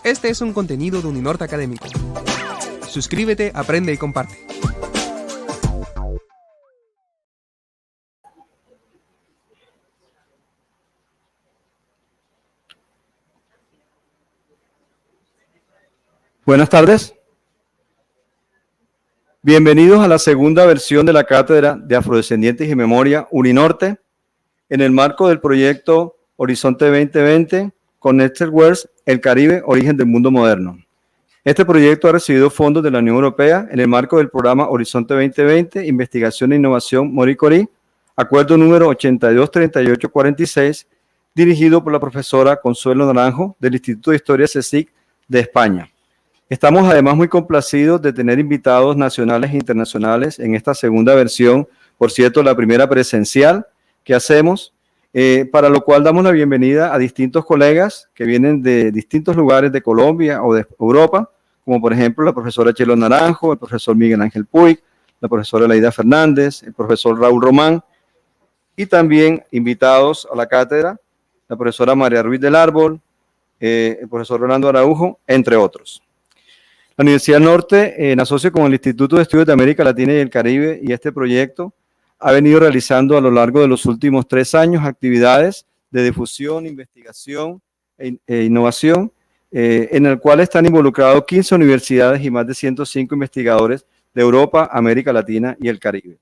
Este es un contenido de Uninorte Académico. Suscríbete, aprende y comparte. Buenas tardes. Bienvenidos a la segunda versión de la Cátedra de Afrodescendientes y Memoria Uninorte, en el marco del proyecto Horizonte 2020, Connected Worlds, el Caribe, origen del mundo moderno. Este proyecto ha recibido fondos de la Unión Europea en el marco del programa Horizonte 2020, Investigación e Innovación Marie Curie, acuerdo número 823846, dirigido por la profesora Consuelo Naranjo del Instituto de Historia CSIC de España. Estamos además muy complacidos de tener invitados nacionales e internacionales en esta segunda versión, por cierto, la primera presencial que hacemos, para lo cual damos la bienvenida a distintos colegas que vienen de distintos lugares de Colombia o de Europa, como por ejemplo la profesora Chelo Naranjo, el profesor Miguel Ángel Puig, la profesora Leida Fernández, el profesor Raúl Román, y también invitados a la cátedra, la profesora María Ruiz del Árbol, el profesor Rolando Araujo, entre otros. La Universidad Norte, en asocio con el Instituto de Estudios de América Latina y el Caribe y este proyecto, ha venido realizando a lo largo de los últimos 3 años actividades de difusión, investigación e innovación, en el cual están involucrados 15 universidades y más de 105 investigadores de Europa, América Latina y el Caribe.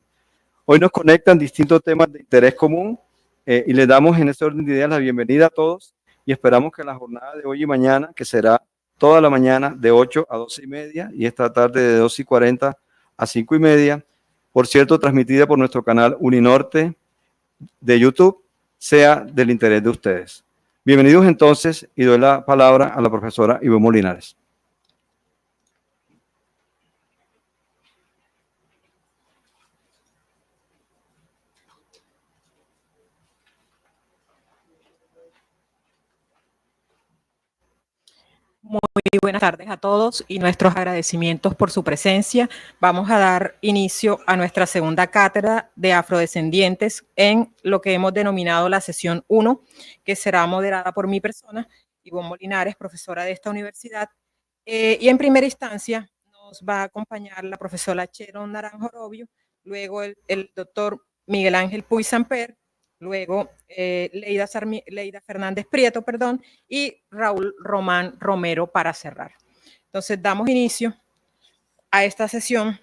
Hoy nos conectan distintos temas de interés común y les damos en este orden de ideas la bienvenida a todos y esperamos que la jornada de hoy y mañana, que será toda la mañana de 8 a 12:30 y esta tarde de 2:40 a 5:30, por cierto, transmitida por nuestro canal Uninorte de YouTube, sea del interés de ustedes. Bienvenidos entonces y doy la palabra a la profesora Ivonne Molinares. Muy buenas tardes a todos y nuestros agradecimientos por su presencia. Vamos a dar inicio a nuestra segunda cátedra de afrodescendientes en lo que hemos denominado la sesión 1, que será moderada por mi persona, Ivonne Molinares, profesora de esta universidad. Y en primera instancia nos va a acompañar la profesora Chelo Naranjo Orobio, luego el doctor Miguel Ángel Puy Samper, luego Leida Fernández Prieto, y Raúl Román Romero para cerrar. Entonces damos inicio a esta sesión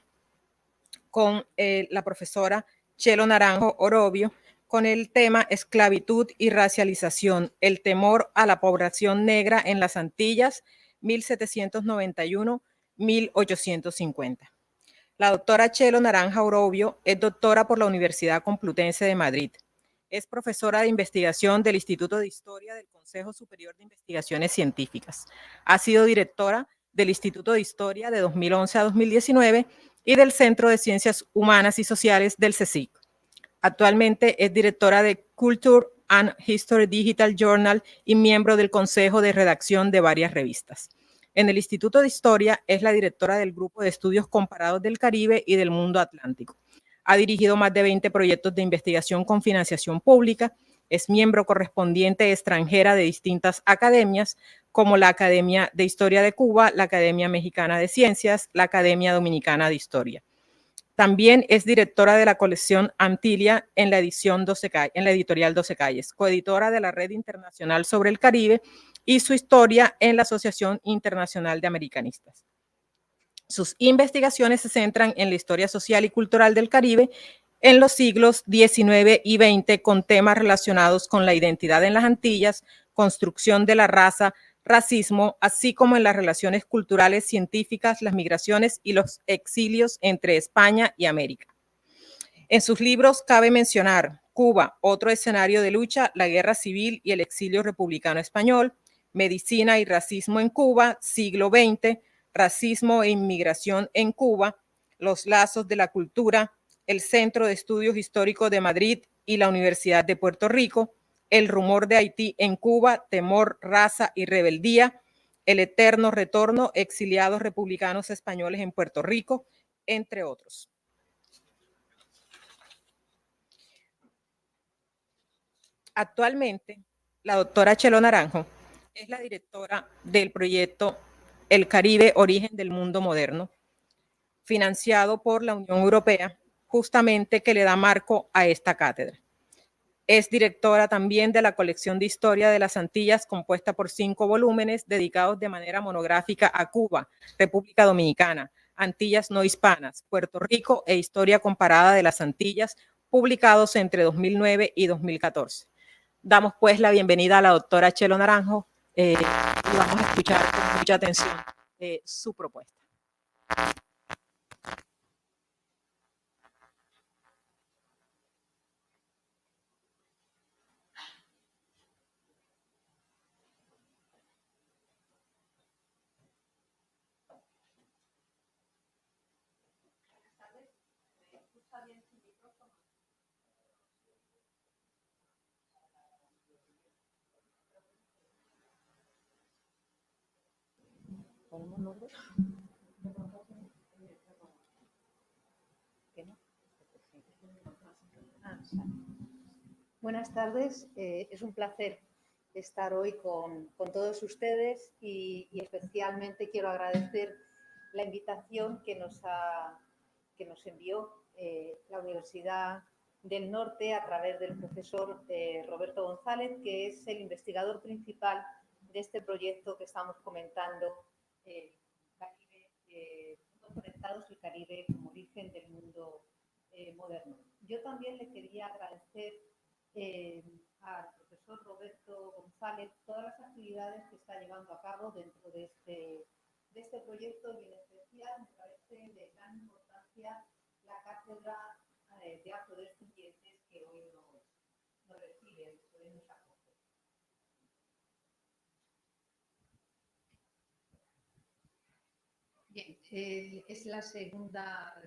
con la profesora Chelo Naranjo Orobio con el tema Esclavitud y racialización, el temor a la población negra en las Antillas, 1791-1850. La doctora Chelo Naranjo Orobio es doctora por la Universidad Complutense de Madrid. Es profesora de investigación del Instituto de Historia del Consejo Superior de Investigaciones Científicas. Ha sido directora del Instituto de Historia de 2011 a 2019 y del Centro de Ciencias Humanas y Sociales del CSIC. Actualmente es directora de Culture and History Digital Journal y miembro del Consejo de Redacción de varias revistas. En el Instituto de Historia es la directora del Grupo de Estudios Comparados del Caribe y del Mundo Atlántico. Ha dirigido más de 20 proyectos de investigación con financiación pública. Es miembro correspondiente extranjera de distintas academias, como la Academia de Historia de Cuba, la Academia Mexicana de Ciencias, la Academia Dominicana de Historia. También es directora de la colección Antilia en la editorial 12 Calles, coeditora de la Red Internacional sobre el Caribe y su historia en la Asociación Internacional de Americanistas. Sus investigaciones se centran en la historia social y cultural del Caribe en los siglos XIX y XX, con temas relacionados con la identidad en las Antillas, construcción de la raza, racismo, así como en las relaciones culturales, científicas, las migraciones y los exilios entre España y América. En sus libros cabe mencionar Cuba, otro escenario de lucha, la guerra civil y el exilio republicano español, Medicina y racismo en Cuba, siglo XX, racismo e inmigración en Cuba, los lazos de la cultura, el Centro de Estudios Históricos de Madrid y la Universidad de Puerto Rico, el rumor de Haití en Cuba, temor, raza y rebeldía, el eterno retorno, exiliados republicanos españoles en Puerto Rico, entre otros. Actualmente, la doctora Chelo Naranjo Es la directora del proyecto El Caribe, Origen del Mundo Moderno, financiado por la Unión Europea, justamente que le da marco a esta cátedra. Es directora también de la colección de historia de las Antillas, compuesta por 5 volúmenes dedicados de manera monográfica a Cuba, República Dominicana, Antillas no hispanas, Puerto Rico e historia comparada de las Antillas, publicados entre 2009 y 2014. Damos pues la bienvenida a la doctora Chelo Naranjo y vamos a escuchar con mucha atención su propuesta. Buenas tardes, es un placer estar hoy con todos ustedes y especialmente quiero agradecer la invitación que nos envió la Universidad del Norte a través del profesor Roberto González, que es el investigador principal de este proyecto que estamos comentando, Caribe, Conectados, el Caribe como origen del mundo moderno. Yo también le quería agradecer al profesor Roberto González todas las actividades que está llevando a cabo dentro de este proyecto y en especial me parece de gran importancia la cátedra de afrodescendientes que hoy nos recibe, hoy nos acoge. Bien, es la segunda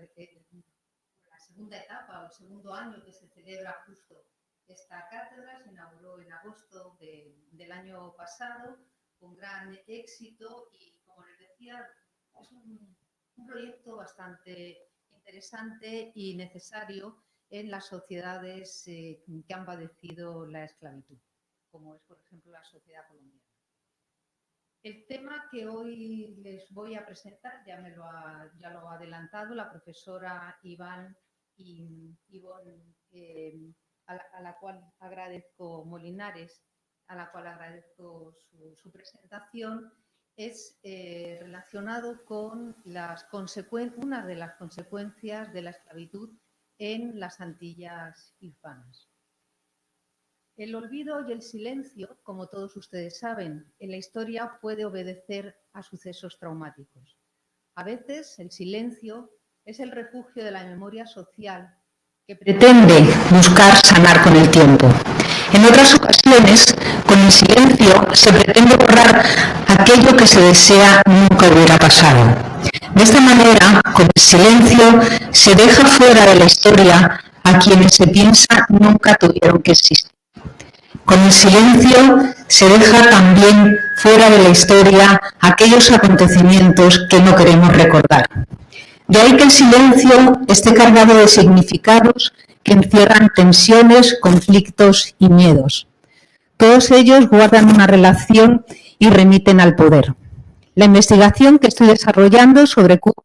etapa o el segundo año que se celebra justo esta cátedra. Se inauguró en agosto del año pasado con gran éxito y, como les decía, es un proyecto bastante interesante y necesario en las sociedades que han padecido la esclavitud, como es, por ejemplo, la sociedad colombiana. El tema que hoy les voy a presentar ya lo ha adelantado la profesora Ivonne, a la cual agradezco Molinares, a la cual agradezco su presentación, es relacionado con una de las consecuencias de la esclavitud en las Antillas hispanas. El olvido y el silencio, como todos ustedes saben, en la historia puede obedecer a sucesos traumáticos. A veces el silencio es el refugio de la memoria social que pretende buscar sanar con el tiempo. En otras ocasiones, con el silencio se pretende borrar aquello que se desea nunca hubiera pasado. De esta manera, con el silencio se deja fuera de la historia a quienes se piensa nunca tuvieron que existir. Con el silencio se deja también fuera de la historia aquellos acontecimientos que no queremos recordar. De ahí que el silencio esté cargado de significados que encierran tensiones, conflictos y miedos. Todos ellos guardan una relación y remiten al poder. La investigación que estoy desarrollando sobre Cuba,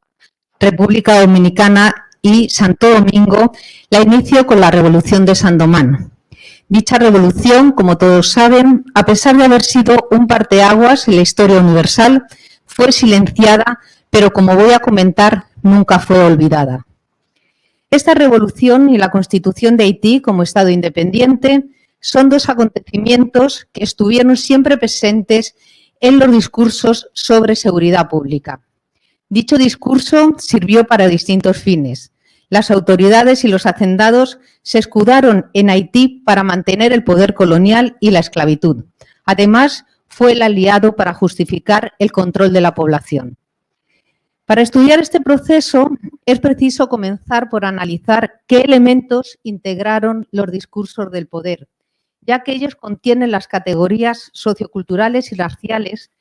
República Dominicana y Santo Domingo la inicio con la Revolución de Sandomán. Dicha revolución, como todos saben, a pesar de haber sido un parteaguas en la historia universal, fue silenciada, pero como voy a comentar, nunca fue olvidada. Esta revolución y la constitución de Haití como Estado independiente son dos acontecimientos que estuvieron siempre presentes en los discursos sobre seguridad pública. Dicho discurso sirvió para distintos fines. Las autoridades y los hacendados se escudaron en Haití para mantener el poder colonial y la esclavitud. Además, fue el aliado para justificar el control de la población. Para estudiar este proceso es preciso comenzar por analizar qué elementos integraron los discursos del poder, ya que ellos contienen las categorías socioculturales y raciales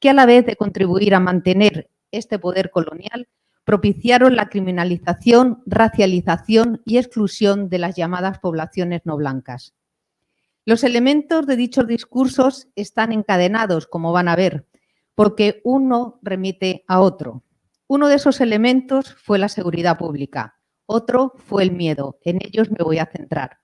que, a la vez de contribuir a mantener este poder colonial, propiciaron la criminalización, racialización y exclusión de las llamadas poblaciones no blancas. Los elementos de dichos discursos están encadenados, como van a ver, porque uno remite a otro. Uno de esos elementos fue la seguridad pública, otro fue el miedo. En ellos me voy a centrar.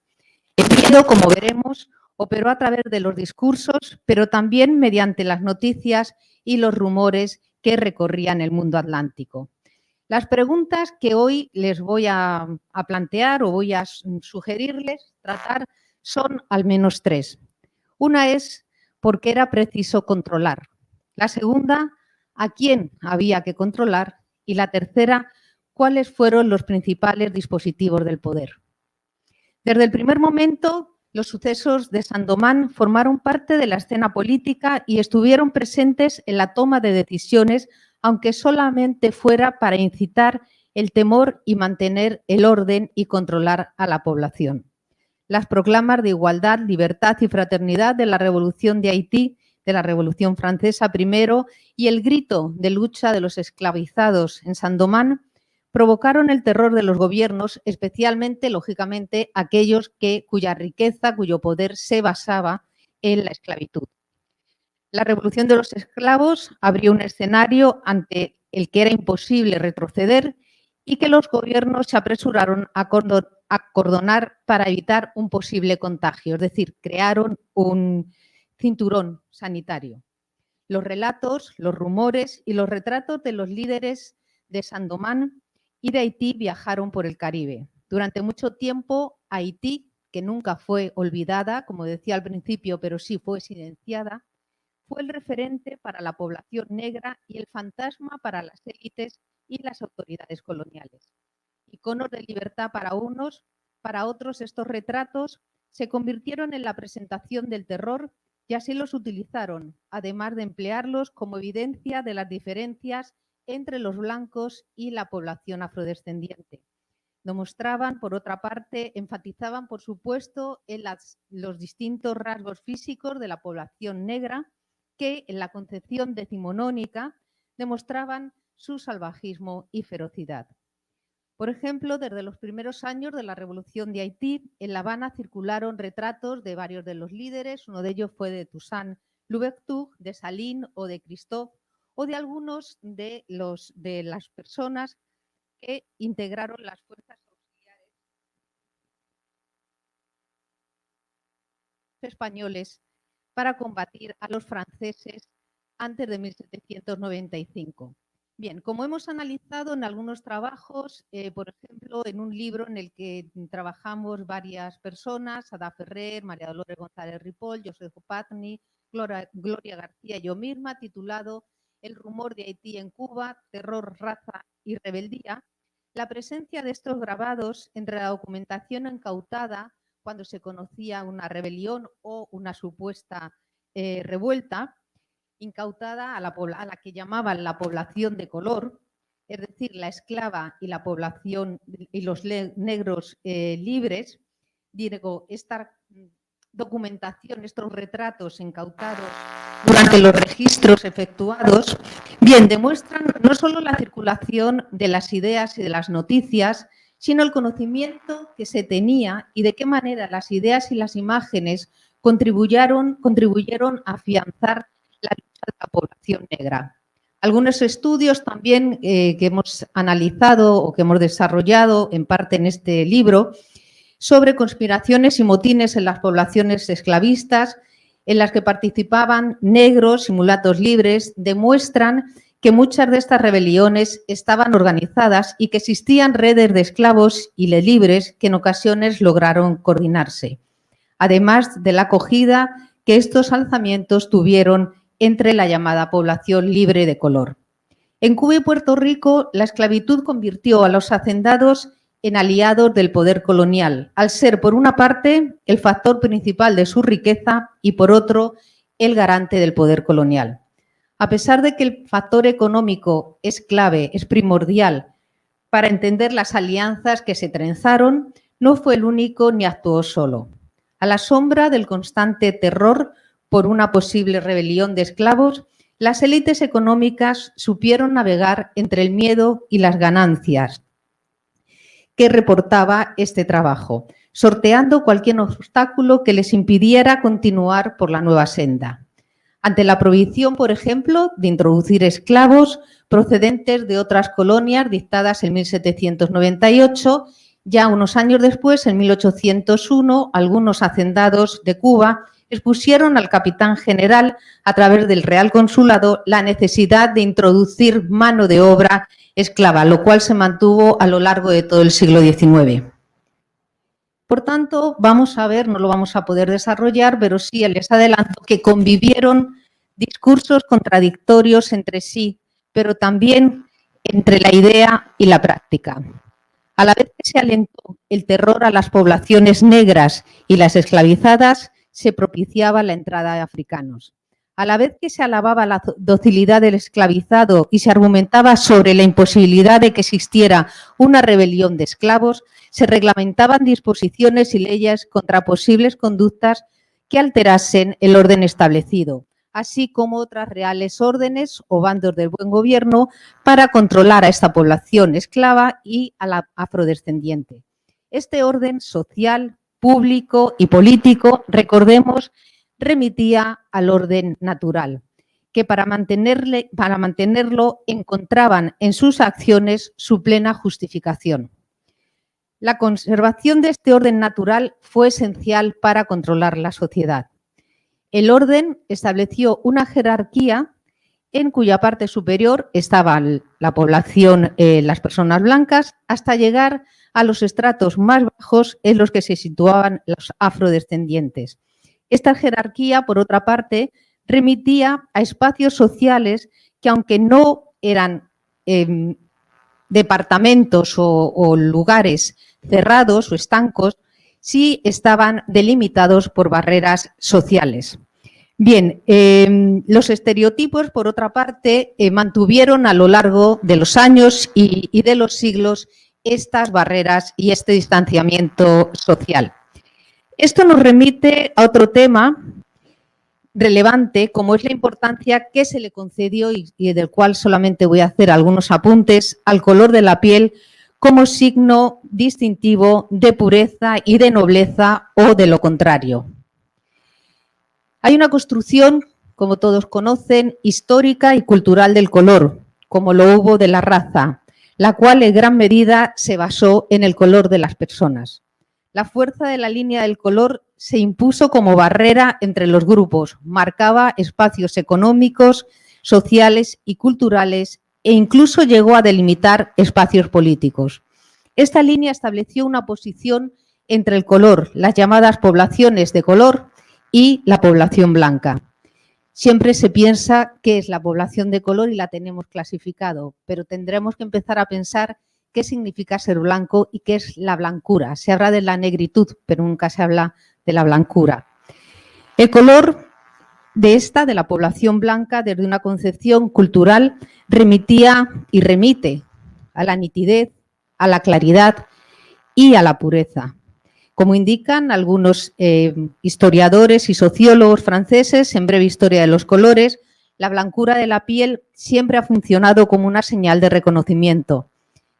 El miedo, como veremos, operó a través de los discursos, pero también mediante las noticias y los rumores que recorrían el mundo atlántico. Las preguntas que hoy les voy a plantear o voy a sugerirles tratar son al menos tres. Una es por qué era preciso controlar. La segunda, a quién había que controlar. Y la tercera, cuáles fueron los principales dispositivos del poder. Desde el primer momento, los sucesos de Sandomán formaron parte de la escena política y estuvieron presentes en la toma de decisiones, aunque solamente fuera para incitar el temor y mantener el orden y controlar a la población. Las proclamas de igualdad, libertad y fraternidad de la Revolución de Haití, de la Revolución Francesa primero, y el grito de lucha de los esclavizados en Sandomán provocaron el terror de los gobiernos, especialmente, lógicamente, aquellos cuya riqueza, cuyo poder se basaba en la esclavitud. La revolución de los esclavos abrió un escenario ante el que era imposible retroceder y que los gobiernos se apresuraron a acordonar para evitar un posible contagio, es decir, crearon un cinturón sanitario. Los relatos, los rumores y los retratos de los líderes de Sandomán y de Haití viajaron por el Caribe. Durante mucho tiempo, Haití, que nunca fue olvidada, como decía al principio, pero sí fue silenciada, fue el referente para la población negra y el fantasma para las élites y las autoridades coloniales. Iconos de libertad para unos, para otros estos retratos se convirtieron en la presentación del terror y así los utilizaron, además de emplearlos como evidencia de las diferencias entre los blancos y la población afrodescendiente. Demostraban, por otra parte, enfatizaban, por supuesto, en los distintos rasgos físicos de la población negra que, en la concepción decimonónica, demostraban su salvajismo y ferocidad. Por ejemplo, desde los primeros años de la Revolución de Haití, en La Habana circularon retratos de varios de los líderes, uno de ellos fue de Toussaint Louverture, de Saline o de Christophe, o de algunos de las personas que integraron las fuerzas auxiliares españoles para combatir a los franceses antes de 1795. Bien, como hemos analizado en algunos trabajos, por ejemplo, en un libro en el que trabajamos varias personas, Ada Ferrer, María Dolores González Ripoll, José Patni, Gloria García y yo misma, titulado El rumor de Haití en Cuba, terror, raza y rebeldía, la presencia de estos grabados entre la documentación incautada cuando se conocía una rebelión o una supuesta revuelta, incautada a la que llamaban la población de color, es decir, la esclava y la población y los negros libres. Digo, esta documentación, estos retratos incautados durante los registros efectuados, bien, demuestran no solo la circulación de las ideas y de las noticias, sino el conocimiento que se tenía y de qué manera las ideas y las imágenes contribuyeron a afianzar la lucha de la población negra. Algunos estudios también que hemos analizado o que hemos desarrollado en parte en este libro sobre conspiraciones y motines en las poblaciones esclavistas en las que participaban negros y mulatos libres demuestran que muchas de estas rebeliones estaban organizadas y que existían redes de esclavos y de libres que en ocasiones lograron coordinarse, además de la acogida que estos alzamientos tuvieron entre la llamada población libre de color. En Cuba y Puerto Rico, la esclavitud convirtió a los hacendados en aliados del poder colonial, al ser, por una parte, el factor principal de su riqueza y, por otro, el garante del poder colonial. A pesar de que el factor económico es clave, es primordial para entender las alianzas que se trenzaron, no fue el único ni actuó solo. A la sombra del constante terror por una posible rebelión de esclavos, las élites económicas supieron navegar entre el miedo y las ganancias que reportaba este trabajo. sorteando cualquier obstáculo que les impidiera continuar por la nueva senda. Ante la prohibición, por ejemplo, de introducir esclavos procedentes de otras colonias dictadas en 1798, ya unos años después, en 1801, algunos hacendados de Cuba expusieron al capitán general, a través del Real Consulado, la necesidad de introducir mano de obra esclava, lo cual se mantuvo a lo largo de todo el siglo XIX. Por tanto, vamos a ver, no lo vamos a poder desarrollar, pero sí les adelanto que convivieron discursos contradictorios entre sí, pero también entre la idea y la práctica. A la vez que se alentó el terror a las poblaciones negras y las esclavizadas, se propiciaba la entrada de africanos. A la vez que se alababa la docilidad del esclavizado y se argumentaba sobre la imposibilidad de que existiera una rebelión de esclavos, se reglamentaban disposiciones y leyes contra posibles conductas que alterasen el orden establecido, así como otras reales órdenes o bandos del buen gobierno para controlar a esta población esclava y a la afrodescendiente. Este orden social, público y político, recordemos, remitía al orden natural, que para mantenerlo encontraban en sus acciones su plena justificación. La conservación de este orden natural fue esencial para controlar la sociedad. El orden estableció una jerarquía en cuya parte superior estaban la población, las personas blancas, hasta llegar a los estratos más bajos en los que se situaban los afrodescendientes. Esta jerarquía, por otra parte, remitía a espacios sociales que, aunque no eran departamentos o lugares cerrados o estancos, sí estaban delimitados por barreras sociales. Bien, los estereotipos, por otra parte, mantuvieron a lo largo de los años y de los siglos estas barreras y este distanciamiento social. Esto nos remite a otro tema relevante, como es la importancia que se le concedió, y del cual solamente voy a hacer algunos apuntes, al color de la piel como signo distintivo de pureza y de nobleza, o de lo contrario. Hay una construcción, como todos conocen, histórica y cultural del color, como lo hubo de la raza, la cual en gran medida se basó en el color de las personas. La fuerza de la línea del color se impuso como barrera entre los grupos, marcaba espacios económicos, sociales y culturales, e incluso llegó a delimitar espacios políticos. Esta línea estableció una posición entre el color, las llamadas poblaciones de color, y la población blanca. Siempre se piensa qué es la población de color y la tenemos clasificado, pero tendremos que empezar a pensar qué significa ser blanco y qué es la blancura. Se habla de la negritud, pero nunca se habla de la blancura. El color de la población blanca, desde una concepción cultural, remitía y remite a la nitidez, a la claridad y a la pureza. Como indican algunos historiadores y sociólogos franceses, en Breve Historia de los Colores, la blancura de la piel siempre ha funcionado como una señal de reconocimiento.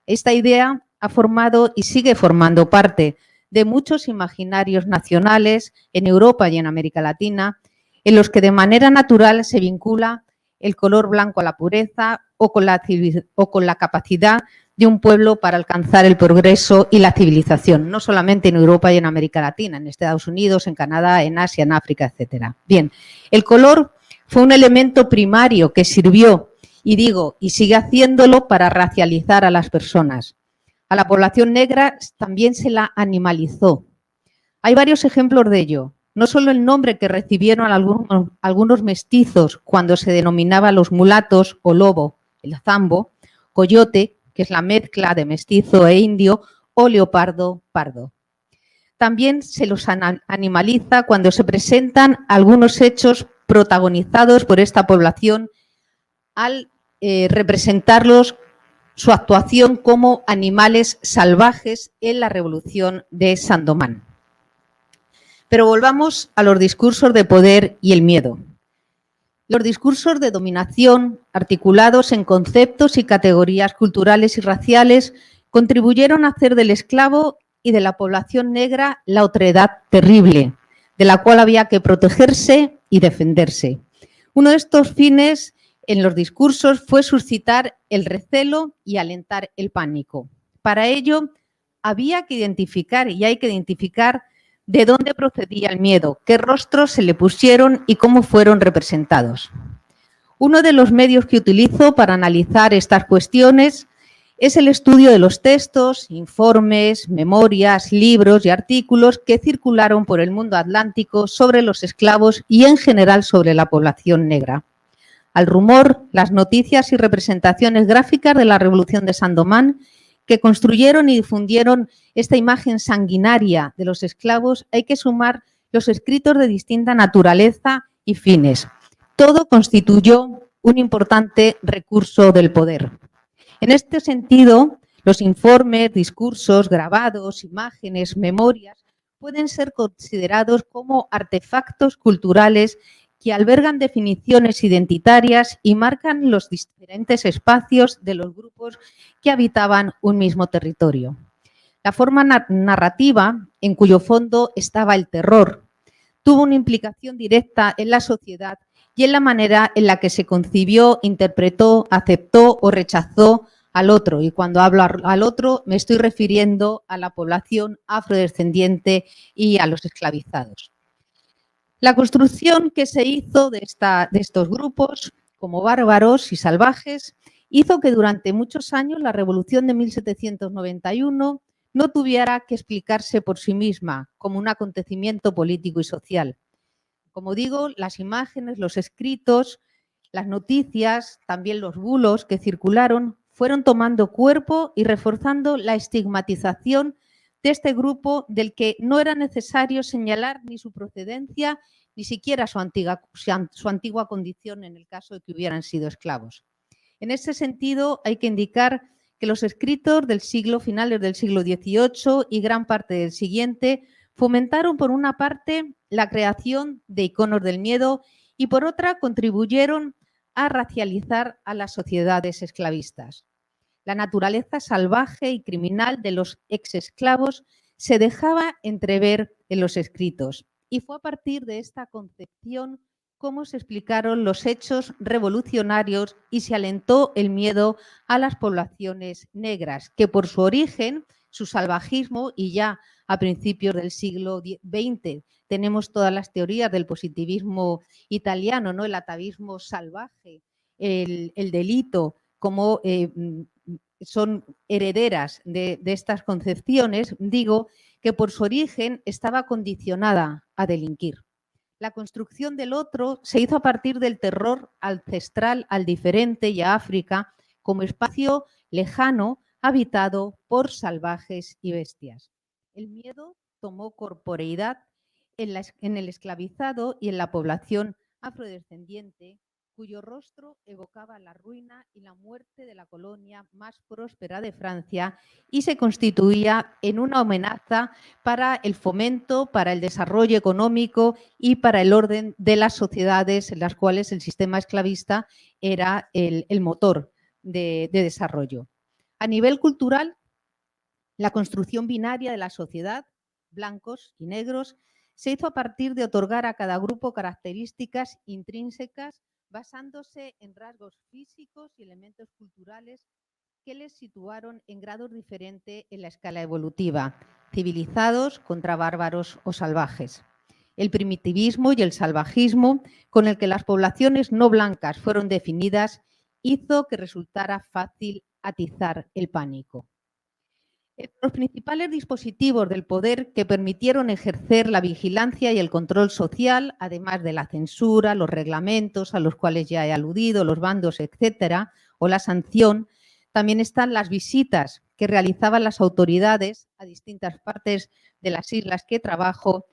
Esta idea ha formado y sigue formando parte de muchos imaginarios nacionales en Europa y en América Latina, en los que de manera natural se vincula el color blanco a la pureza o con la capacidad de un pueblo para alcanzar el progreso y la civilización, no solamente en Europa y en América Latina, en Estados Unidos, en Canadá, en Asia, en África, etc. Bien, el color fue un elemento primario que sirvió, y sigue haciéndolo, para racializar a las personas. A la población negra también se la animalizó. Hay varios ejemplos de ello. No solo el nombre que recibieron algunos mestizos cuando se denominaba los mulatos o lobo, el zambo, coyote, que es la mezcla de mestizo e indio, o leopardo pardo. También se los animaliza cuando se presentan algunos hechos protagonizados por esta población al representarlos, su actuación como animales salvajes en la Revolución de Saint-Domingue. Pero volvamos a los discursos de poder y el miedo. Los discursos de dominación, articulados en conceptos y categorías culturales y raciales, contribuyeron a hacer del esclavo y de la población negra la otredad terrible, de la cual había que protegerse y defenderse. Uno de estos fines en los discursos fue suscitar el recelo y alentar el pánico. Para ello, había que identificar y hay que identificar de dónde procedía el miedo, qué rostros se le pusieron y cómo fueron representados. Uno de los medios que utilizo para analizar estas cuestiones es el estudio de los textos, informes, memorias, libros y artículos que circularon por el mundo atlántico sobre los esclavos y en general sobre la población negra. Al rumor, las noticias y representaciones gráficas de la Revolución de Saint-Domingue que construyeron y difundieron esta imagen sanguinaria de los esclavos, hay que sumar los escritos de distinta naturaleza y fines. Todo constituyó un importante recurso del poder. En este sentido, los informes, discursos, grabados, imágenes, memorias pueden ser considerados como artefactos culturales que albergan definiciones identitarias y marcan los diferentes espacios de los grupos que habitaban un mismo territorio. La forma narrativa, en cuyo fondo estaba el terror, tuvo una implicación directa en la sociedad y en la manera en la que se concibió, interpretó, aceptó o rechazó al otro. Y cuando hablo al otro me estoy refiriendo a la población afrodescendiente y a los esclavizados. La construcción que se hizo de estos grupos como bárbaros y salvajes hizo que durante muchos años la Revolución de 1791 no tuviera que explicarse por sí misma como un acontecimiento político y social. Como digo, las imágenes, los escritos, las noticias, también los bulos que circularon, fueron tomando cuerpo y reforzando la estigmatización de este grupo del que no era necesario señalar ni su procedencia ni siquiera su antigua condición en el caso de que hubieran sido esclavos. En ese sentido, hay que indicar que los escritos del finales del siglo XVIII y gran parte del siguiente fomentaron por una parte la creación de iconos del miedo y por otra contribuyeron a racializar a las sociedades esclavistas. La naturaleza salvaje y criminal de los exesclavos se dejaba entrever en los escritos y fue a partir de esta concepción cómo se explicaron los hechos revolucionarios y se alentó el miedo a las poblaciones negras, que por su origen, su salvajismo y ya a principios del siglo XX tenemos todas las teorías del positivismo italiano, ¿no? El atavismo salvaje, el delito, como son herederas de estas concepciones, digo que por su origen estaba condicionada a delinquir. La construcción del otro se hizo a partir del terror ancestral al diferente y a África como espacio lejano habitado por salvajes y bestias. El miedo tomó corporeidad en el esclavizado y en la población afrodescendiente, cuyo rostro evocaba la ruina y la muerte de la colonia más próspera de Francia y se constituía en una amenaza para el fomento, para el desarrollo económico y para el orden de las sociedades en las cuales el sistema esclavista era el motor de desarrollo. A nivel cultural, la construcción binaria de la sociedad, blancos y negros, se hizo a partir de otorgar a cada grupo características intrínsecas basándose en rasgos físicos y elementos culturales que les situaron en grados diferentes en la escala evolutiva, civilizados contra bárbaros o salvajes. El primitivismo y el salvajismo con el que las poblaciones no blancas fueron definidas hizo que resultara fácil atizar el pánico. Los principales dispositivos del poder que permitieron ejercer la vigilancia y el control social, además de la censura, los reglamentos a los cuales ya he aludido, los bandos, etcétera, o la sanción, también están las visitas que realizaban las autoridades a distintas partes de las islas que trabajo,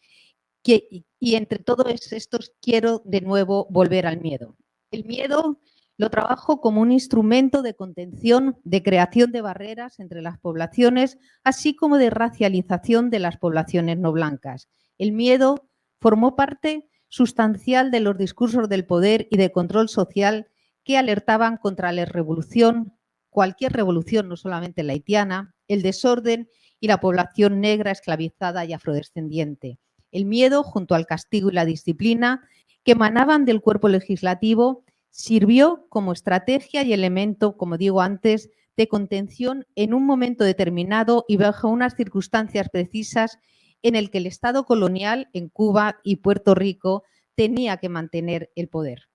y entre todos estos quiero de nuevo volver al miedo. El miedo lo trabajo como un instrumento de contención, de creación de barreras entre las poblaciones, así como de racialización de las poblaciones no blancas. El miedo formó parte sustancial de los discursos del poder y de control social que alertaban contra la revolución, cualquier revolución, no solamente la haitiana, el desorden y la población negra esclavizada y afrodescendiente. El miedo, junto al castigo y la disciplina que emanaban del cuerpo legislativo, sirvió como estrategia y elemento, como digo antes, de contención en un momento determinado y bajo unas circunstancias precisas en el que el Estado colonial en Cuba y Puerto Rico tenía que mantener el poder.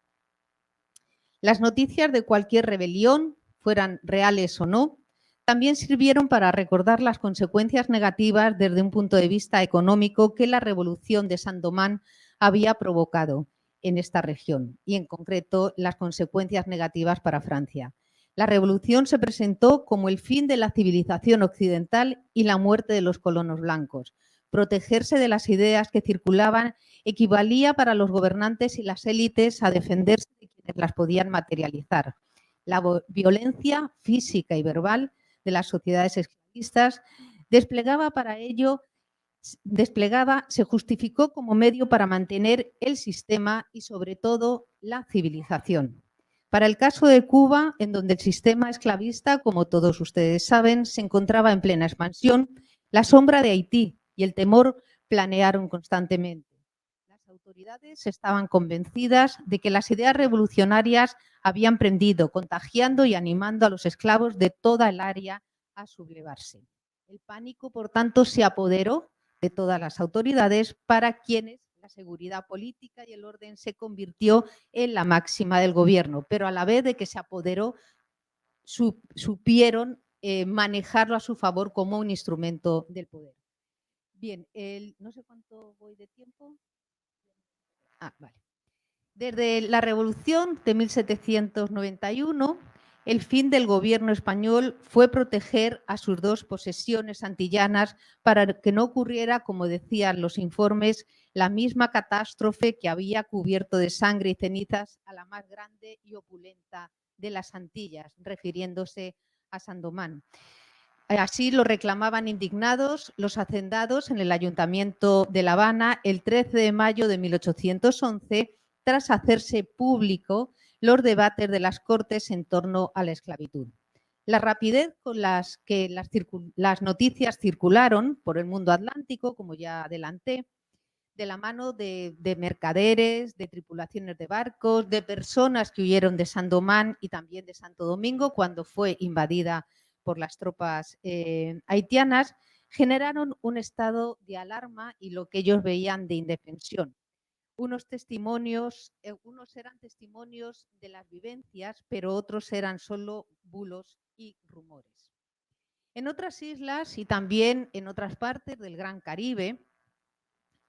Las noticias de cualquier rebelión, fueran reales o no, también sirvieron para recordar las consecuencias negativas desde un punto de vista económico que la revolución de Saint-Domingue había provocado en esta región y, en concreto, las consecuencias negativas para Francia. La revolución se presentó como el fin de la civilización occidental y la muerte de los colonos blancos. Protegerse de las ideas que circulaban equivalía para los gobernantes y las élites a defenderse de quienes las podían materializar. La violencia física y verbal de las sociedades esclavistas se justificó como medio para mantener el sistema y, sobre todo, la civilización. Para el caso de Cuba, en donde el sistema esclavista, como todos ustedes saben, se encontraba en plena expansión, la sombra de Haití y el temor planearon constantemente. Las autoridades estaban convencidas de que las ideas revolucionarias habían prendido, contagiando y animando a los esclavos de toda el área a sublevarse. El pánico, por tanto, se apoderó de todas las autoridades, para quienes la seguridad política y el orden se convirtió en la máxima del gobierno, pero a la vez de que se apoderó, supieron manejarlo a su favor como un instrumento del poder. Bien, no sé cuánto voy de tiempo. Vale. Desde la Revolución de 1791, el fin del gobierno español fue proteger a sus dos posesiones antillanas para que no ocurriera, como decían los informes, la misma catástrofe que había cubierto de sangre y cenizas a la más grande y opulenta de las Antillas, refiriéndose a Saint-Domingue. Así lo reclamaban indignados los hacendados en el Ayuntamiento de La Habana el 13 de mayo de 1811, tras hacerse público los debates de las Cortes en torno a la esclavitud. La rapidez con las que las noticias circularon por el mundo atlántico, como ya adelanté, de la mano de mercaderes, de tripulaciones de barcos, de personas que huyeron de Saint-Domingue y también de Santo Domingo cuando fue invadida por las tropas haitianas, generaron un estado de alarma y lo que ellos veían de indefensión. Unos eran testimonios de las vivencias, pero otros eran solo bulos y rumores. En otras islas y también en otras partes del Gran Caribe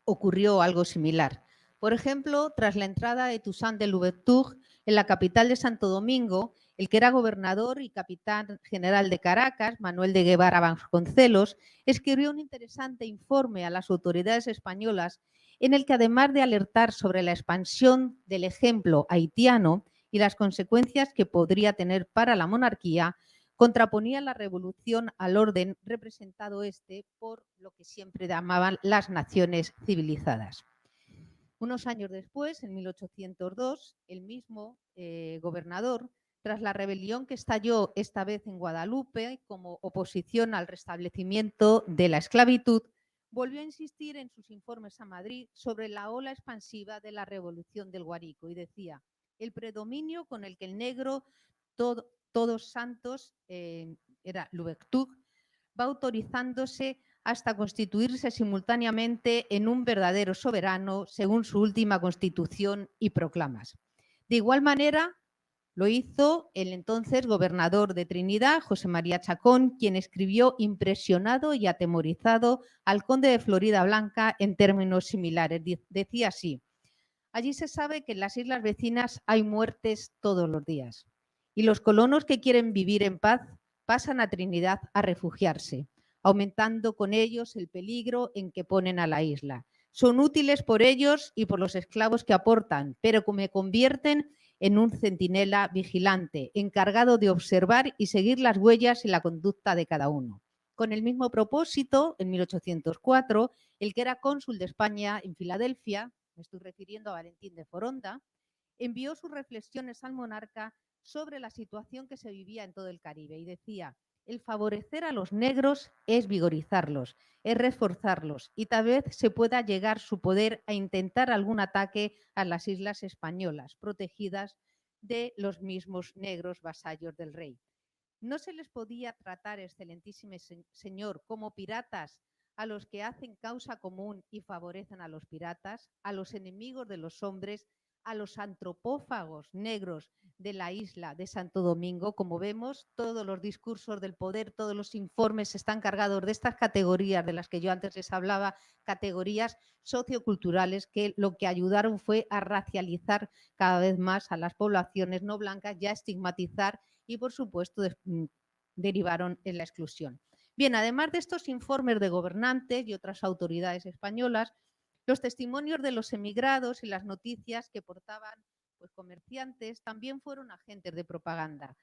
ocurrió algo similar. Por ejemplo, tras la entrada de Toussaint de Louverture en la capital de Santo Domingo, el que era gobernador y capitán general de Caracas, Manuel de Guevara Vasconcelos, escribió un interesante informe a las autoridades españolas en el que, además de alertar sobre la expansión del ejemplo haitiano y las consecuencias que podría tener para la monarquía, contraponía la revolución al orden representado por lo que siempre llamaban las naciones civilizadas. Unos años después, en 1802, el mismo gobernador, tras la rebelión que estalló esta vez en Guadalupe como oposición al restablecimiento de la esclavitud, volvió a insistir en sus informes a Madrid sobre la ola expansiva de la revolución del Guárico y decía: el predominio con el que el negro Todos Santos, era Louverture, va autorizándose hasta constituirse simultáneamente en un verdadero soberano según su última constitución y proclamas. De igual manera, lo hizo el entonces gobernador de Trinidad, José María Chacón, quien escribió impresionado y atemorizado al conde de Florida Blanca en términos similares. Decía así: allí se sabe que en las islas vecinas hay muertes todos los días y los colonos que quieren vivir en paz pasan a Trinidad a refugiarse, aumentando con ellos el peligro en que ponen a la isla. Son útiles por ellos y por los esclavos que aportan, pero me convierten en un centinela vigilante, encargado de observar y seguir las huellas y la conducta de cada uno. Con el mismo propósito, en 1804, el que era cónsul de España en Filadelfia, me estoy refiriendo a Valentín de Foronda, envió sus reflexiones al monarca sobre la situación que se vivía en todo el Caribe y decía: El favorecer a los negros es vigorizarlos, es reforzarlos y tal vez se pueda llegar su poder a intentar algún ataque a las islas españolas, protegidas de los mismos negros vasallos del rey. ¿No se les podía tratar, excelentísimo señor, como piratas a los que hacen causa común y favorecen a los piratas, a los enemigos de los hombres, a los antropófagos negros de la isla de Santo Domingo? Como vemos, todos los discursos del poder, todos los informes están cargados de estas categorías de las que yo antes les hablaba, categorías socioculturales que lo que ayudaron fue a racializar cada vez más a las poblaciones no blancas y a estigmatizar y, por supuesto, derivaron en la exclusión. Bien, además de estos informes de gobernantes y otras autoridades españolas, los testimonios de los emigrados y las noticias que portaban pues, comerciantes también fueron agentes de propaganda.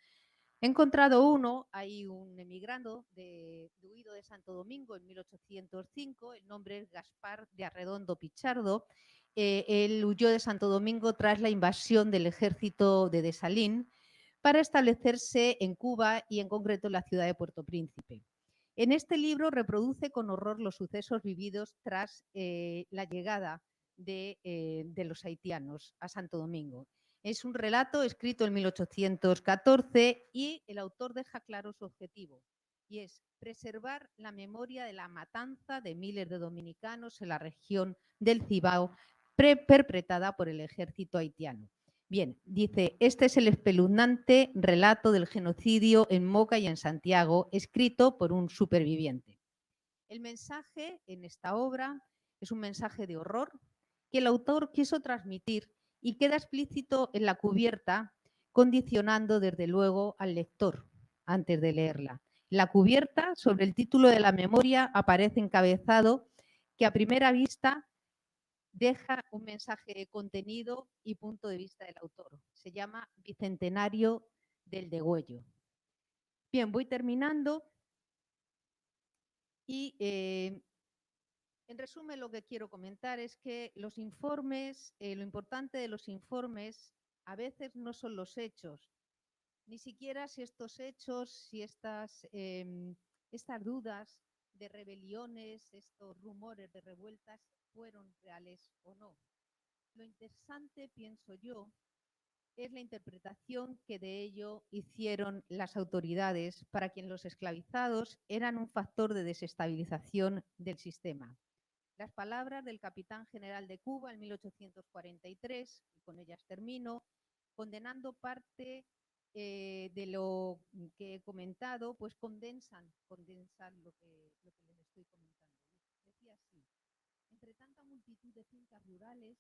He encontrado uno, hay un emigrando huido de Santo Domingo en 1805, el nombre es Gaspar de Arredondo Pichardo. Él huyó de Santo Domingo tras la invasión del ejército de Desalín para establecerse en Cuba y en concreto en la ciudad de Puerto Príncipe. En este libro reproduce con horror los sucesos vividos tras la llegada de los haitianos a Santo Domingo. Es un relato escrito en 1814 y el autor deja claro su objetivo, y es preservar la memoria de la matanza de miles de dominicanos en la región del Cibao perpetrada por el ejército haitiano. Bien, dice, este es el espeluznante relato del genocidio en Moca y en Santiago, escrito por un superviviente. El mensaje en esta obra es un mensaje de horror que el autor quiso transmitir y queda explícito en la cubierta, condicionando desde luego al lector antes de leerla. La cubierta, sobre el título de la memoria, aparece encabezado que a primera vista deja un mensaje de contenido y punto de vista del autor. Se llama Bicentenario del degüello. Bien, voy terminando y en resumen lo que quiero comentar es que los informes, lo importante de los informes a veces no son los hechos, ni siquiera si estos hechos, si estas dudas de rebeliones, estos rumores de revueltas fueron reales o no. Lo interesante, pienso yo, es la interpretación que de ello hicieron las autoridades para quien los esclavizados eran un factor de desestabilización del sistema. Las palabras del capitán general de Cuba en 1843, y con ellas termino, condenando parte de lo que he comentado, pues condensan lo que les estoy comentando. Decía así: entre tanta multitud de fincas rurales,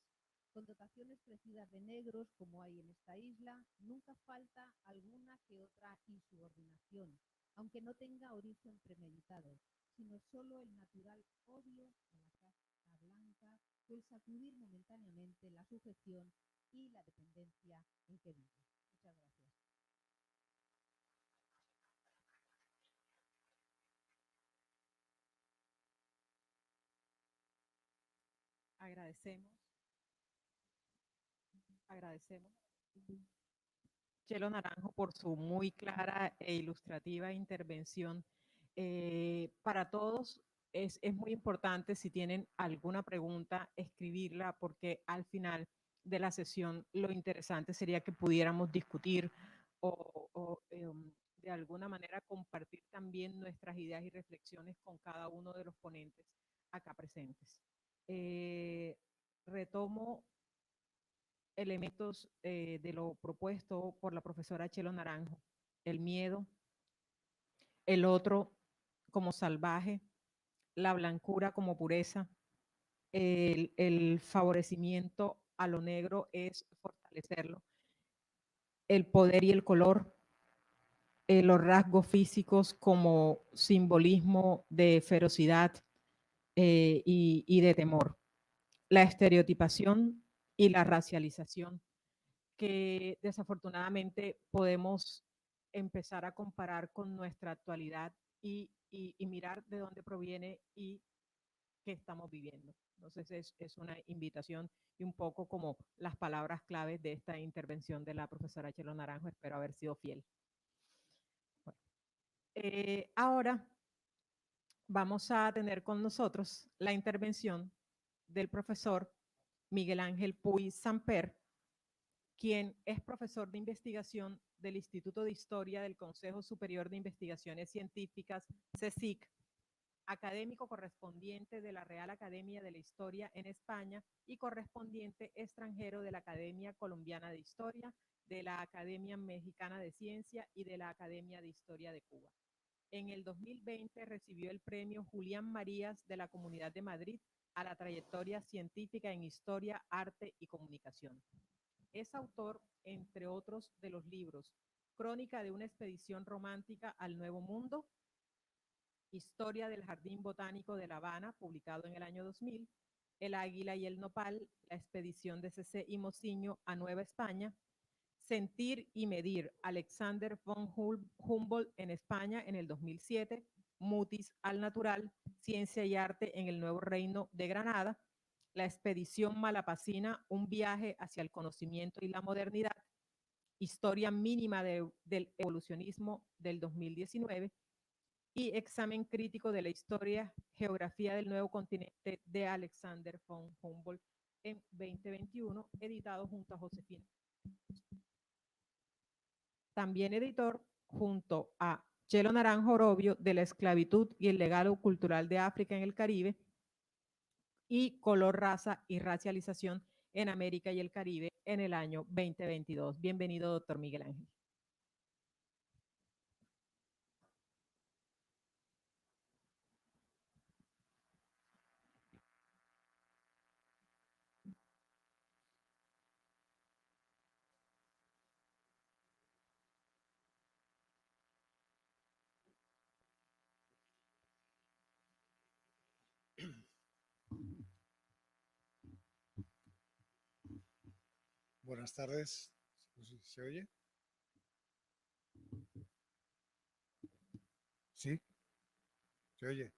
con dotaciones crecidas de negros como hay en esta isla, nunca falta alguna que otra insubordinación, aunque no tenga origen premeditado, sino solo el natural odio a la casta blanca o el sacudir momentáneamente la sujeción y la dependencia en que vive. Muchas gracias. Agradecemos Chelo Naranjo por su muy clara e ilustrativa intervención. Para todos es muy importante, si tienen alguna pregunta, escribirla, porque al final de la sesión lo interesante sería que pudiéramos discutir o de alguna manera compartir también nuestras ideas y reflexiones con cada uno de los ponentes acá presentes. Retomo elementos de lo propuesto por la profesora Chelo Naranjo: el miedo, el otro como salvaje, la blancura como pureza, el favorecimiento a lo negro es fortalecerlo, el poder y el color, los rasgos físicos como simbolismo de ferocidad y de temor, la estereotipación y la racialización, que desafortunadamente podemos empezar a comparar con nuestra actualidad y mirar de dónde proviene y qué estamos viviendo. Entonces es una invitación y un poco como las palabras claves de esta intervención de la profesora Chelo Naranjo. Espero haber sido fiel. Bueno, Ahora vamos a tener con nosotros la intervención del profesor Miguel Ángel Puy Samper, quien es profesor de investigación del Instituto de Historia del Consejo Superior de Investigaciones Científicas, CSIC, académico correspondiente de la Real Academia de la Historia en España y correspondiente extranjero de la Academia Colombiana de Historia, de la Academia Mexicana de Ciencia y de la Academia de Historia de Cuba. En el 2020 recibió el premio Julián Marías de la Comunidad de Madrid a la trayectoria científica en Historia, Arte y Comunicación. Es autor, entre otros, de los libros Crónica de una expedición romántica al Nuevo Mundo, Historia del Jardín Botánico de La Habana, publicado en el año 2000, El Águila y el Nopal, la expedición de C.C. y Mociño a Nueva España, Sentir y Medir, Alexander von Humboldt en España en el 2007, Mutis al Natural, Ciencia y Arte en el Nuevo Reino de Granada, La expedición Malapacina, un viaje hacia el conocimiento y la modernidad, Historia mínima del evolucionismo del 2019 y Examen crítico de la historia, geografía del nuevo continente de Alexander von Humboldt en 2021, editado junto a Josefina. También editor junto a Chelo Naranjo Orobio de La esclavitud y el legado cultural de África en el Caribe y Color, raza y racialización en América y el Caribe en el año 2022. Bienvenido, doctor Miguel Ángel. Buenas tardes. ¿Se oye? ¿Sí? ¿Se oye?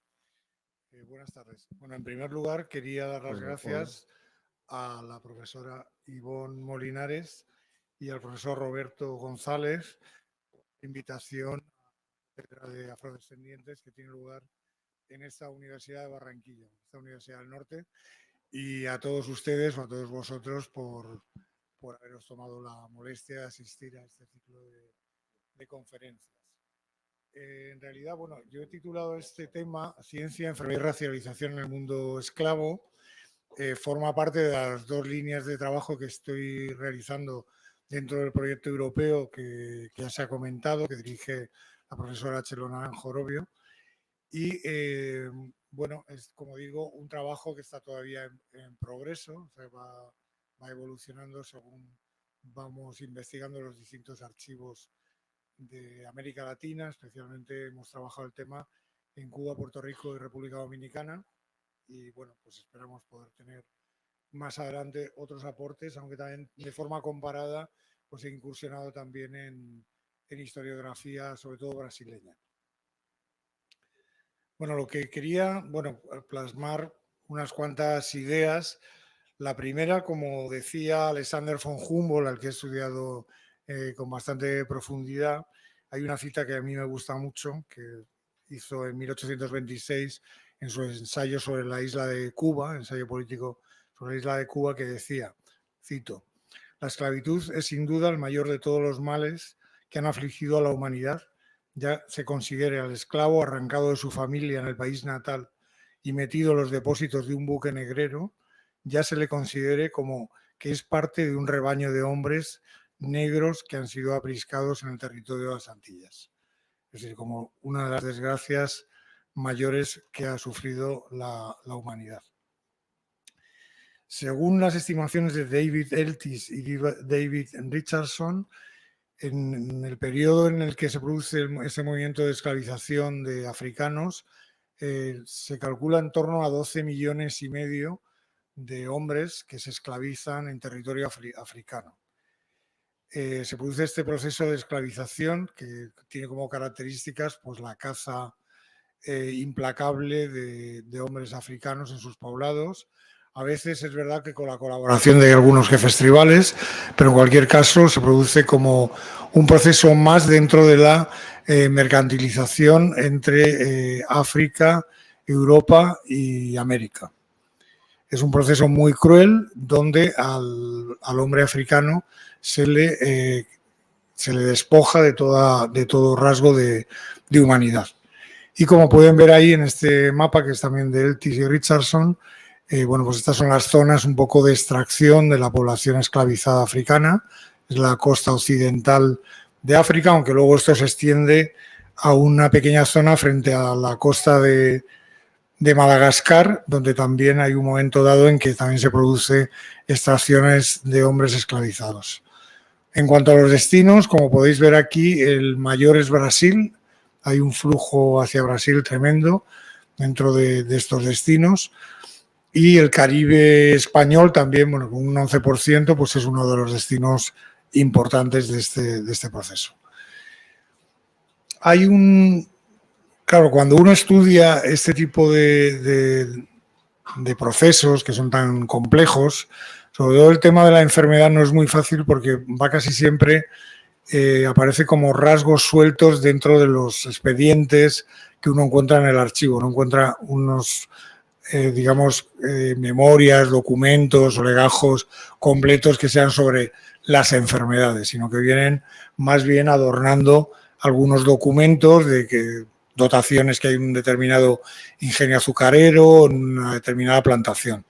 Buenas tardes. Bueno, en primer lugar, quería dar las gracias a la profesora Ivonne Molinares y al profesor Roberto González por la invitación de afrodescendientes que tiene lugar en esta Universidad de Barranquilla, esta Universidad del Norte, y a todos ustedes o a todos vosotros por haberos tomado la molestia de asistir a este ciclo de conferencias. En realidad, bueno, yo he titulado este tema Ciencia, Enfermedad y Racialización en el Mundo Esclavo. Forma parte de las dos líneas de trabajo que estoy realizando dentro del proyecto europeo que ya se ha comentado, que dirige la profesora Chelo Naranjo Orobio. Y, bueno, es, como digo, un trabajo que está todavía en progreso, o sea, va evolucionando según vamos investigando los distintos archivos de América Latina. Especialmente hemos trabajado el tema en Cuba, Puerto Rico y República Dominicana, y bueno, pues esperamos poder tener más adelante otros aportes, aunque también de forma comparada pues he incursionado también en historiografía, sobre todo brasileña. Bueno, lo que quería, bueno, plasmar unas cuantas ideas. La primera, como decía Alexander von Humboldt, al que he estudiado con bastante profundidad, hay una cita que a mí me gusta mucho, que hizo en 1826 en su ensayo sobre la isla de Cuba, ensayo político sobre la isla de Cuba, que decía, cito, «La esclavitud es sin duda el mayor de todos los males que han afligido a la humanidad, ya se considere al esclavo arrancado de su familia en el país natal y metido en los depósitos de un buque negrero, ya se le considere como que es parte de un rebaño de hombres negros que han sido apriscados en el territorio de las Antillas». Es decir, como una de las desgracias mayores que ha sufrido la humanidad. Según las estimaciones de David Eltis y David Richardson, en el periodo en el que se produce ese movimiento de esclavización de africanos, se calcula en torno a 12,5 millones de hombres que se esclavizan en territorio africano. Se produce este proceso de esclavización que tiene como características pues, la caza implacable de hombres africanos en sus poblados. A veces es verdad que con la colaboración de algunos jefes tribales, pero en cualquier caso se produce como un proceso más dentro de la mercantilización entre África, Europa y América. Es un proceso muy cruel donde al hombre africano se le despoja de todo rasgo de humanidad. Y como pueden ver ahí en este mapa, que es también de Eltis y Richardson, bueno, pues estas son las zonas un poco de extracción de la población esclavizada africana. Es la costa occidental de África, aunque luego esto se extiende a una pequeña zona frente a la costa de Madagascar, donde también hay un momento dado en que también se produce extracciones de hombres esclavizados. En cuanto a los destinos, como podéis ver aquí, el mayor es Brasil. Hay un flujo hacia Brasil tremendo dentro de estos destinos. Y el Caribe español también, bueno, con un 11%, pues es uno de los destinos importantes de este proceso. Claro, cuando uno estudia este tipo de procesos que son tan complejos, sobre todo el tema de la enfermedad no es muy fácil porque va casi siempre, aparece como rasgos sueltos dentro de los expedientes que uno encuentra en el archivo. Uno encuentra unos, memorias, documentos o legajos completos que sean sobre las enfermedades, sino que vienen más bien adornando algunos documentos de dotaciones que hay en un determinado ingenio azucarero, en una determinada plantación.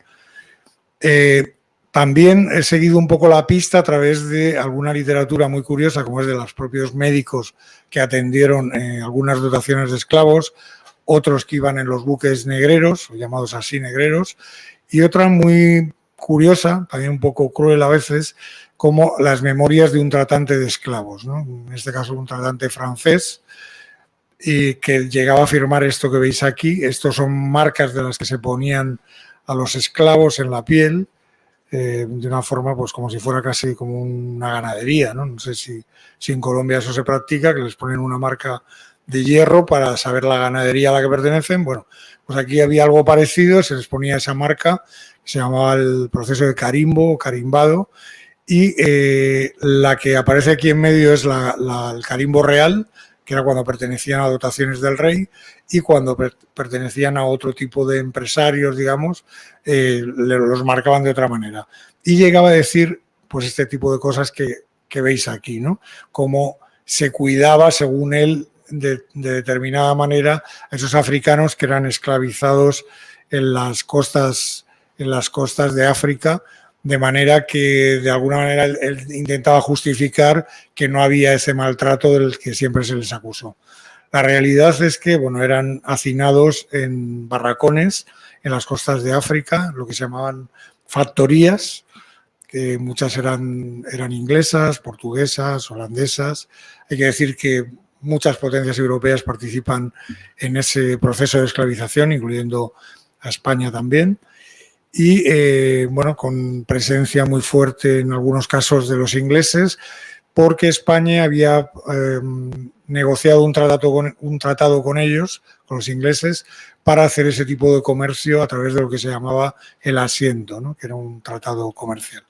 También he seguido un poco la pista a través de alguna literatura muy curiosa, como es de los propios médicos que atendieron algunas dotaciones de esclavos, otros que iban en los buques negreros, o llamados así negreros, y otra muy curiosa, también un poco cruel a veces, como las memorias de un tratante de esclavos, ¿no? En este caso un tratante francés, y que llegaba a firmar esto que veis aquí. Estos son marcas de las que se ponían a los esclavos en la piel, de una forma pues como si fuera casi como una ganadería, ¿no? No sé si en Colombia eso se practica, que les ponen una marca de hierro para saber la ganadería a la que pertenecen. Bueno, pues aquí había algo parecido, se les ponía esa marca, se llamaba el proceso de carimbo o carimbado, y la que aparece aquí en medio es el carimbo real, que era cuando pertenecían a dotaciones del rey, y cuando pertenecían a otro tipo de empresarios, digamos, los marcaban de otra manera. Y llegaba a decir, pues, este tipo de cosas que veis aquí, ¿no? Cómo se cuidaba, según él, de determinada manera a esos africanos que eran esclavizados en las costas de África, de manera que de alguna manera él intentaba justificar que no había ese maltrato del que siempre se les acusó. La realidad es que, bueno, eran hacinados en barracones en las costas de África, lo que se llamaban factorías, que muchas eran inglesas, portuguesas, holandesas. Hay que decir que muchas potencias europeas participan en ese proceso de esclavización, incluyendo a España también. Y, bueno, con presencia muy fuerte en algunos casos de los ingleses, porque España había negociado un tratado con ellos, con los ingleses, para hacer ese tipo de comercio a través de lo que se llamaba el asiento, ¿no? Que era un tratado comercial.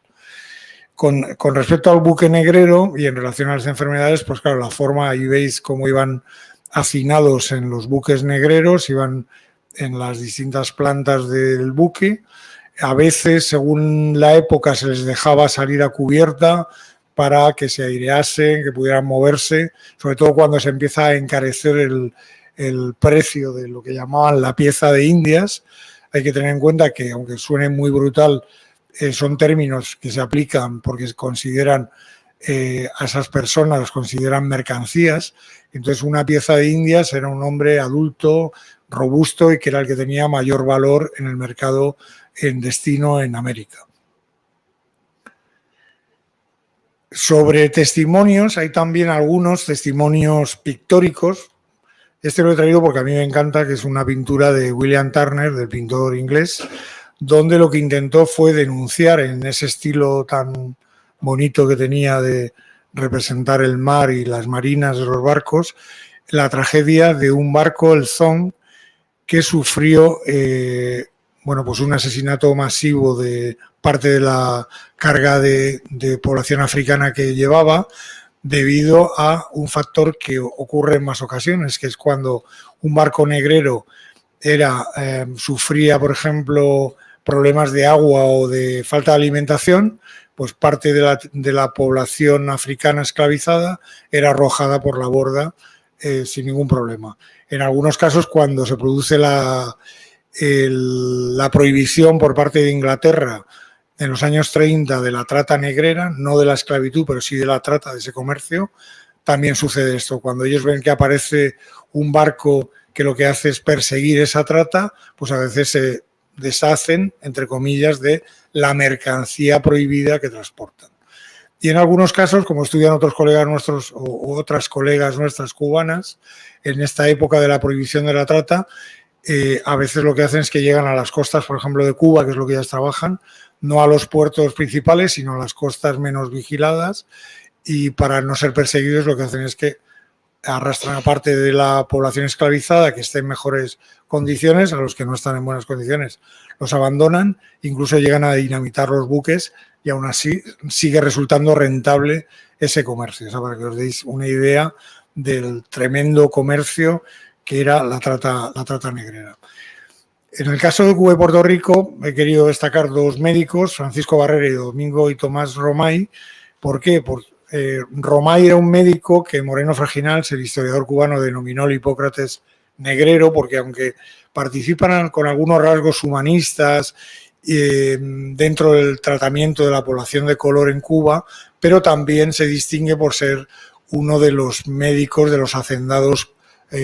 Con respecto al buque negrero y en relación a las enfermedades, pues claro, la forma, ahí veis cómo iban hacinados en los buques negreros, iban en las distintas plantas del buque. A veces, según la época, se les dejaba salir a cubierta para que se aireasen, que pudieran moverse, sobre todo cuando se empieza a encarecer el precio de lo que llamaban la pieza de Indias. Hay que tener en cuenta que, aunque suene muy brutal, son términos que se aplican porque consideran a esas personas, las consideran mercancías. Entonces, una pieza de Indias era un hombre adulto, robusto y que era el que tenía mayor valor en el mercado en destino en América. Sobre testimonios, hay también algunos testimonios pictóricos. Este lo he traído porque a mí me encanta, que es una pintura de William Turner, del pintor inglés, donde lo que intentó fue denunciar en ese estilo tan bonito que tenía de representar el mar y las marinas de los barcos, la tragedia de un barco, el Zong, que sufrió pues un asesinato masivo de parte de la carga de población africana que llevaba, debido a un factor que ocurre en más ocasiones, que es cuando un barco negrero sufría, por ejemplo, problemas de agua o de falta de alimentación, pues parte de la población africana esclavizada era arrojada por la borda sin ningún problema. En algunos casos, cuando se produce la prohibición por parte de Inglaterra en los años 30 de la trata negrera, no de la esclavitud, pero sí de la trata, de ese comercio, también sucede esto. Cuando ellos ven que aparece un barco que lo que hace es perseguir esa trata, pues a veces se deshacen, entre comillas, de la mercancía prohibida que transportan. Y en algunos casos, como estudian otros colegas nuestros o otras colegas nuestras cubanas, en esta época de la prohibición de la trata, a veces lo que hacen es que llegan a las costas, por ejemplo, de Cuba, que es lo que ellas trabajan, no a los puertos principales, sino a las costas menos vigiladas, y para no ser perseguidos lo que hacen es que arrastran a parte de la población esclavizada que esté en mejores condiciones, a los que no están en buenas condiciones los abandonan, incluso llegan a dinamitar los buques y aún así sigue resultando rentable ese comercio. O sea, para que os deis una idea del tremendo comercio que era la trata negrera. En el caso de Cuba y Puerto Rico he querido destacar dos médicos, Francisco Barrera y Domingo y Tomás Romay. ¿Por qué? Romay era un médico que Moreno Fraginals, el historiador cubano, denominó el Hipócrates negrero, porque aunque participan con algunos rasgos humanistas dentro del tratamiento de la población de color en Cuba, pero también se distingue por ser uno de los médicos de los hacendados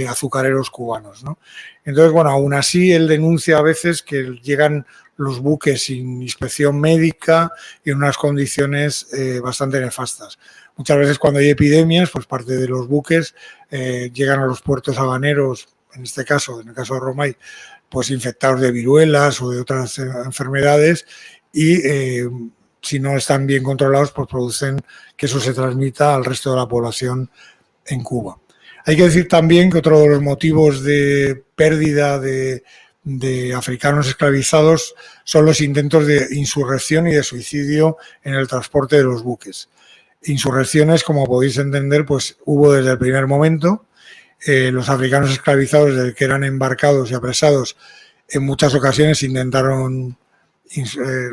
azucareros cubanos, ¿no? Entonces, bueno, aún así él denuncia a veces que llegan los buques sin inspección médica y en unas condiciones bastante nefastas. Muchas veces cuando hay epidemias, pues parte de los buques llegan a los puertos habaneros, en este caso, en el caso de Romay, pues infectados de viruelas o de otras enfermedades y si no están bien controlados, pues producen que eso se transmita al resto de la población en Cuba. Hay que decir también que otro de los motivos de pérdida de africanos esclavizados son los intentos de insurrección y de suicidio en el transporte de los buques. Insurrecciones, como podéis entender, pues hubo desde el primer momento. Los africanos esclavizados, desde que eran embarcados y apresados, en muchas ocasiones intentaron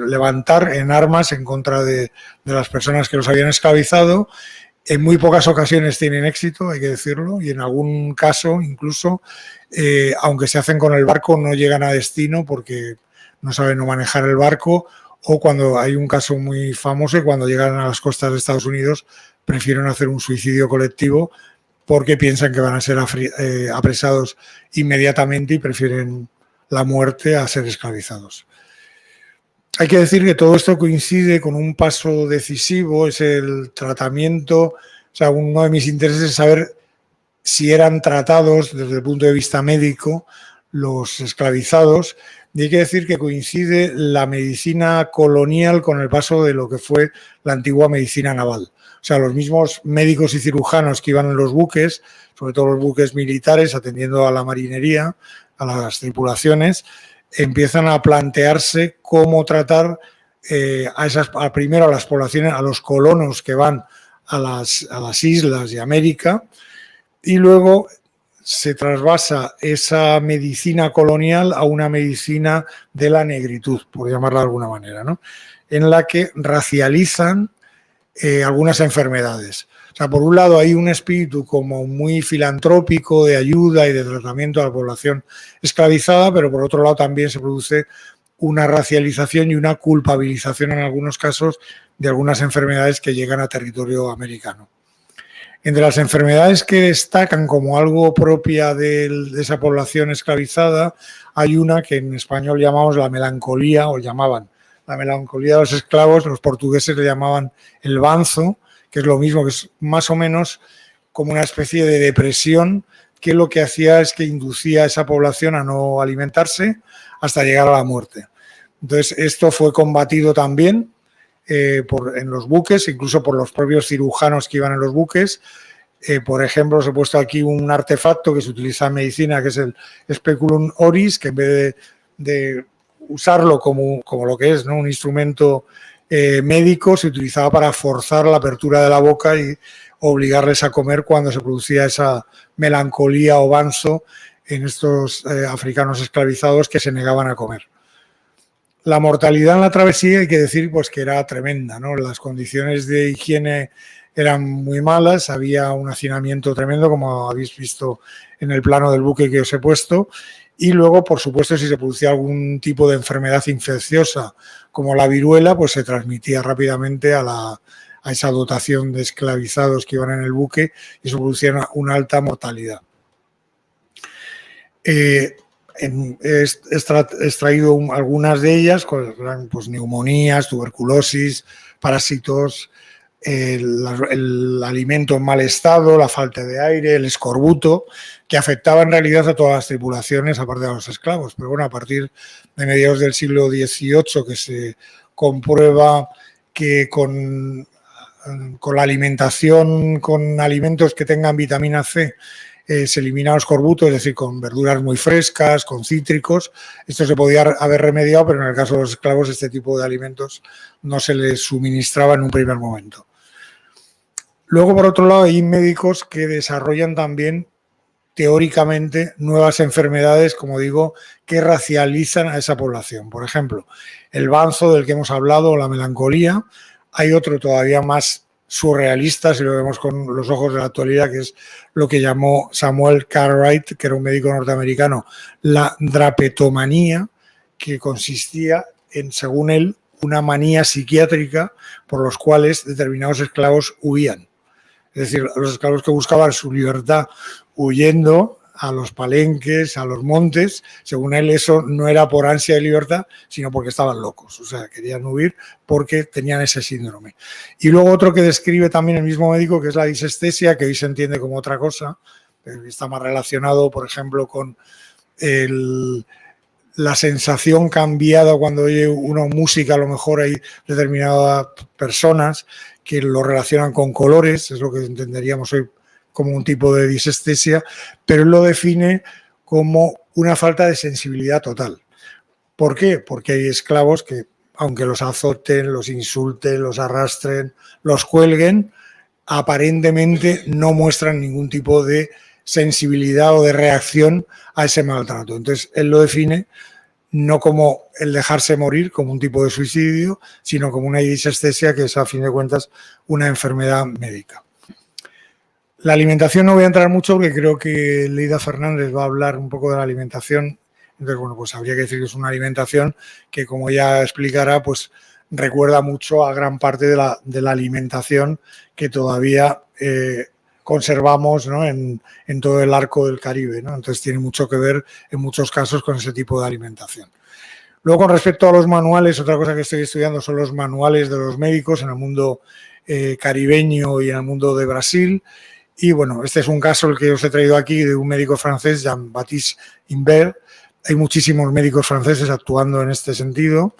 levantar en armas en contra de las personas que los habían esclavizado. En muy pocas ocasiones tienen éxito, hay que decirlo, y en algún caso incluso, aunque se hacen con el barco, no llegan a destino porque no saben no manejar el barco, o cuando hay un caso muy famoso, cuando llegan a las costas de Estados Unidos prefieren hacer un suicidio colectivo porque piensan que van a ser apresados inmediatamente y prefieren la muerte a ser esclavizados. Hay que decir que todo esto coincide con un paso decisivo, es el tratamiento. O sea, uno de mis intereses es saber si eran tratados desde el punto de vista médico los esclavizados, y hay que decir que coincide la medicina colonial con el paso de lo que fue la antigua medicina naval. O sea, los mismos médicos y cirujanos que iban en los buques, sobre todo los buques militares, atendiendo a la marinería, a las empiezan a plantearse cómo tratar primero a las poblaciones, a los colonos que van a las islas de América, y luego se trasvasa esa medicina colonial a una medicina de la negritud, por llamarla de alguna manera, ¿no? En la que racializan algunas enfermedades. O sea, por un lado hay un espíritu como muy filantrópico de ayuda y de tratamiento a la población esclavizada, pero por otro lado también se produce una racialización y una culpabilización en algunos casos de algunas enfermedades que llegan a territorio americano. Entre las enfermedades que destacan como algo propia de esa población esclavizada, hay una que en español llamamos la melancolía, o llamaban la melancolía de los esclavos, los portugueses le llamaban el banzo, que es lo mismo, que es más o menos como una especie de depresión, que lo que hacía es que inducía a esa población a no alimentarse hasta llegar a la muerte. Entonces, esto fue combatido también en los buques, incluso por los propios cirujanos que iban en los buques. Por ejemplo, os he puesto aquí un artefacto que se utiliza en medicina, que es el Speculum oris, que en vez de usarlo como lo que es, ¿no?, un instrumento médico se utilizaba para forzar la apertura de la boca y obligarles a comer cuando se producía esa melancolía o banzo en estos africanos esclavizados que se negaban a comer. La mortalidad en la travesía hay que decir pues que era tremenda, ¿no? Las condiciones de higiene eran muy malas, había un hacinamiento tremendo, como habéis visto en el plano del buque que os he puesto, y luego, por supuesto, si se producía algún tipo de enfermedad infecciosa como la viruela, pues se transmitía rápidamente a esa dotación de esclavizados que iban en el buque y eso producía una alta mortalidad. He extraído algunas de ellas, pues neumonías, tuberculosis, parásitos, el alimento en mal estado, la falta de aire, el escorbuto, que afectaba en realidad a todas las tripulaciones, aparte de los esclavos. Pero bueno, a partir de mediados del siglo XVIII, que se comprueba que con la alimentación, con alimentos que tengan vitamina C, se elimina el escorbuto, es decir, con verduras muy frescas, con cítricos. Esto se podía haber remediado, pero en el caso de los esclavos este tipo de alimentos no se les suministraba en un primer momento. Luego, por otro lado, hay médicos que desarrollan también teóricamente nuevas enfermedades, como digo, que racializan a esa población. Por ejemplo, el banzo del que hemos hablado, o la melancolía. Hay otro todavía más surrealista, si lo vemos con los ojos de la actualidad, que es lo que llamó Samuel Cartwright, que era un médico norteamericano, la drapetomanía, que consistía en, según él, una manía psiquiátrica por los cuales determinados esclavos huían. Es decir, los esclavos que buscaban su libertad huyendo a los palenques, a los montes, según él eso no era por ansia de libertad, sino porque estaban locos, o sea, querían huir porque tenían ese síndrome. Y luego otro que describe también el mismo médico, que es la disestesia, que hoy se entiende como otra cosa, está más relacionado, por ejemplo, con la sensación cambiada cuando oye una música, a lo mejor hay determinadas personas que lo relacionan con colores, es lo que entenderíamos hoy como un tipo de disestesia, pero él lo define como una falta de sensibilidad total. ¿Por qué? Porque hay esclavos que, aunque los azoten, los insulten, los arrastren, los cuelguen, aparentemente no muestran ningún tipo de sensibilidad o de reacción a ese maltrato. Entonces, él lo define no como el dejarse morir, como un tipo de suicidio, sino como una disestesia, que es, a fin de cuentas, una enfermedad médica. La alimentación no voy a entrar mucho porque creo que Leida Fernández va a hablar un poco de la alimentación. Entonces, bueno, pues habría que decir que es una alimentación que, como ya explicará, pues recuerda mucho a gran parte de la alimentación que todavía conservamos, ¿no?, en todo el arco del Caribe, ¿no? Entonces tiene mucho que ver en muchos casos con ese tipo de alimentación. Luego, con respecto a los manuales, otra cosa que estoy estudiando son los manuales de los médicos en el mundo caribeño y en el mundo de Brasil. Y bueno, este es un caso el que os he traído aquí de un médico francés, Jean-Baptiste Imbert. Hay muchísimos médicos franceses actuando en este sentido.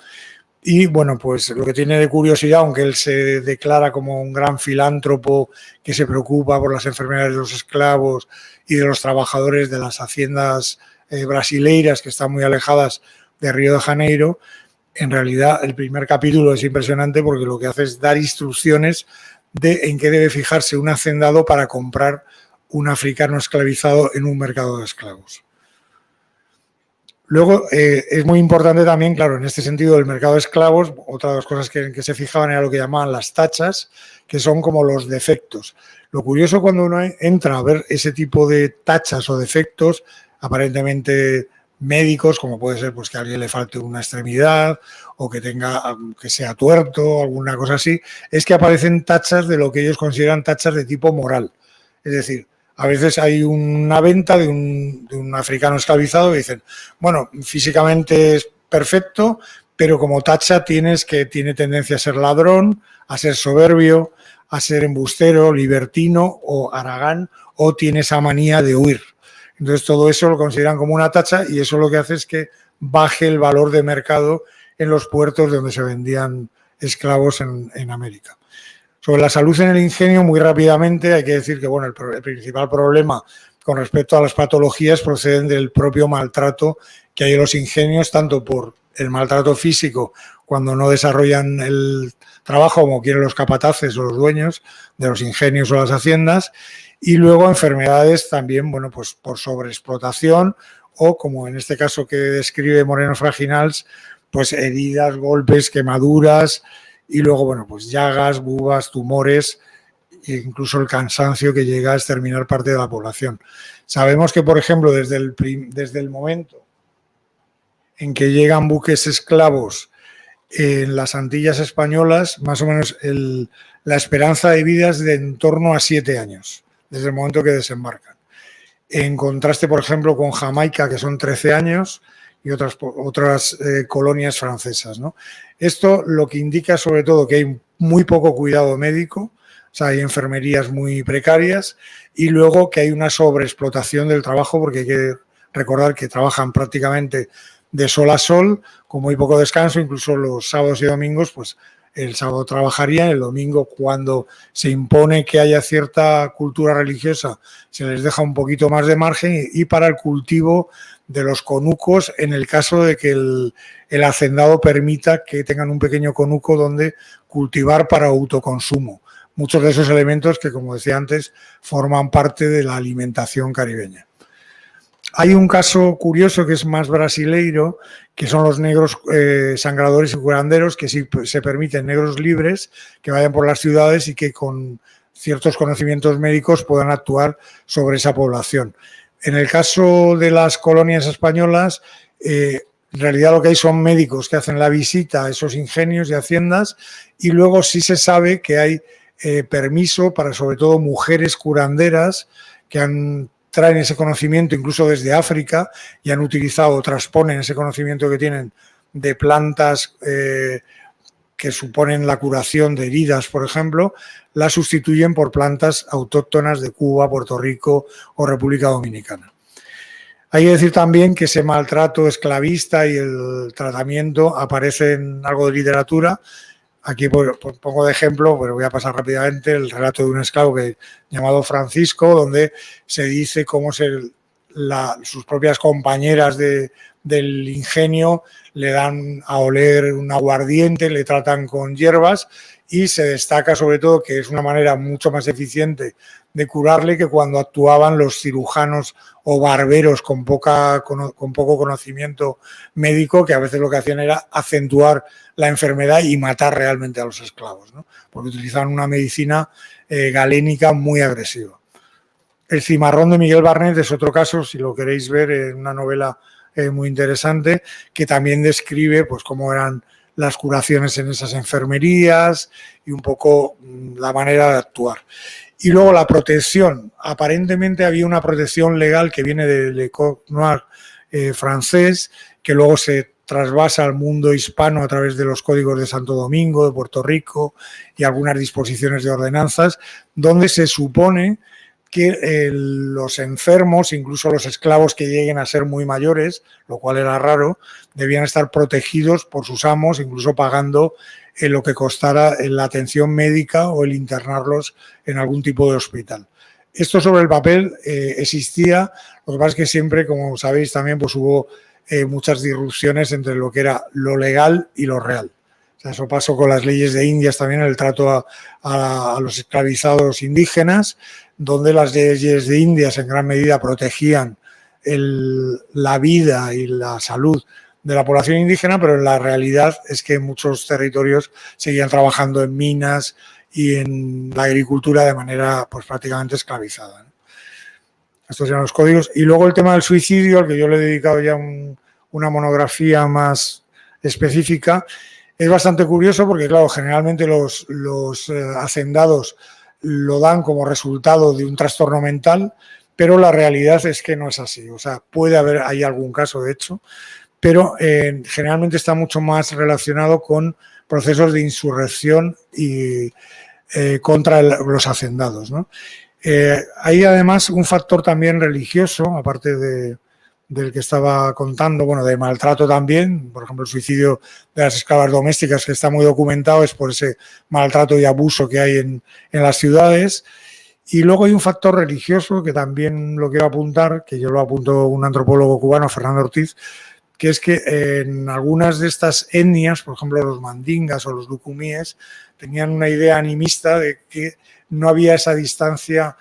Y bueno, pues lo que tiene de curiosidad, aunque él se declara como un gran filántropo que se preocupa por las enfermedades de los esclavos y de los trabajadores de las haciendas brasileiras que están muy alejadas de Río de Janeiro, en realidad el primer capítulo es impresionante porque lo que hace es dar instrucciones de en qué debe fijarse un hacendado para comprar un africano esclavizado en un mercado de esclavos. Luego, es muy importante también, claro, en este sentido del mercado de esclavos, otra de las cosas que se fijaban era lo que llamaban las tachas, que son como los defectos. Lo curioso cuando uno entra a ver ese tipo de tachas o defectos, aparentemente médicos, como puede ser pues que a alguien le falte una extremidad o que sea tuerto, alguna cosa así, es que aparecen tachas de lo que ellos consideran tachas de tipo moral. Es decir, a veces hay una venta de un africano esclavizado y dicen, bueno, físicamente es perfecto, pero como tacha tiene tendencia a ser ladrón, a ser soberbio, a ser embustero, libertino o haragán, o tiene esa manía de huir. Entonces todo eso lo consideran como una tacha y eso lo que hace es que baje el valor de mercado en los puertos donde se vendían esclavos en América. Sobre la salud en el ingenio, muy rápidamente hay que decir que bueno, el principal problema con respecto a las patologías proceden del propio maltrato que hay en los ingenios, tanto por el maltrato físico cuando no desarrollan el trabajo como quieren los capataces o los dueños de los ingenios o las haciendas, y luego enfermedades también, bueno, pues por sobreexplotación o, como en este caso que describe Moreno Fraginals, pues heridas, golpes, quemaduras y luego, bueno, pues llagas, bubas, tumores e incluso el cansancio que llega a exterminar parte de la población. Sabemos que, por ejemplo, desde el momento en que llegan buques esclavos en las Antillas españolas, más o menos la esperanza de vida es de en torno a 7 años, desde el momento que desembarcan. En contraste, por ejemplo, con Jamaica, que son 13 años, y otras colonias francesas, ¿no? Esto lo que indica sobre todo que hay muy poco cuidado médico, o sea, hay enfermerías muy precarias y luego que hay una sobreexplotación del trabajo porque hay que recordar que trabajan prácticamente de sol a sol, con muy poco descanso, incluso los sábados y domingos, pues el sábado trabajarían, el domingo cuando se impone que haya cierta cultura religiosa se les deja un poquito más de margen y para el cultivo de los conucos en el caso de que el hacendado permita que tengan un pequeño conuco donde cultivar para autoconsumo. Muchos de esos elementos que, como decía antes, forman parte de la alimentación caribeña. Hay un caso curioso que es más brasileiro, que son los negros sangradores y curanderos, que sí se permiten negros libres que vayan por las ciudades y que con ciertos conocimientos médicos puedan actuar sobre esa población. En el caso de las colonias españolas, en realidad lo que hay son médicos que hacen la visita a esos ingenios y haciendas y luego sí se sabe que hay permiso para sobre todo mujeres curanderas que traen ese conocimiento incluso desde África y han utilizado o transponen ese conocimiento que tienen de plantas que suponen la curación de heridas, por ejemplo, la sustituyen por plantas autóctonas de Cuba, Puerto Rico o República Dominicana. Hay que decir también que ese maltrato esclavista y el tratamiento aparece en algo de literatura. Aquí pongo de ejemplo, pero voy a pasar rápidamente, el relato de un esclavo llamado Francisco, donde se dice cómo sus propias compañeras del ingenio le dan a oler un aguardiente, le tratan con hierbas y se destaca sobre todo que es una manera mucho más eficiente de curarle que cuando actuaban los cirujanos o barberos con poco conocimiento médico, que a veces lo que hacían era acentuar la enfermedad y matar realmente a los esclavos, ¿no? Porque utilizaban una medicina galénica muy agresiva. El cimarrón de Miguel Barnet es otro caso, si lo queréis ver, en una novela muy interesante, que también describe pues cómo eran las curaciones en esas enfermerías y un poco la manera de actuar. Y luego la protección. Aparentemente había una protección legal que viene del Le Code Noir francés, que luego se trasvasa al mundo hispano a través de los códigos de Santo Domingo, de Puerto Rico y algunas disposiciones de ordenanzas, donde se supone que los enfermos, incluso los esclavos que lleguen a ser muy mayores, lo cual era raro, debían estar protegidos por sus amos, incluso pagando lo que costara la atención médica o el internarlos en algún tipo de hospital. Esto sobre el papel existía, lo que pasa es que siempre, como sabéis también, pues hubo muchas disrupciones entre lo que era lo legal y lo real. O sea, eso pasó con las leyes de Indias también, el trato a los esclavizados indígenas, donde las leyes de Indias en gran medida protegían la vida y la salud de la población indígena, pero la realidad es que en muchos territorios seguían trabajando en minas y en la agricultura de manera pues prácticamente esclavizada, ¿no? Estos eran los códigos. Y luego el tema del suicidio, al que yo le he dedicado ya una monografía más específica, es bastante curioso porque, claro, generalmente los hacendados lo dan como resultado de un trastorno mental, pero la realidad es que no es así. O sea, hay algún caso, de hecho, pero generalmente está mucho más relacionado con procesos de insurrección y contra los hacendados, ¿no? Hay además un factor también religioso, aparte del que estaba contando, bueno, de maltrato también, por ejemplo, el suicidio de las esclavas domésticas, que está muy documentado, es por ese maltrato y abuso que hay en las ciudades. Y luego hay un factor religioso que también lo quiero apuntar, que yo lo apuntó un antropólogo cubano, Fernando Ortiz, que es que en algunas de estas etnias, por ejemplo los mandingas o los lucumíes, tenían una idea animista de que no había esa distancia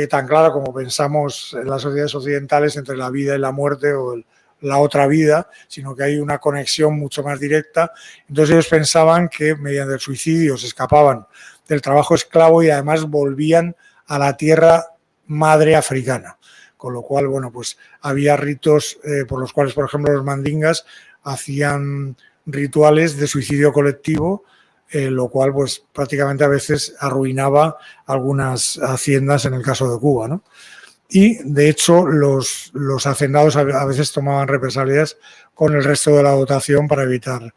tan clara como pensamos en las sociedades occidentales entre la vida y la muerte o la otra vida, sino que hay una conexión mucho más directa. Entonces ellos pensaban que mediante el suicidio se escapaban del trabajo esclavo y además volvían a la tierra madre africana. Con lo cual, bueno, pues había ritos por los cuales, por ejemplo, los mandingas hacían rituales de suicidio colectivo, lo cual pues prácticamente a veces arruinaba algunas haciendas en el caso de Cuba, ¿no? Y de hecho los hacendados a veces tomaban represalias con el resto de la dotación para evitar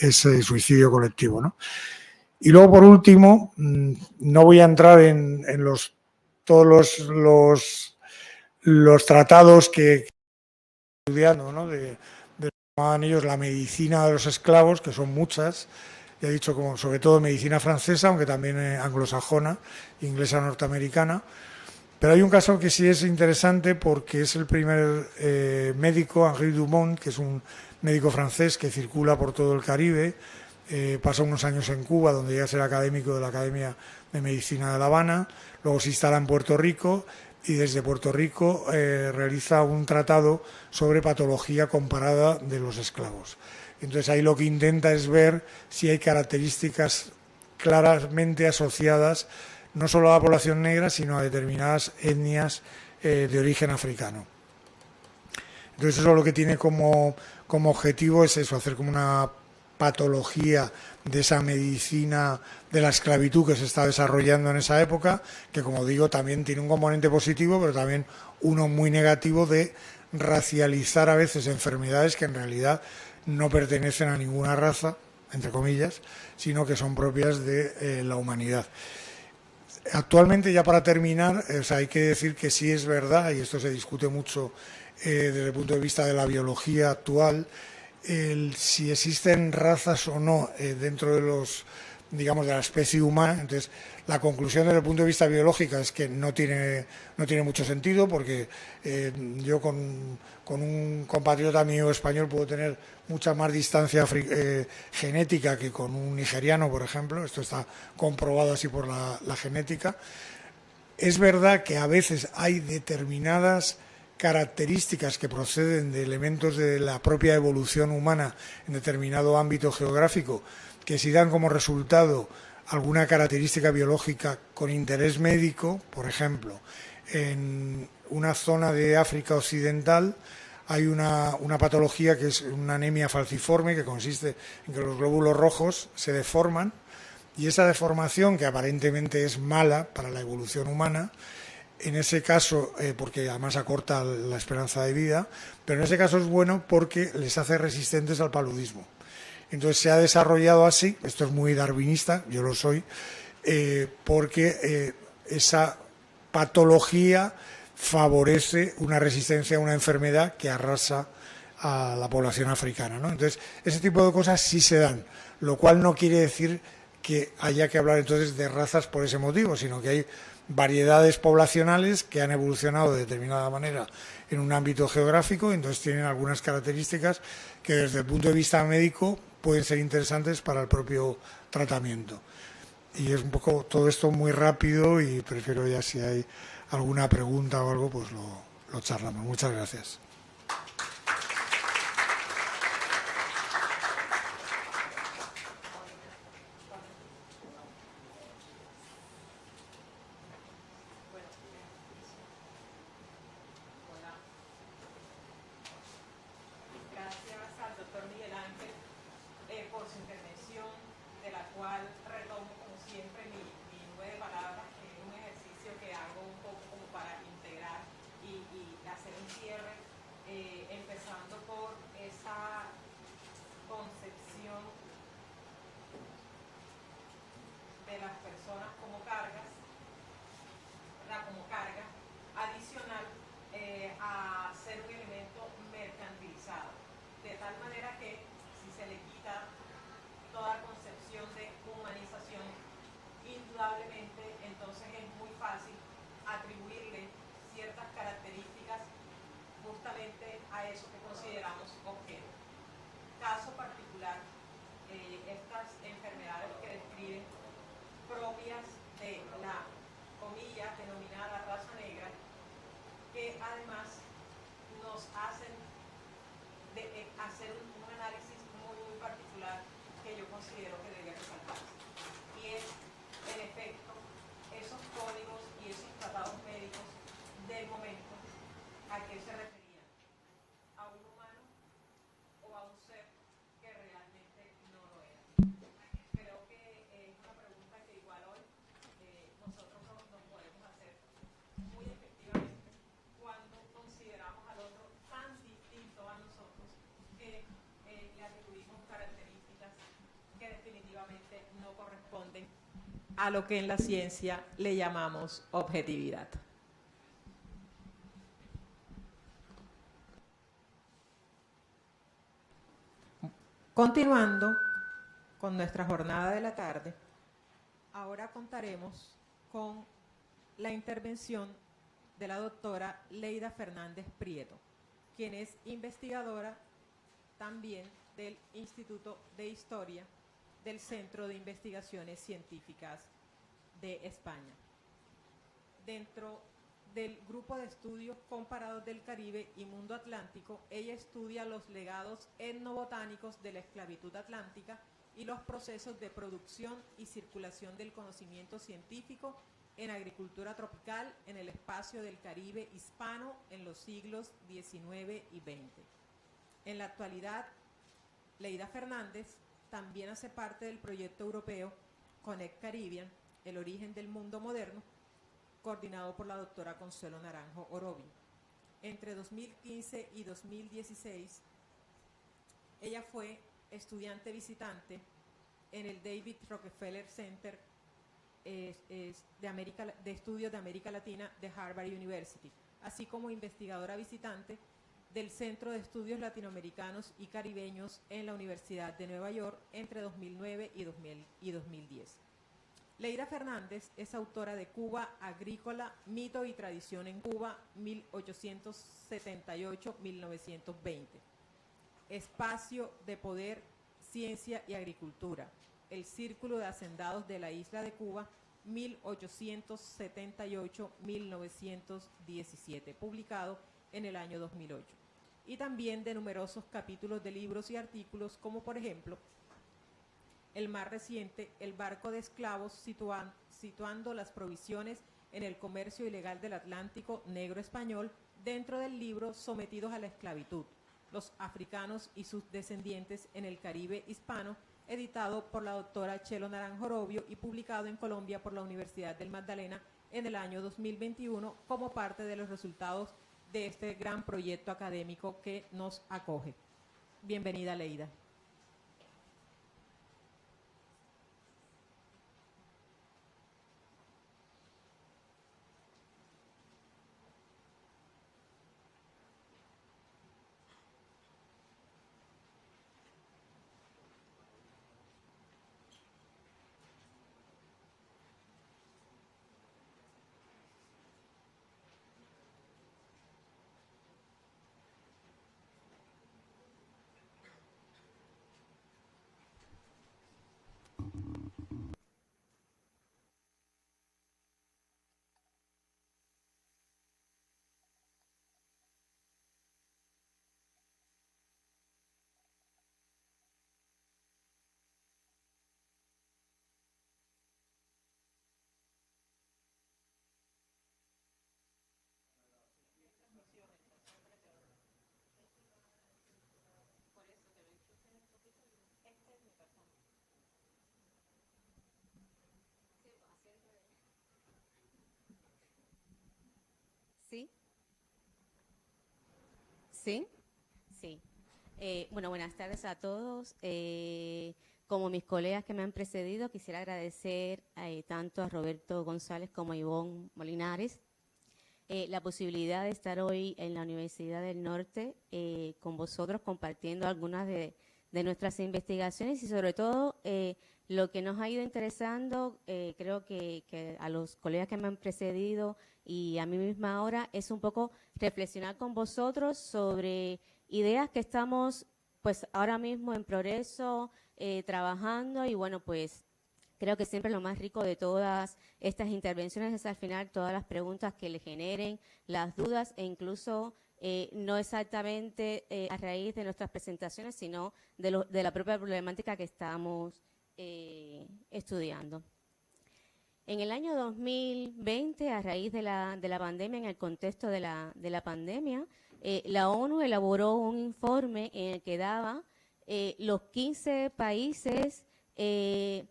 ese suicidio colectivo, ¿no? Y luego, por último, no voy a entrar en todos los tratados que estudiando, ¿no? de llamaban ellos la medicina de los esclavos, que son muchas, ya he dicho, como sobre todo medicina francesa, aunque también anglosajona, inglesa norteamericana. Pero hay un caso que sí es interesante porque es el primer médico, Henri Dumont, que es un médico francés que circula por todo el Caribe, pasa unos años en Cuba, donde llega a ser académico de la Academia de Medicina de La Habana, luego se instala en Puerto Rico y desde Puerto Rico realiza un tratado sobre patología comparada de los esclavos. Entonces ahí lo que intenta es ver si hay características claramente asociadas no solo a la población negra, sino a determinadas etnias de origen africano. Entonces eso lo que tiene como objetivo es eso, hacer como una patología de esa medicina de la esclavitud que se está desarrollando en esa época, que como digo también tiene un componente positivo, pero también uno muy negativo de racializar a veces enfermedades que en realidad no pertenecen a ninguna raza, entre comillas, sino que son propias de la humanidad. Actualmente, ya para terminar, hay que decir que sí es verdad, y esto se discute mucho desde el punto de vista de la biología actual, si existen razas o no dentro de los, digamos, de la especie humana. Entonces, la conclusión desde el punto de vista biológico es que no tiene mucho sentido, porque yo con un compatriota mío español puedo tener mucha más distancia genética que con un nigeriano, por ejemplo. Esto está comprobado así por la genética. Es verdad que a veces hay determinadas características que proceden de elementos de la propia evolución humana en determinado ámbito geográfico, que si dan como resultado alguna característica biológica con interés médico. Por ejemplo, en una zona de África Occidental hay una patología que es una anemia falciforme, que consiste en que los glóbulos rojos se deforman, y esa deformación, que aparentemente es mala para la evolución humana, en ese caso, porque además acorta la esperanza de vida, pero en ese caso es bueno porque les hace resistentes al paludismo. Entonces se ha desarrollado así, esto es muy darwinista, yo lo soy, porque esa patología favorece una resistencia a una enfermedad que arrasa a la población africana, ¿no? Entonces, ese tipo de cosas sí se dan, lo cual no quiere decir que haya que hablar entonces de razas por ese motivo, sino que hay variedades poblacionales que han evolucionado de determinada manera en un ámbito geográfico, y entonces tienen algunas características que desde el punto de vista médico pueden ser interesantes para el propio tratamiento. Y es un poco todo esto muy rápido, y prefiero ya, si hay alguna pregunta o algo, pues lo charlamos. Muchas gracias. Justamente a a lo que en la ciencia le llamamos objetividad. Continuando con nuestra jornada de la tarde, ahora contaremos con la intervención de la doctora Leida Fernández Prieto, quien es investigadora también del Instituto de Historia del Centro de Investigaciones Científicas de España. Dentro del grupo de estudios comparados del Caribe y mundo atlántico, ella estudia los legados etnobotánicos de la esclavitud atlántica y los procesos de producción y circulación del conocimiento científico en agricultura tropical en el espacio del Caribe hispano en los siglos XIX y XX. En la actualidad, Leida Fernández también hace parte del proyecto europeo Connect Caribbean, el origen del mundo moderno, coordinado por la doctora Consuelo Naranjo Orobio. Entre 2015 y 2016, ella fue estudiante visitante en el David Rockefeller Center de Estudios de América Latina de Harvard University, así como investigadora visitante del Centro de Estudios Latinoamericanos y Caribeños en la Universidad de Nueva York entre 2009 y 2010. Leida Fernández es autora de Cuba Agrícola, Mito y Tradición en Cuba, 1878-1920. Espacio de Poder, Ciencia y Agricultura, el Círculo de Hacendados de la Isla de Cuba, 1878-1917, publicado en el año 2008. Y también de numerosos capítulos de libros y artículos, como por ejemplo, el más reciente, El barco de esclavos, situando las provisiones en el comercio ilegal del Atlántico negro español, dentro del libro Sometidos a la esclavitud, los africanos y sus descendientes en el Caribe hispano, editado por la doctora Chelo Naranjo Orobio y publicado en Colombia por la Universidad del Magdalena en el año 2021 como parte de los resultados de este gran proyecto académico que nos acoge. Bienvenida, Leida. ¿Sí? ¿Sí? Sí. Bueno, buenas tardes a todos. Como mis colegas que me han precedido, quisiera agradecer tanto a Roberto González como a Ivonne Molinares la posibilidad de estar hoy en la Universidad del Norte con vosotros compartiendo algunas de nuestras investigaciones y sobre todo lo que nos ha ido interesando, creo que a los colegas que me han precedido y a mí misma ahora, es un poco reflexionar con vosotros sobre ideas que estamos pues ahora mismo en progreso, trabajando y bueno, pues creo que siempre lo más rico de todas estas intervenciones es al final todas las preguntas que le generen, las dudas e incluso no exactamente a raíz de nuestras presentaciones, sino de la propia problemática que estamos estudiando. En el año 2020, a raíz de la pandemia, en el contexto de la pandemia, la ONU elaboró un informe en el que daba los 15 países que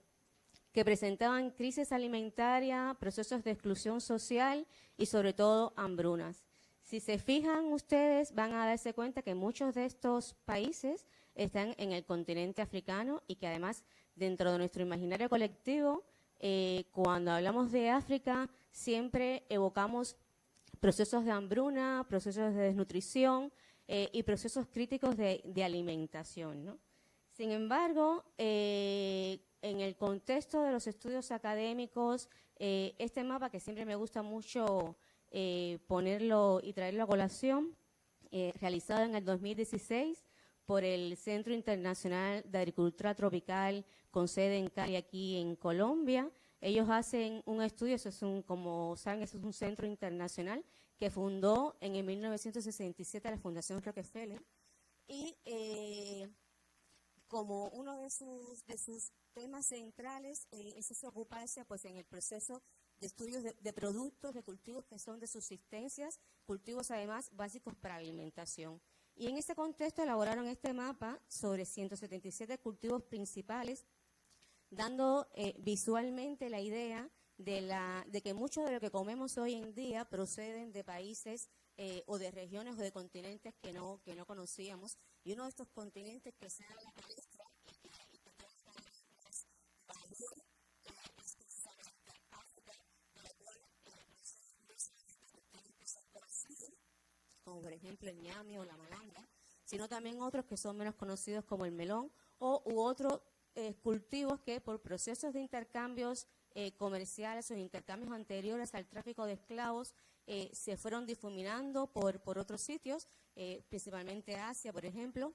presentaban crisis alimentaria, procesos de exclusión social y sobre todo hambrunas. Si se fijan ustedes, van a darse cuenta que muchos de estos países están en el continente africano y que además dentro de nuestro imaginario colectivo cuando hablamos de África siempre evocamos procesos de hambruna, procesos de desnutrición y procesos críticos de alimentación, ¿no? Sin embargo, en el contexto de los estudios académicos, este mapa que siempre me gusta mucho ponerlo y traerlo a colación, realizado en el 2016 por el Centro Internacional de Agricultura Tropical con sede en Cali, aquí en Colombia. Ellos hacen un estudio, eso es como saben, eso es un centro internacional que fundó en el 1967 la Fundación Rockefeller y como uno de sus temas centrales es ocuparse pues en el proceso de estudios de productos, de cultivos que son de subsistencias, cultivos además básicos para alimentación. Y en ese contexto elaboraron este mapa sobre 177 cultivos principales, dando visualmente la idea de que mucho de lo que comemos hoy en día proceden de países o de regiones o de continentes que no conocíamos. Y uno de estos continentes que se da a la palestra y que tenemos valor es precisamente África, de la cual como por ejemplo el ñame o la malanga, sino también otros que son menos conocidos como el melón u otros cultivos que por procesos de intercambios comerciales o intercambios anteriores al tráfico de esclavos se fueron difuminando por otros sitios, principalmente Asia, por ejemplo,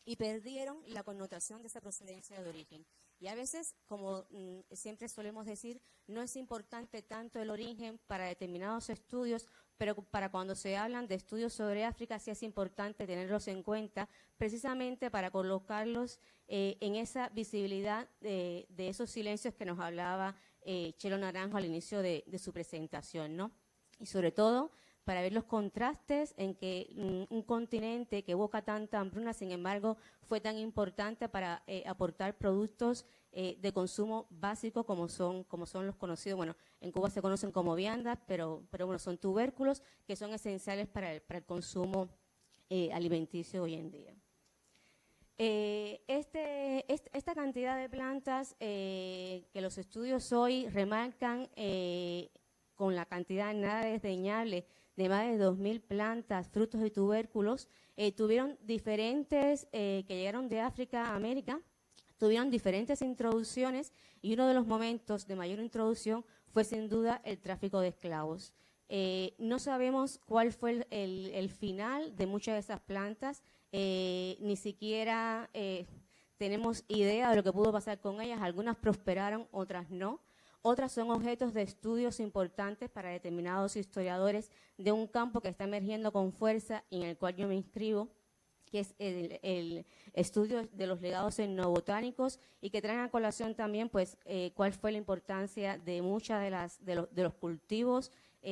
y perdieron la connotación de esa procedencia de origen. Y a veces, como siempre solemos decir, no es importante tanto el origen para determinados estudios, pero para cuando se hablan de estudios sobre África sí es importante tenerlos en cuenta, precisamente para colocarlos en esa visibilidad de esos silencios que nos hablaba Chelo Naranjo al inicio de su presentación, ¿no? Y sobre todo para ver los contrastes en que un continente que evoca tanta hambruna, sin embargo, fue tan importante para aportar productos de consumo básico como son los conocidos, bueno, en Cuba se conocen como viandas, pero bueno, son tubérculos que son esenciales para el consumo alimenticio hoy en día. Esta cantidad de plantas que los estudios hoy remarcan con la cantidad nada desdeñable de más de 2.000 plantas, frutos y tubérculos, tuvieron diferentes, que llegaron de África a América, tuvieron diferentes introducciones y uno de los momentos de mayor introducción fue sin duda el tráfico de esclavos. No sabemos cuál fue el final de muchas de esas plantas, ni siquiera tenemos idea de lo que pudo pasar con ellas, algunas prosperaron, otras no. Otras son objetos de estudios importantes para determinados historiadores de un campo que está emergiendo con fuerza y en el cual yo me inscribo, que es el estudio de los legados etnobotánicos y que traen a colación también pues cuál fue la importancia de muchas de los cultivos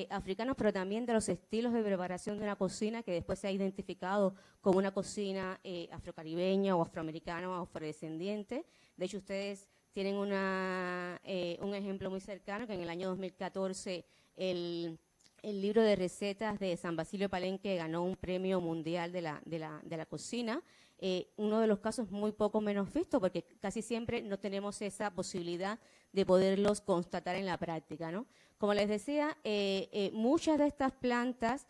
africanos, pero también de los estilos de preparación de una cocina que después se ha identificado como una cocina afrocaribeña o afroamericana o afrodescendiente. De hecho, ustedes tienen un ejemplo muy cercano, que en el año 2014 el libro de recetas de San Basilio Palenque ganó un premio mundial de la cocina. Uno de los casos muy poco menos visto, porque casi siempre no tenemos esa posibilidad de poderlos constatar en la práctica, ¿no? Como les decía, muchas de estas plantas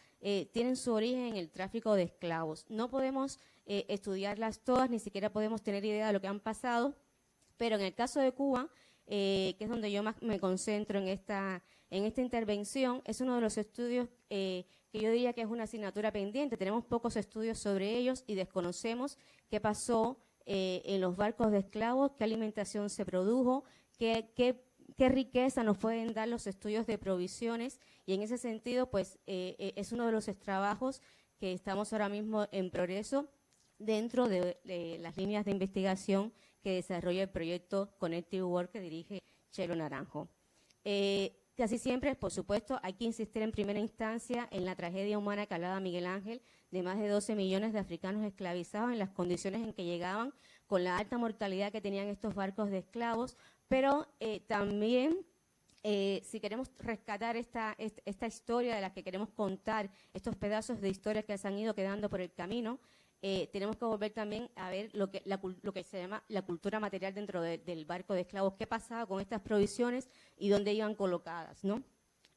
tienen su origen en el tráfico de esclavos. No podemos estudiarlas todas, ni siquiera podemos tener idea de lo que han pasado, pero en el caso de Cuba, que es donde yo más me concentro en esta intervención, es uno de los estudios que yo diría que es una asignatura pendiente. Tenemos pocos estudios sobre ellos y desconocemos qué pasó en los barcos de esclavos, qué alimentación se produjo, qué riqueza nos pueden dar los estudios de provisiones, y en ese sentido, pues, es uno de los trabajos que estamos ahora mismo en progreso dentro de las líneas de investigación que desarrolla el proyecto Connective Work que dirige Chelo Naranjo. Casi siempre, por supuesto, hay que insistir en primera instancia en la tragedia humana que hablaba Miguel Ángel, de más de 12 millones de africanos esclavizados en las condiciones en que llegaban, con la alta mortalidad que tenían estos barcos de esclavos, pero también, si queremos rescatar esta historia de la que queremos contar, estos pedazos de historia que se han ido quedando por el camino, tenemos que volver también a ver lo que se llama la cultura material dentro del barco de esclavos, qué pasaba con estas provisiones y dónde iban colocadas, ¿no?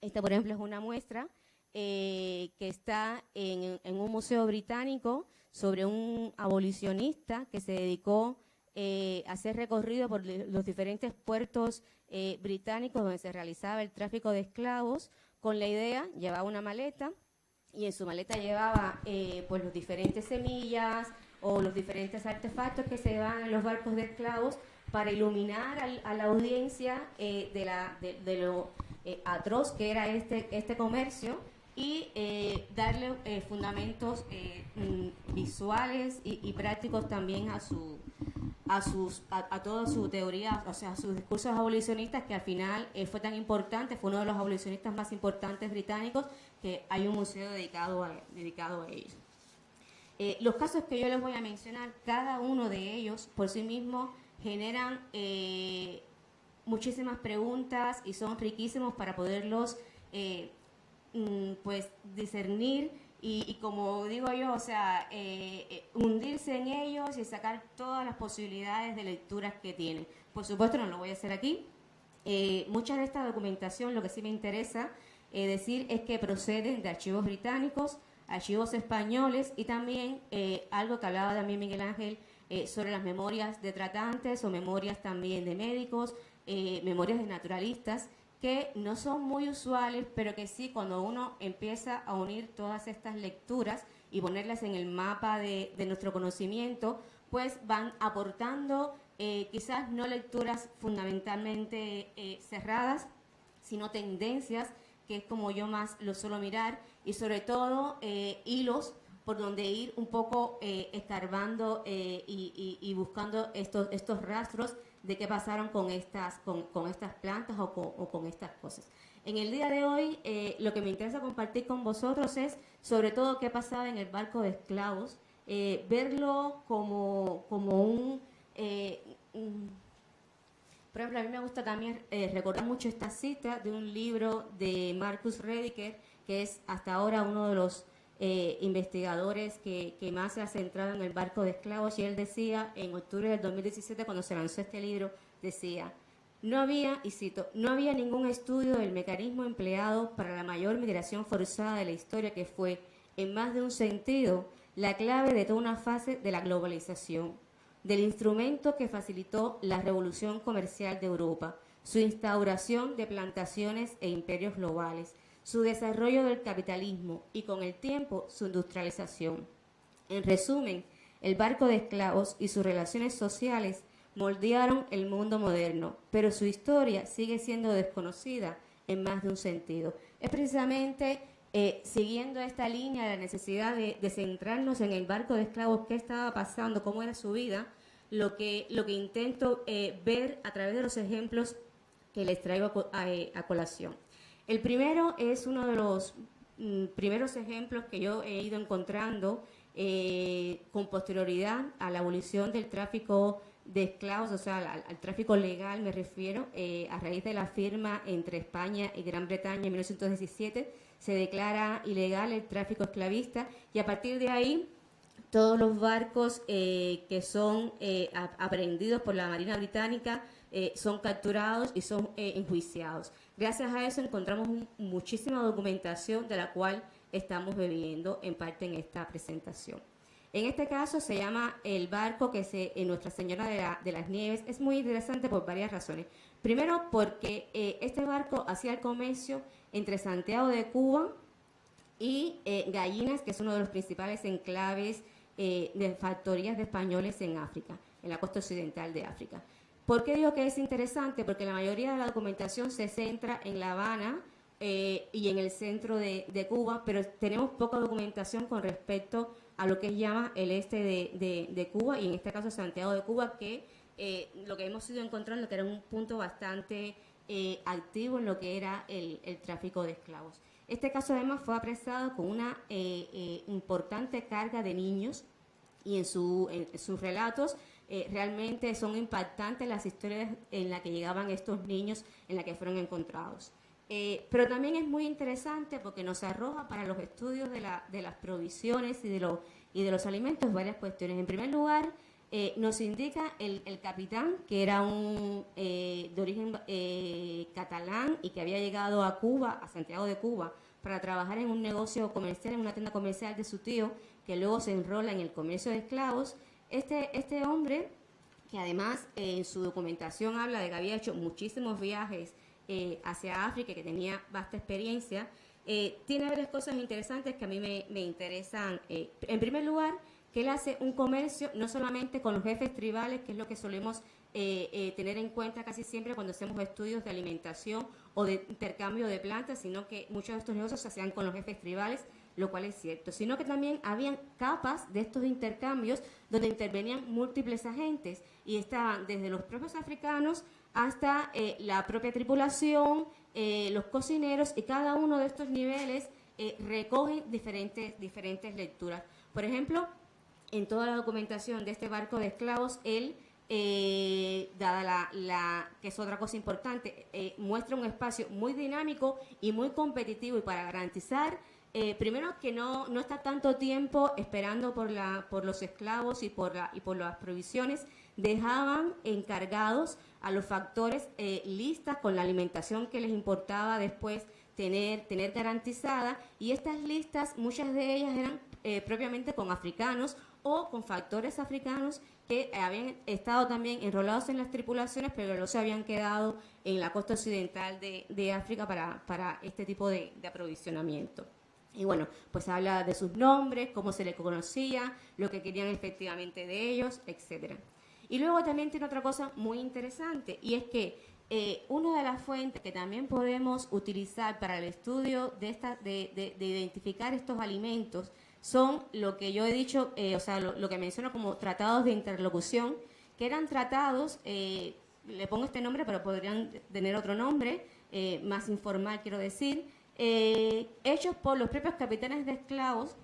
Esta, por ejemplo, es una muestra que está en un museo británico sobre un abolicionista que se dedicó a hacer recorrido por los diferentes puertos británicos donde se realizaba el tráfico de esclavos, con la idea, llevaba una maleta, y en su maleta llevaba pues los diferentes semillas o los diferentes artefactos que se llevaban en los barcos de esclavos para iluminar a la audiencia de lo atroz que era este comercio y darle fundamentos visuales y prácticos también a toda su teoría, o sea, a sus discursos abolicionistas, que al final fue tan importante, fue uno de los abolicionistas más importantes británicos, que hay un museo dedicado a ellos. Los casos que yo les voy a mencionar, cada uno de ellos por sí mismo generan muchísimas preguntas y son riquísimos para poderlos pues discernir y como digo yo, o sea, hundirse en ellos y sacar todas las posibilidades de lecturas que tienen. Por supuesto no lo voy a hacer aquí. Mucha de esta documentación, lo que sí me interesa decir es que proceden de archivos británicos, archivos españoles y también algo que hablaba también Miguel Ángel sobre las memorias de tratantes o memorias también de médicos, memorias de naturalistas, que no son muy usuales, pero que sí, cuando uno empieza a unir todas estas lecturas y ponerlas en el mapa de nuestro conocimiento, pues van aportando quizás no lecturas fundamentalmente cerradas, sino tendencias, que es como yo más lo suelo mirar, y sobre todo hilos por donde ir un poco escarbando y buscando estos rastros de qué pasaron con estas plantas o con estas cosas. En el día de hoy, lo que me interesa compartir con vosotros es sobre todo qué pasaba en el barco de esclavos, verlo como un... por ejemplo, a mí me gusta también recordar mucho esta cita de un libro de Marcus Rediker, que es hasta ahora uno de los investigadores que más se ha centrado en el barco de esclavos, y él decía en octubre del 2017, cuando se lanzó este libro, decía: no había, y cito, no había ningún estudio del mecanismo empleado para la mayor migración forzada de la historia, que fue, en más de un sentido, la clave de toda una fase de la globalización, del instrumento que facilitó la revolución comercial de Europa, su instauración de plantaciones e imperios globales, su desarrollo del capitalismo y, con el tiempo, su industrialización. En resumen, el barco de esclavos y sus relaciones sociales moldearon el mundo moderno, pero su historia sigue siendo desconocida en más de un sentido. Es precisamente siguiendo esta línea de la necesidad de centrarnos en el barco de esclavos, qué estaba pasando, cómo era su vida, lo que intento ver a través de los ejemplos que les traigo a colación. El primero es uno de los primeros ejemplos que yo he ido encontrando con posterioridad a la abolición del tráfico de esclavos, o sea, al tráfico legal me refiero, a raíz de la firma entre España y Gran Bretaña en 1917, se declara ilegal el tráfico esclavista, y a partir de ahí todos los barcos que son aprehendidos por la Marina Británica son capturados y son enjuiciados. Gracias a eso encontramos muchísima documentación de la cual estamos bebiendo en parte en esta presentación. En este caso se llama el barco en Nuestra Señora de las Nieves. Es muy interesante por varias razones. Primero, porque este barco hacía el comercio entre Santiago de Cuba y Gallinas, que es uno de los principales enclaves de factorías de españoles en África, en la costa occidental de África. ¿Por qué digo que es interesante? Porque la mayoría de la documentación se centra en La Habana y en el centro de Cuba, pero tenemos poca documentación con respecto a lo que llama el este de Cuba, y en este caso Santiago de Cuba, que lo que hemos ido encontrando que era un punto bastante activo en lo que era el tráfico de esclavos. Este caso además fue apresado con una importante carga de niños, y en sus relatos realmente son impactantes las historias en las que llegaban estos niños, en las que fueron encontrados. Pero también es muy interesante porque nos arroja para los estudios de las provisiones y de los alimentos varias cuestiones. En primer lugar, nos indica el capitán, que era de origen catalán y que había llegado a Cuba, a Santiago de Cuba, para trabajar en un negocio comercial, en una tienda comercial de su tío, que luego se enrola en el comercio de esclavos. Este hombre, que además en su documentación habla de que había hecho muchísimos viajes hacia África, que tenía vasta experiencia, tiene varias cosas interesantes que a mí me interesan. En primer lugar, que él hace un comercio no solamente con los jefes tribales, que es lo que solemos tener en cuenta casi siempre cuando hacemos estudios de alimentación o de intercambio de plantas, sino que muchos de estos negocios se hacían con los jefes tribales, lo cual es cierto, sino que también habían capas de estos intercambios donde intervenían múltiples agentes y estaban desde los propios africanos hasta la propia tripulación, los cocineros, y cada uno de estos niveles recogen diferentes lecturas. Por ejemplo, en toda la documentación de este barco de esclavos, él, dada que es otra cosa importante, muestra un espacio muy dinámico y muy competitivo, y para garantizar, primero, que no está tanto tiempo esperando por los esclavos y por las provisiones, dejaban encargados a los factores listas con la alimentación que les importaba después tener garantizada, y estas listas, muchas de ellas eran propiamente con africanos o con factores africanos que habían estado también enrolados en las tripulaciones, pero no se habían quedado en la costa occidental de África para este tipo de aprovisionamiento. Y bueno, pues habla de sus nombres, cómo se les conocía, lo que querían efectivamente de ellos, etcétera. Y luego también tiene otra cosa muy interesante, y es que una de las fuentes que también podemos utilizar para el estudio de identificar estos alimentos son lo que yo he dicho, o sea, lo que menciono como tratados de interlocución, que eran tratados, le pongo este nombre, pero podrían tener otro nombre, más informal quiero decir, hechos por los propios capitanes de esclavos,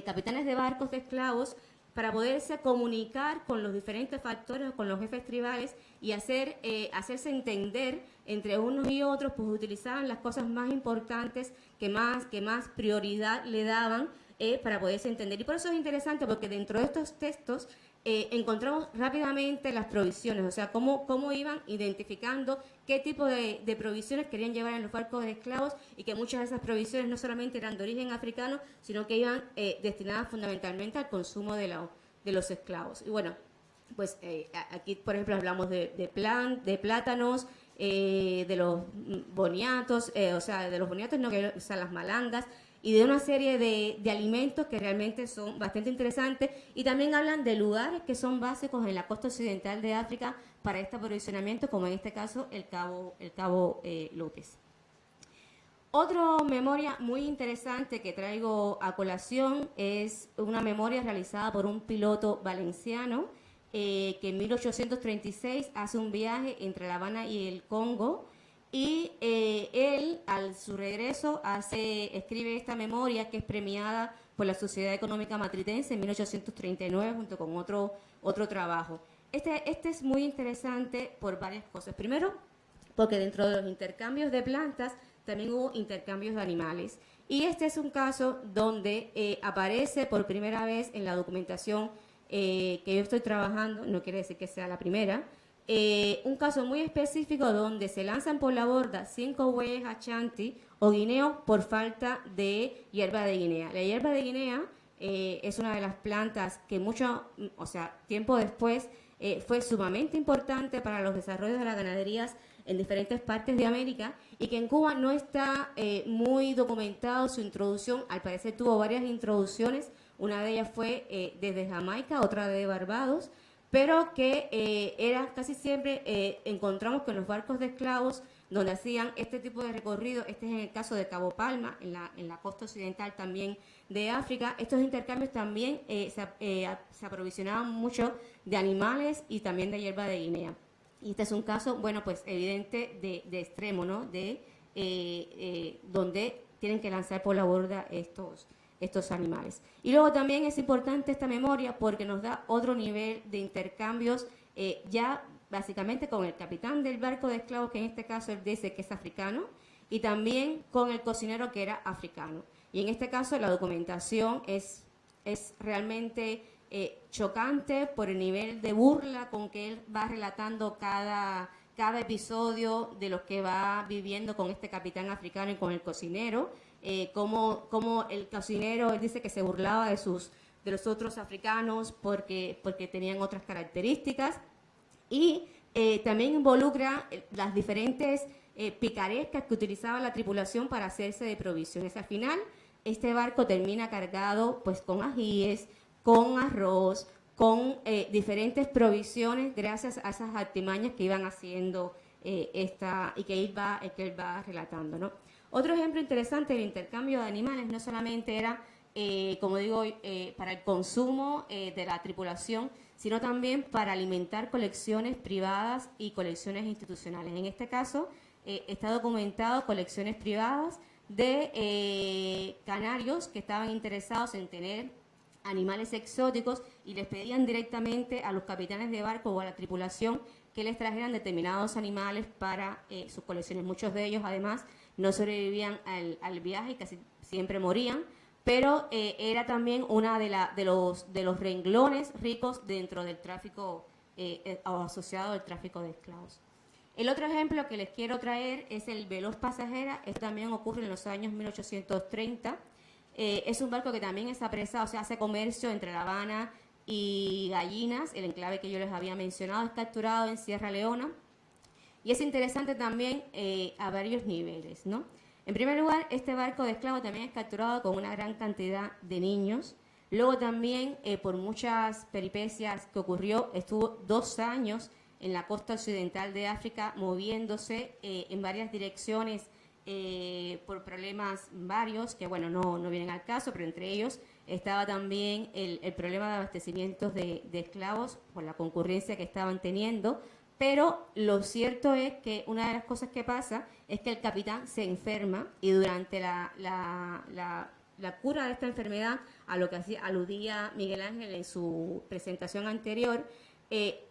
capitanes de barcos de esclavos, para poderse comunicar con los diferentes factores, con los jefes tribales, y hacerse entender entre unos y otros, pues utilizaban las cosas más importantes que más prioridad le daban para poderse entender. Y por eso es interesante, porque dentro de estos textos encontramos rápidamente las provisiones, o sea, cómo iban identificando qué tipo de provisiones querían llevar en los barcos de esclavos, y que muchas de esas provisiones no solamente eran de origen africano, sino que iban destinadas fundamentalmente al consumo de los esclavos. Y bueno, pues aquí, por ejemplo, hablamos de plátanos, de los boniatos, o sea, de los boniatos, no, o sea, las malangas, y de una serie de alimentos que realmente son bastante interesantes, y también hablan de lugares que son básicos en la costa occidental de África para este aprovisionamiento, como en este caso el Cabo López. Otra memoria muy interesante que traigo a colación es una memoria realizada por un piloto valenciano que en 1836 hace un viaje entre La Habana y el Congo, y él, a su regreso, escribe esta memoria, que es premiada por la Sociedad Económica Matritense en 1839 junto con otro trabajo. Este es muy interesante por varias cosas. Primero, porque dentro de los intercambios de plantas también hubo intercambios de animales. Y este es un caso donde aparece por primera vez en la documentación que yo estoy trabajando, no quiere decir que sea la primera, un caso muy específico donde se lanzan por la borda 5 bueyes Ashanti o guineos por falta de hierba de Guinea. La hierba de Guinea es una de las plantas que tiempo después fue sumamente importante para los desarrollos de las ganaderías en diferentes partes de América, y que en Cuba no está muy documentado su introducción. Al parecer tuvo varias introducciones, una de ellas fue desde Jamaica, otra de Barbados, pero que era casi siempre, encontramos con los barcos de esclavos donde hacían este tipo de recorrido. Este es en el caso de Cabo Palma, en la costa occidental también de África. Estos intercambios también se aprovisionaban mucho de animales y también de hierba de Guinea. Y este es un caso, bueno, pues evidente de extremo, ¿no? Donde tienen que lanzar por la borda estos animales. Y luego también es importante esta memoria porque nos da otro nivel de intercambios ya básicamente con el capitán del barco de esclavos, que en este caso él dice que es africano, y también con el cocinero que era africano. Y en este caso la documentación es realmente chocante por el nivel de burla con que él va relatando cada episodio de lo que va viviendo con este capitán africano y con el cocinero, como el cocinero, él dice que se burlaba de los otros africanos porque tenían otras características, y también involucra las diferentes picarescas que utilizaba la tripulación para hacerse de provisiones. Al final, este barco termina cargado pues con ajíes, con arroz, con diferentes provisiones gracias a esas artimañas que iban haciendo y que él va relatando, ¿no? Otro ejemplo interesante del intercambio de animales no solamente era, como digo, para el consumo de la tripulación, sino también para alimentar colecciones privadas y colecciones institucionales. En este caso, está documentado colecciones privadas de canarios que estaban interesados en tener animales exóticos y les pedían directamente a los capitanes de barco o a la tripulación que les trajeran determinados animales para sus colecciones. Muchos de ellos, además, no sobrevivían al viaje y casi siempre morían, pero era también una de los renglones ricos dentro del tráfico o asociado al tráfico de esclavos. El otro ejemplo que les quiero traer es el Veloz Pasajera. Esto también ocurre en los años 1830. Es un barco que también es apresado, o sea, hace comercio entre La Habana y Gallinas, el enclave que yo les había mencionado, es capturado en Sierra Leona. Y es interesante también a varios niveles, ¿no? En primer lugar, este barco de esclavos también es capturado con una gran cantidad de niños. Luego también, por muchas peripecias que ocurrió, estuvo 2 años en la costa occidental de África, moviéndose en varias direcciones por problemas varios, que bueno, no vienen al caso, pero entre ellos estaba también el problema de abastecimientos de esclavos por la concurrencia que estaban teniendo. Pero lo cierto es que una de las cosas que pasa es que el capitán se enferma y durante la cura de esta enfermedad, a lo que aludía Miguel Ángel en su presentación anterior,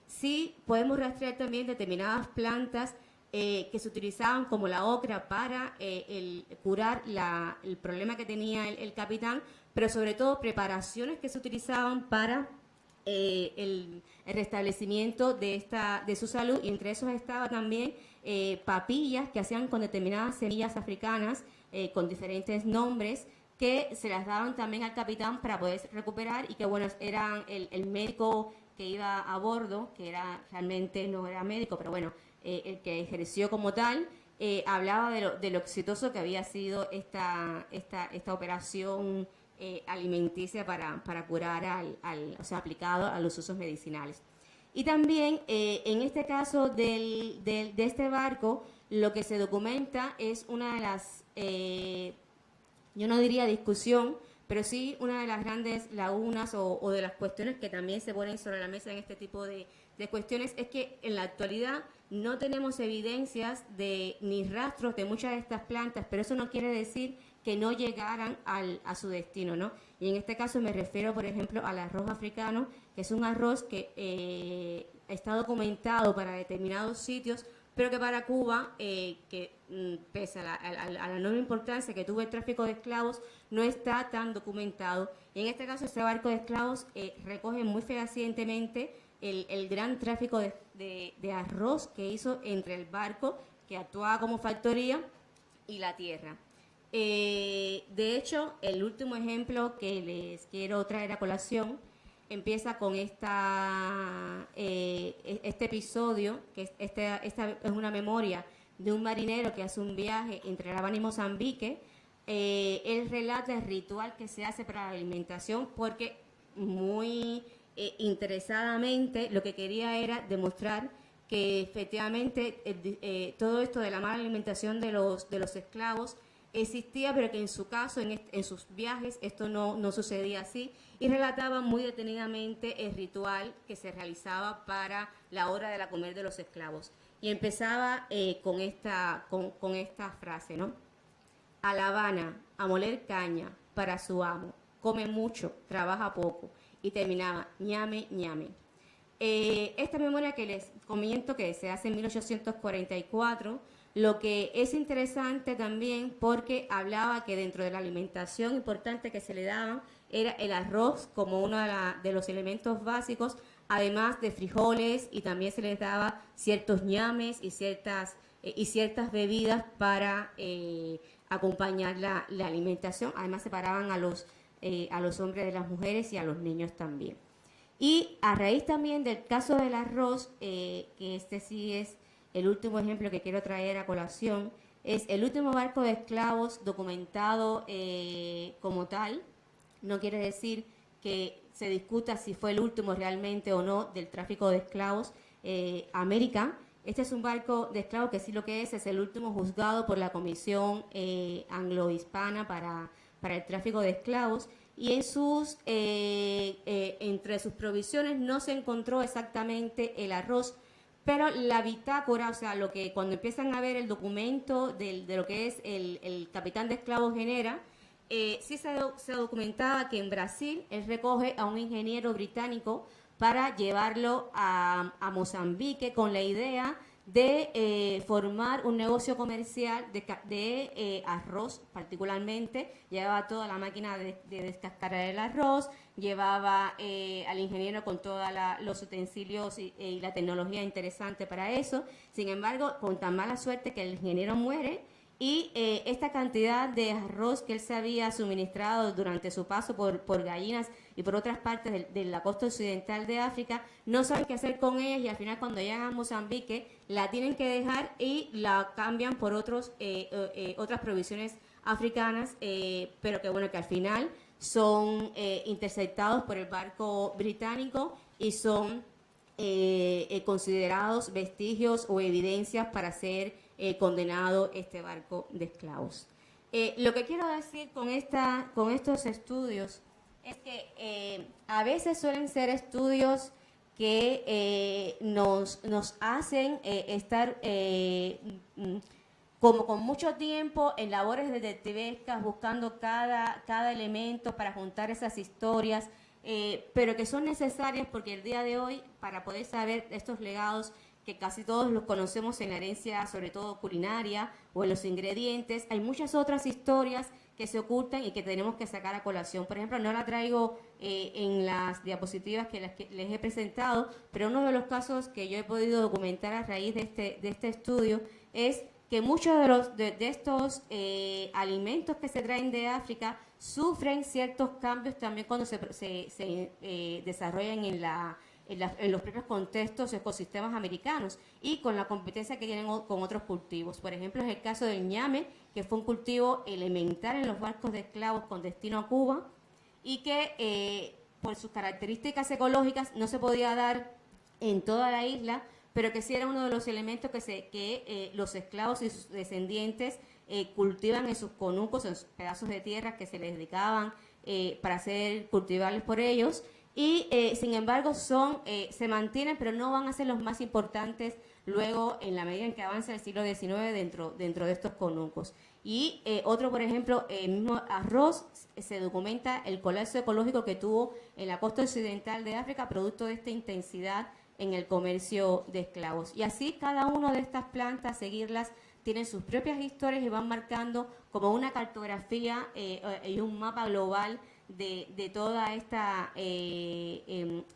sí podemos rastrear también determinadas plantas que se utilizaban como la ocra para curar el problema que tenía el capitán, pero sobre todo preparaciones que se utilizaban para el restablecimiento de su salud, y entre esos estaba también papillas que hacían con determinadas semillas africanas con diferentes nombres, que se las daban también al capitán para poder recuperar, y que bueno, eran el médico que iba a bordo, que realmente no era médico, pero bueno, el que ejerció como tal, hablaba de lo exitoso que había sido esta operación alimenticia para curar o sea, aplicado a los usos medicinales. Y también, en este caso de este barco, lo que se documenta es una de las, yo no diría discusión, pero sí una de las grandes lagunas o de las cuestiones que también se ponen sobre la mesa en este tipo de cuestiones, es que en la actualidad no tenemos evidencias ni rastros de muchas de estas plantas, pero eso no quiere decir que no llegaran a su destino, ¿no? Y en este caso me refiero, por ejemplo, al arroz africano, que es un arroz que está documentado para determinados sitios, pero que para Cuba, pese a la enorme importancia que tuvo el tráfico de esclavos, no está tan documentado. Y en este caso, este barco de esclavos recoge muy fehacientemente el gran tráfico de arroz que hizo entre el barco, que actuaba como factoría, y la tierra. De hecho, el último ejemplo que les quiero traer a colación empieza con este episodio, que esta es una memoria de un marinero que hace un viaje entre La Habana y Mozambique. Él relata el ritual que se hace para la alimentación, porque muy interesadamente lo que quería era demostrar que efectivamente todo esto de la mala alimentación de los esclavos existía, pero que en su caso, en sus viajes, esto no sucedía así, y relataba muy detenidamente el ritual que se realizaba para la hora de la comer de los esclavos. Y empezaba con esta frase, ¿no? A La Habana, a moler caña para su amo, come mucho, trabaja poco, y terminaba, ñame, ñame. Esta memoria que les comento, que se hace en 1844, Lo que es interesante también porque hablaba que dentro de la alimentación importante que se le daban era el arroz como uno de los elementos básicos, además de frijoles, y también se les daba ciertos ñames y ciertas bebidas para acompañar la alimentación. Además separaban a los hombres de las mujeres y a los niños también. Y a raíz también del caso del arroz, que este sí es el último ejemplo que quiero traer a colación, es el último barco de esclavos documentado como tal. No quiere decir que se discuta si fue el último realmente o no del tráfico de esclavos. América, este es un barco de esclavos que sí lo que es el último juzgado por la Comisión Anglo-Hispana para el tráfico de esclavos. Y entre sus provisiones no se encontró exactamente el arroz, pero la bitácora, o sea, cuando empiezan a ver el documento de lo que es el capitán de esclavos genera, sí se documentaba que en Brasil él recoge a un ingeniero británico para llevarlo a Mozambique con la idea de formar un negocio comercial de arroz particularmente. Llevaba toda la máquina de descascarar el arroz, llevaba al ingeniero con todos los utensilios y la tecnología interesante para eso. Sin embargo, con tan mala suerte que el ingeniero muere, y esta cantidad de arroz que él se había suministrado durante su paso por Gallinas y por otras partes de la costa occidental de África, no saben qué hacer con ellas, y al final cuando llegan a Mozambique la tienen que dejar y la cambian por otras provisiones africanas, pero que bueno, que al final son interceptados por el barco británico y son considerados vestigios o evidencias para ser condenado este barco de esclavos. Lo que quiero decir con estos estudios es que a veces suelen ser estudios que nos hacen estar como con mucho tiempo en labores detectivescas, buscando cada elemento para juntar esas historias, pero que son necesarias porque el día de hoy, para poder saber estos legados, que casi todos los conocemos en la herencia, sobre todo culinaria, o en los ingredientes, hay muchas otras historias que se ocultan y que tenemos que sacar a colación. Por ejemplo, no la traigo en las diapositivas que les he presentado, pero uno de los casos que yo he podido documentar a raíz de este estudio es que muchos de estos alimentos que se traen de África sufren ciertos cambios también cuando se desarrollan en los propios contextos, ecosistemas americanos, y con la competencia que tienen con otros cultivos. Por ejemplo, es el caso del ñame, que fue un cultivo elemental en los barcos de esclavos con destino a Cuba, y que por sus características ecológicas no se podía dar en toda la isla, pero que sí era uno de los elementos que los esclavos y sus descendientes cultivan en sus conucos, en sus pedazos de tierra que se les dedicaban para ser cultivables por ellos. Y sin embargo se mantienen, pero no van a ser los más importantes luego en la medida en que avanza el siglo XIX dentro de estos conucos. Y otro, por ejemplo, el mismo arroz, se documenta el colapso ecológico que tuvo en la costa occidental de África producto de esta intensidad en el comercio de esclavos. Y así cada una de estas plantas, seguirlas, tienen sus propias historias y van marcando como una cartografía y un mapa global de toda esta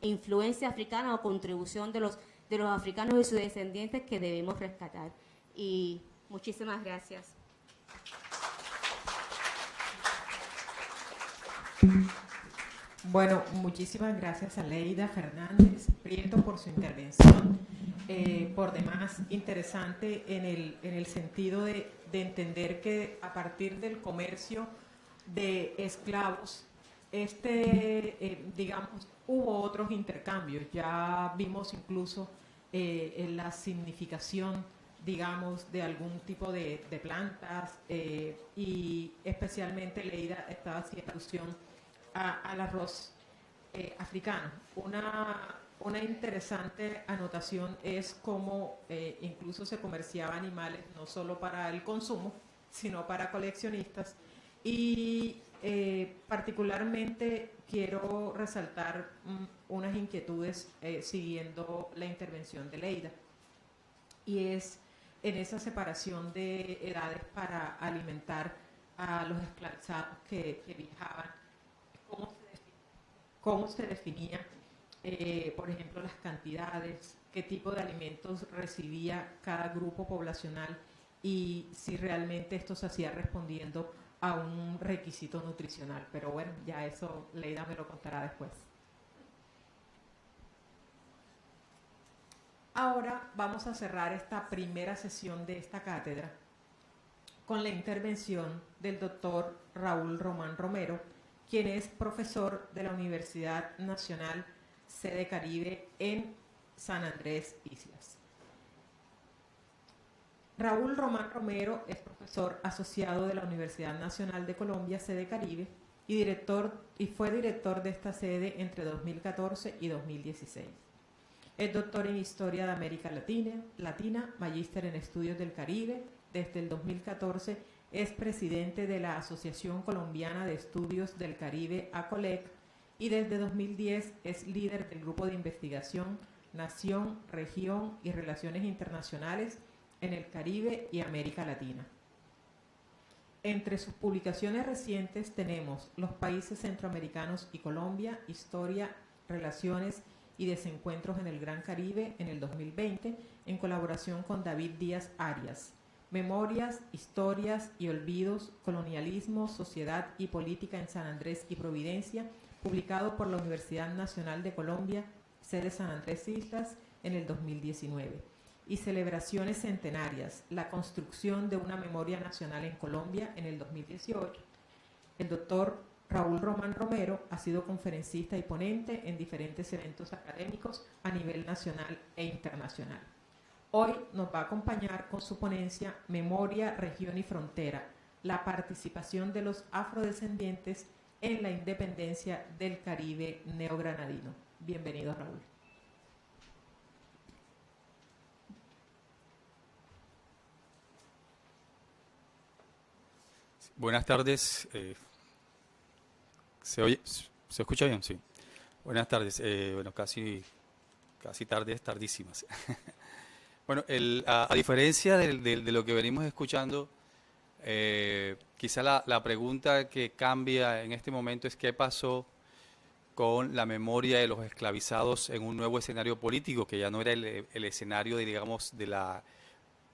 influencia africana o contribución de los africanos y sus descendientes que debemos rescatar. Y muchísimas gracias. Bueno, muchísimas gracias a Leida Fernández Prieto por su intervención, por demás interesante en el sentido de entender que a partir del comercio de esclavos, digamos, hubo otros intercambios. Ya vimos incluso en la significación, digamos, de algún tipo de plantas, y especialmente Leida estaba haciendo alusión al arroz africano. Una interesante anotación es cómo incluso se comerciaba animales no solo para el consumo, sino para coleccionistas. Y particularmente quiero resaltar unas inquietudes siguiendo la intervención de Leida. Y es en esa separación de edades para alimentar a los esclavizados que viajaban, cómo se definía, por ejemplo, las cantidades, qué tipo de alimentos recibía cada grupo poblacional y si realmente esto se hacía respondiendo a un requisito nutricional. Pero bueno, ya eso Leida me lo contará después. Ahora vamos a cerrar esta primera sesión de esta cátedra con la intervención del doctor Raúl Román Romero, quien es profesor de la Universidad Nacional Sede Caribe en San Andrés Islas. Raúl Román Romero es profesor asociado de la Universidad Nacional de Colombia Sede Caribe y fue director de esta sede entre 2014 y 2016. Es doctor en Historia de América Latina, magíster en Estudios del Caribe. Desde el 2014 es presidente de la Asociación Colombiana de Estudios del Caribe, ACOLEC, y desde 2010 es líder del Grupo de Investigación Nación, Región y Relaciones Internacionales en el Caribe y América Latina. Entre sus publicaciones recientes tenemos Los países centroamericanos y Colombia, Historia, Relaciones y Desencuentros en el Gran Caribe en el 2020, en colaboración con David Díaz Arias. Memorias, Historias y Olvidos, Colonialismo, Sociedad y Política en San Andrés y Providencia, publicado por la Universidad Nacional de Colombia, sede San Andrés Islas, en el 2019. Y Celebraciones Centenarias, la construcción de una memoria nacional en Colombia, en el 2018. El doctor Raúl Román Romero ha sido conferencista y ponente en diferentes eventos académicos a nivel nacional e internacional. Hoy nos va a acompañar con su ponencia Memoria, Región y Frontera, la participación de los afrodescendientes en la independencia del Caribe neogranadino. Bienvenido, Raúl. Buenas tardes. ¿Se escucha bien? Sí. Buenas tardes. Bueno, casi tardes, tardísimas. Bueno, a diferencia de lo que venimos escuchando, quizá la pregunta que cambia en este momento es qué pasó con la memoria de los esclavizados en un nuevo escenario político, que ya no era el escenario, digamos, de la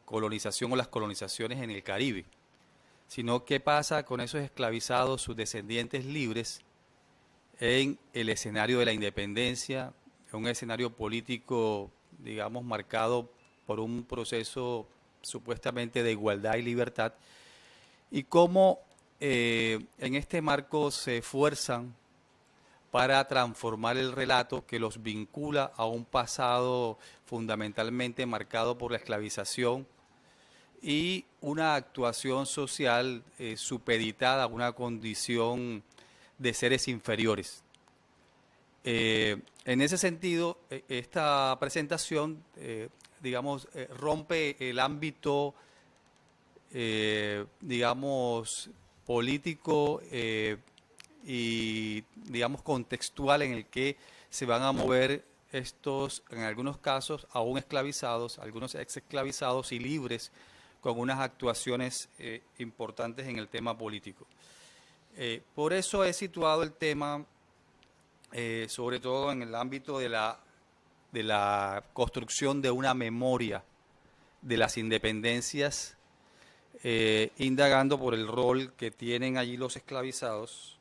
colonización o las colonizaciones en el Caribe, sino qué pasa con esos esclavizados, sus descendientes libres, en el escenario de la independencia, en un escenario político, digamos, marcado por un proceso supuestamente de igualdad y libertad, y cómo en este marco se esfuerzan para transformar el relato que los vincula a un pasado fundamentalmente marcado por la esclavización y una actuación social supeditada a una condición de seres inferiores. En ese sentido, esta presentación, digamos, rompe el ámbito, digamos, político y, digamos, contextual en el que se van a mover estos, en algunos casos, aún esclavizados, algunos ex esclavizados y libres, con unas actuaciones importantes en el tema político. Por eso he situado el tema, sobre todo en el ámbito de la construcción de una memoria de las independencias, indagando por el rol que tienen allí los esclavizados,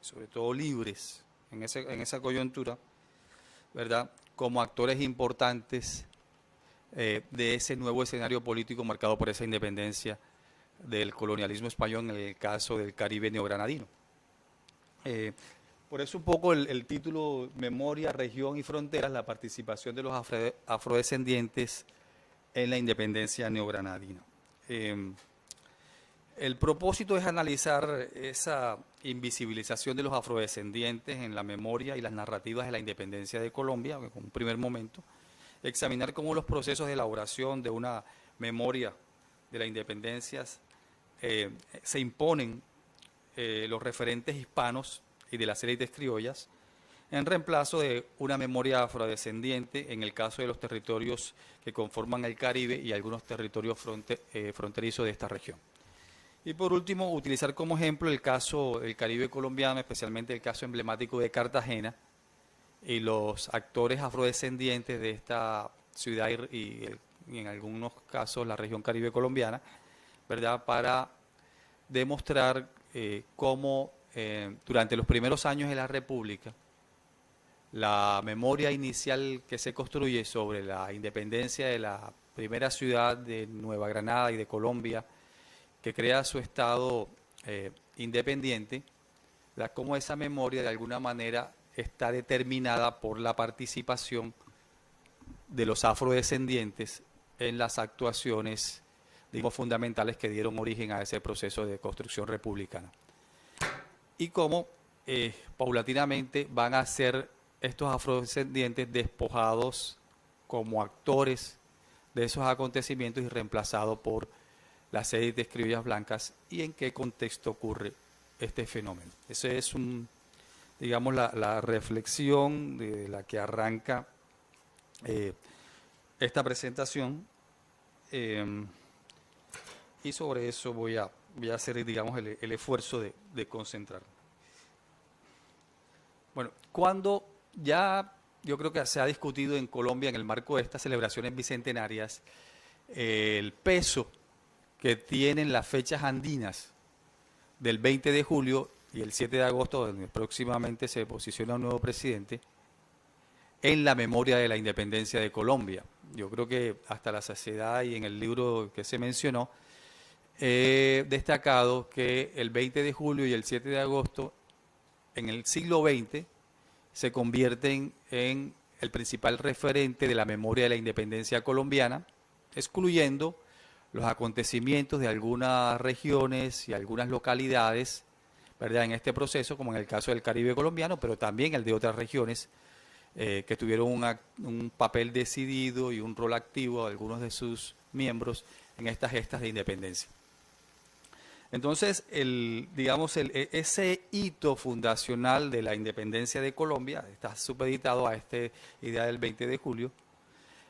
sobre todo libres en esa coyuntura, ¿verdad?, como actores importantes de ese nuevo escenario político marcado por esa independencia del colonialismo español en el caso del Caribe neogranadino. Por eso un poco el título Memoria, Región y Fronteras, la participación de los afrodescendientes en la independencia neogranadina. El propósito es analizar esa invisibilización de los afrodescendientes en la memoria y las narrativas de la independencia de Colombia, en un primer momento, examinar cómo los procesos de elaboración de una memoria de la independencia se imponen los referentes hispanos y de las élites criollas en reemplazo de una memoria afrodescendiente en el caso de los territorios que conforman el Caribe y algunos territorios fronterizos de esta región. Y por último, utilizar como ejemplo el caso del Caribe colombiano, especialmente el caso emblemático de Cartagena y los actores afrodescendientes de esta ciudad y en algunos casos la región Caribe colombiana, ¿verdad? Para demostrar cómo durante los primeros años de la República, la memoria inicial que se construye sobre la independencia de la primera ciudad de Nueva Granada y de Colombia, que crea su estado independiente, ¿verdad? Cómo esa memoria de alguna manera está determinada por la participación de los afrodescendientes en las actuaciones, digamos, fundamentales que dieron origen a ese proceso de construcción republicana. Y cómo paulatinamente van a ser estos afrodescendientes despojados como actores de esos acontecimientos y reemplazados por las élites criollas blancas, y en qué contexto ocurre este fenómeno. Esa es digamos, la reflexión de la que arranca esta presentación, y sobre eso voy a hacer, digamos, el esfuerzo de concentrar. Bueno, cuando ya yo creo que se ha discutido en Colombia en el marco de estas celebraciones bicentenarias el peso que tienen las fechas andinas del 20 de julio y el 7 de agosto, donde próximamente se posiciona un nuevo presidente, en la memoria de la independencia de Colombia. Yo creo que hasta la saciedad y en el libro que se mencionó, he destacado que el 20 de julio y el 7 de agosto en el siglo XX se convierten en el principal referente de la memoria de la independencia colombiana, excluyendo los acontecimientos de algunas regiones y algunas localidades, ¿verdad?, en este proceso, como en el caso del Caribe colombiano, pero también el de otras regiones que tuvieron un papel decidido y un rol activo de algunos de sus miembros en estas gestas de independencia. Entonces, ese hito fundacional de la independencia de Colombia está supeditado a esta idea del 20 de julio,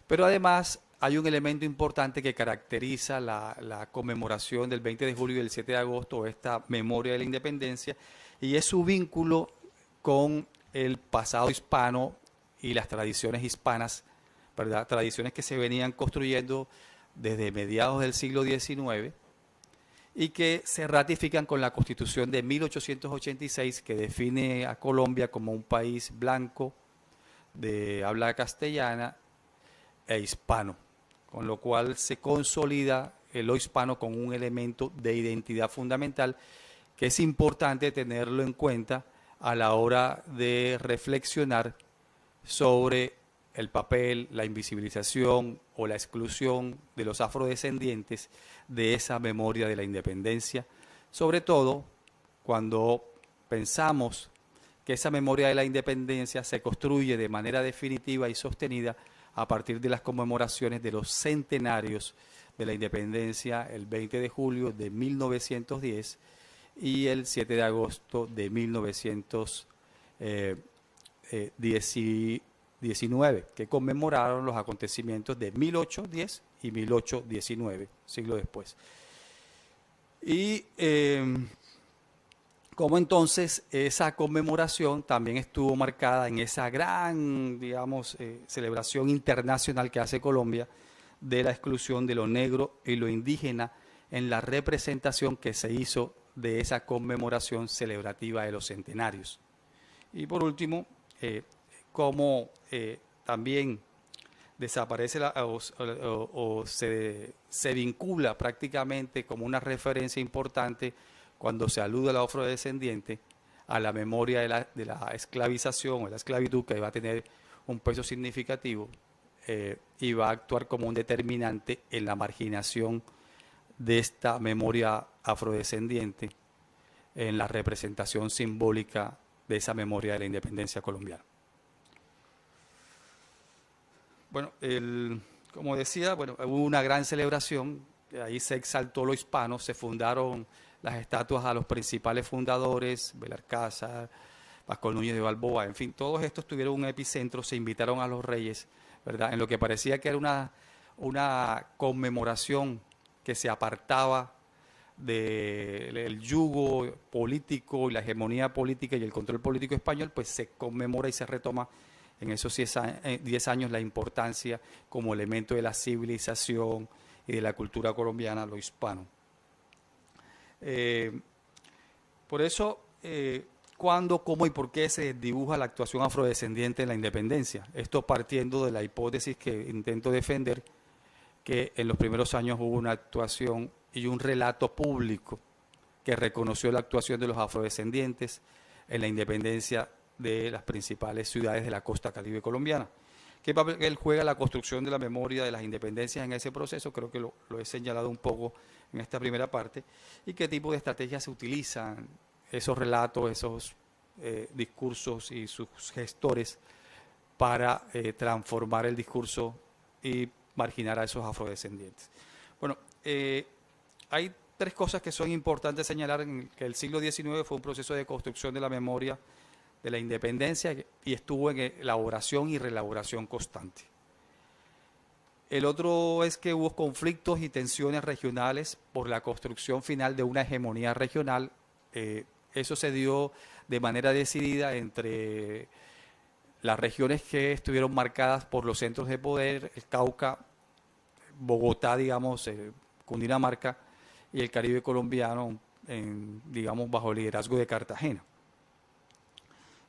pero además hay un elemento importante que caracteriza la conmemoración del 20 de julio y del 7 de agosto, esta memoria de la independencia, y es su vínculo con el pasado hispano y las tradiciones hispanas, ¿verdad? Tradiciones que se venían construyendo desde mediados del siglo XIX y que se ratifican con la Constitución de 1886, que define a Colombia como un país blanco de habla castellana e hispano, con lo cual se consolida lo hispano como un elemento de identidad fundamental que es importante tenerlo en cuenta a la hora de reflexionar sobre el papel, la invisibilización o la exclusión de los afrodescendientes de esa memoria de la independencia, sobre todo cuando pensamos que esa memoria de la independencia se construye de manera definitiva y sostenida a partir de las conmemoraciones de los centenarios de la independencia, el 20 de julio de 1910 y el 7 de agosto de 1919, que conmemoraron los acontecimientos de 1810 y 1819, siglo después. Y como entonces esa conmemoración también estuvo marcada en esa gran, digamos, celebración internacional que hace Colombia de la exclusión de lo negro y lo indígena en la representación que se hizo de esa conmemoración celebrativa de los centenarios. Y por último, cómo también desaparece o se vincula prácticamente como una referencia importante cuando se alude a la afrodescendiente a la memoria de la esclavización o de la esclavitud, que va a tener un peso significativo y va a actuar como un determinante en la marginación de esta memoria afrodescendiente en la representación simbólica de esa memoria de la independencia colombiana. Bueno, como decía, bueno, hubo una gran celebración, ahí se exaltó lo hispano, se fundaron las estatuas a los principales fundadores, Belalcázar, Pascual Núñez de Balboa, en fin, todos estos tuvieron un epicentro, se invitaron a los reyes, ¿verdad? En lo que parecía que era una conmemoración que se apartaba del yugo político y la hegemonía política y el control político español, pues se conmemora y se retoma en esos 10 años la importancia como elemento de la civilización y de la cultura colombiana, lo hispano. Por eso, ¿cuándo, cómo y por qué se dibuja la actuación afrodescendiente en la independencia? Esto partiendo de la hipótesis que intento defender, que en los primeros años hubo una actuación y un relato público que reconoció la actuación de los afrodescendientes en la independencia de las principales ciudades de la costa caribe colombiana. ¿Qué papel juega la construcción de la memoria de las independencias en ese proceso? Creo que lo he señalado un poco en esta primera parte. ¿Y qué tipo de estrategias se utilizan esos relatos, esos discursos y sus gestores para transformar el discurso y marginar a esos afrodescendientes? Bueno, hay tres cosas que son importantes señalar: en que el siglo XIX fue un proceso de construcción de la memoria de la independencia y estuvo en elaboración y reelaboración constante. El otro es que hubo conflictos y tensiones regionales por la construcción final de una hegemonía regional. Eso se dio de manera decidida entre las regiones que estuvieron marcadas por los centros de poder, el Cauca, Bogotá, digamos, Cundinamarca, y el Caribe colombiano, digamos, bajo el liderazgo de Cartagena.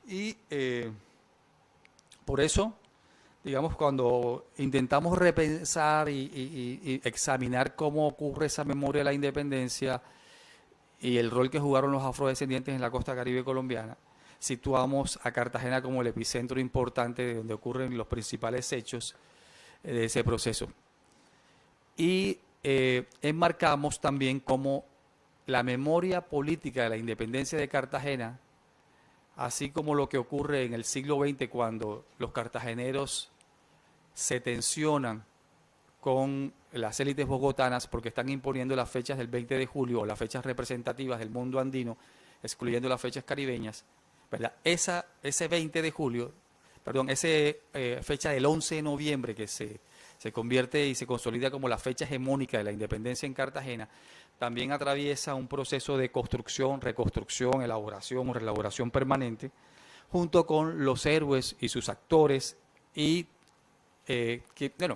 Y por eso, digamos, cuando intentamos repensar y examinar cómo ocurre esa memoria de la independencia y el rol que jugaron los afrodescendientes en la costa caribe colombiana, situamos a Cartagena como el epicentro importante de donde ocurren los principales hechos de ese proceso. Y enmarcamos también como la memoria política de la independencia de Cartagena, así como lo que ocurre en el siglo XX cuando los cartageneros se tensionan con las élites bogotanas porque están imponiendo las fechas del 20 de julio o las fechas representativas del mundo andino, excluyendo las fechas caribeñas, ¿verdad? Ese 20 de julio, perdón, esa fecha del 11 de noviembre que se convierte y se consolida como la fecha hegemónica de la independencia en Cartagena, también atraviesa un proceso de construcción, reconstrucción, elaboración o reelaboración permanente, junto con los héroes y sus actores, y que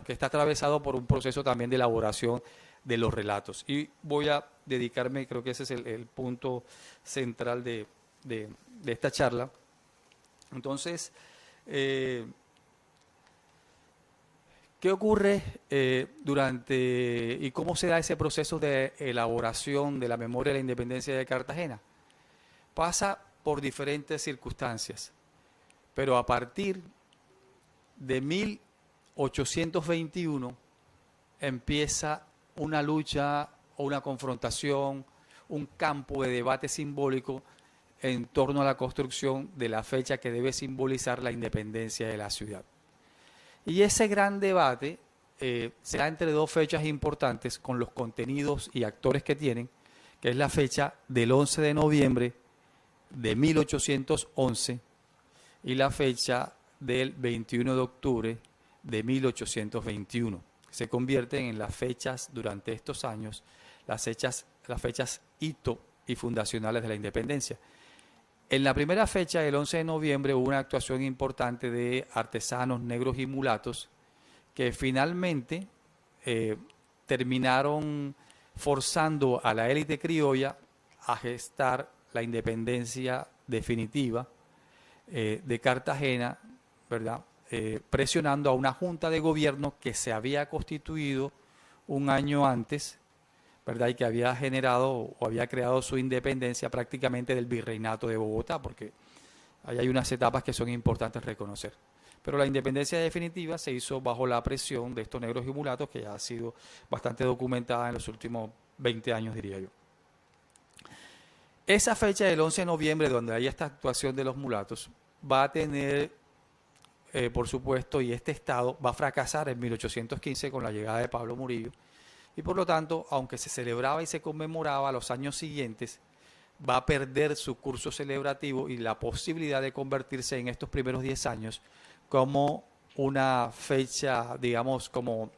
está atravesado por un proceso también de elaboración de los relatos. Y voy a dedicarme, creo que ese es el punto central de esta charla. Entonces, ¿qué ocurre durante y cómo se da ese proceso de elaboración de la memoria de la independencia de Cartagena? Pasa por diferentes circunstancias, pero a partir de 1821 empieza una lucha o una confrontación, un campo de debate simbólico en torno a la construcción de la fecha que debe simbolizar la independencia de la ciudad. Y ese gran debate se da entre dos fechas importantes con los contenidos y actores que tienen, que es la fecha del 11 de noviembre de 1811 y la fecha del 21 de octubre de 1821. Se convierten en las fechas durante estos años, las fechas hito y fundacionales de la independencia. En la primera fecha, el 11 de noviembre, hubo una actuación importante de artesanos negros y mulatos que finalmente terminaron forzando a la élite criolla a gestar la independencia definitiva de Cartagena, ¿verdad? Presionando a una junta de gobierno que se había constituido un año antes, ¿verdad? Y que había generado o había creado su independencia prácticamente del virreinato de Bogotá, porque ahí hay unas etapas que son importantes reconocer. Pero la independencia definitiva se hizo bajo la presión de estos negros y mulatos, que ya ha sido bastante documentada en los últimos 20 años, diría yo. Esa fecha del 11 de noviembre, donde hay esta actuación de los mulatos, va a tener, por supuesto, y este Estado va a fracasar en 1815 con la llegada de Pablo Murillo, y por lo tanto, aunque se celebraba y se conmemoraba los años siguientes, va a perder su curso celebrativo y la posibilidad de convertirse en estos primeros 10 años como una fecha, digamos, como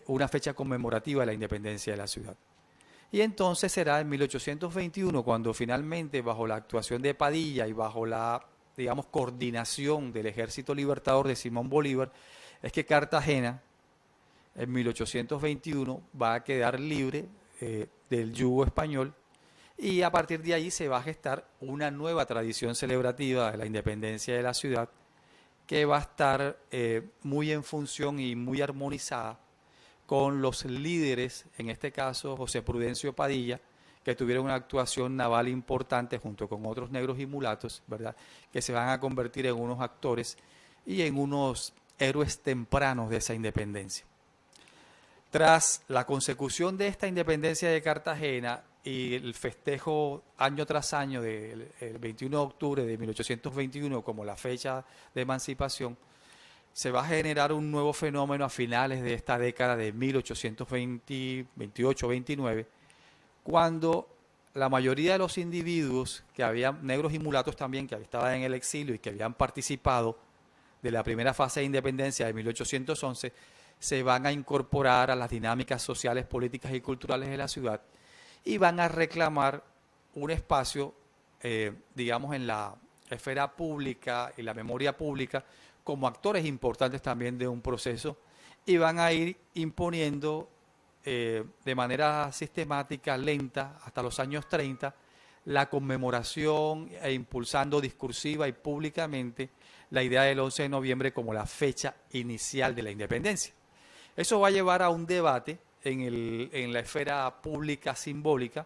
una fecha conmemorativa de la independencia de la ciudad. Y entonces será en 1821 cuando finalmente, bajo la actuación de Padilla y bajo la, digamos, coordinación del Ejército Libertador de Simón Bolívar, es que Cartagena en 1821 va a quedar libre del yugo español, y a partir de ahí se va a gestar una nueva tradición celebrativa de la independencia de la ciudad que va a estar muy en función y muy armonizada con los líderes, en este caso José Prudencio Padilla, que tuvieron una actuación naval importante junto con otros negros y mulatos, ¿verdad?, que se van a convertir en unos actores y en unos héroes tempranos de esa independencia. Tras la consecución de esta independencia de Cartagena y el festejo año tras año del 21 de octubre de 1821 como la fecha de emancipación, se va a generar un nuevo fenómeno a finales de esta década de 1828-29, cuando la mayoría de los individuos que habían, negros y mulatos también, que estaban en el exilio y que habían participado de la primera fase de independencia de 1811, se van a incorporar a las dinámicas sociales, políticas y culturales de la ciudad y van a reclamar un espacio, digamos, en la esfera pública y la memoria pública como actores importantes también de un proceso, y van a ir imponiendo de manera sistemática, lenta, hasta los años 30, la conmemoración e impulsando discursiva y públicamente la idea del 11 de noviembre como la fecha inicial de la independencia. Eso va a llevar a un debate en la esfera pública simbólica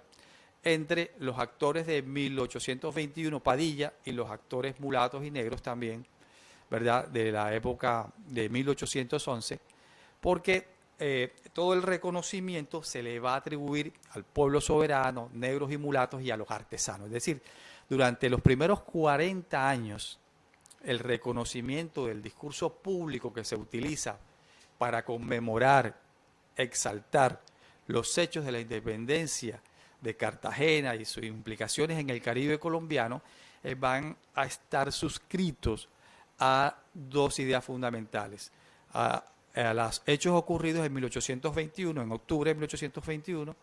entre los actores de 1821, Padilla, y los actores mulatos y negros también, ¿verdad?, de la época de 1811, porque todo el reconocimiento se le va a atribuir al pueblo soberano, negros y mulatos, y a los artesanos. Es decir, durante los primeros 40 años, el reconocimiento del discurso público que se utiliza para conmemorar, exaltar los hechos de la independencia de Cartagena y sus implicaciones en el Caribe colombiano, van a estar suscritos a dos ideas fundamentales: a los hechos ocurridos en 1821, en octubre de 1821,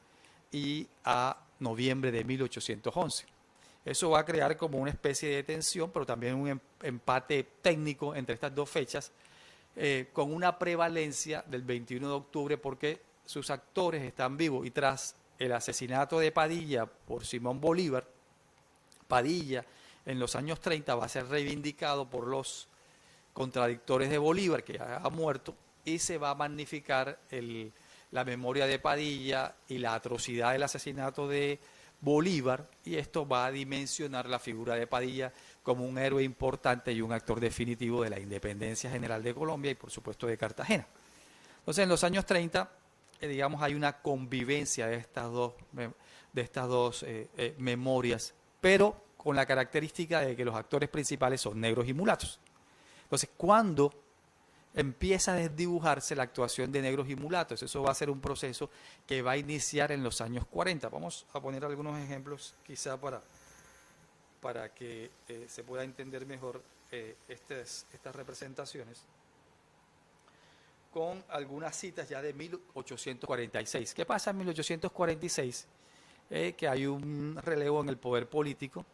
y a noviembre de 1811. Eso va a crear como una especie de tensión, pero también un empate técnico entre estas dos fechas, con una prevalencia del 21 de octubre porque sus actores están vivos, y tras el asesinato de Padilla por Simón Bolívar, Padilla en los años 30 va a ser reivindicado por los contradictores de Bolívar, que ya ha muerto, y se va a magnificar la memoria de Padilla y la atrocidad del asesinato de Bolívar, y esto va a dimensionar la figura de Padilla como un héroe importante y un actor definitivo de la independencia general de Colombia y por supuesto de Cartagena. Entonces en los años 30, digamos, hay una convivencia de estas dos memorias, pero con la característica de que los actores principales son negros y mulatos. Entonces, ¿cuándo empieza a desdibujarse la actuación de negros y mulatos? Eso va a ser un proceso que va a iniciar en los años 40. Vamos a poner algunos ejemplos quizá para que se pueda entender mejor estas representaciones, con algunas citas ya de 1846. ¿Qué pasa en 1846? Que hay un relevo en el poder político,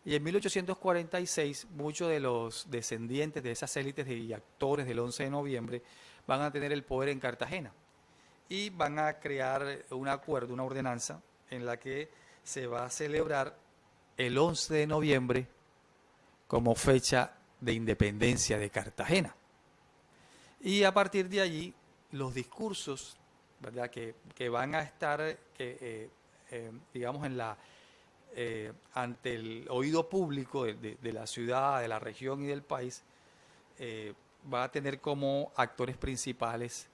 y en 1846 muchos de los descendientes de esas élites y actores del 11 de noviembre van a tener el poder en Cartagena y van a crear un acuerdo, una ordenanza en la que se va a celebrar el 11 de noviembre como fecha de independencia de Cartagena. Y a partir de allí, los discursos, ¿verdad?, que van a estar, digamos, ante el oído público de la ciudad, de la región y del país, va a tener como actores principales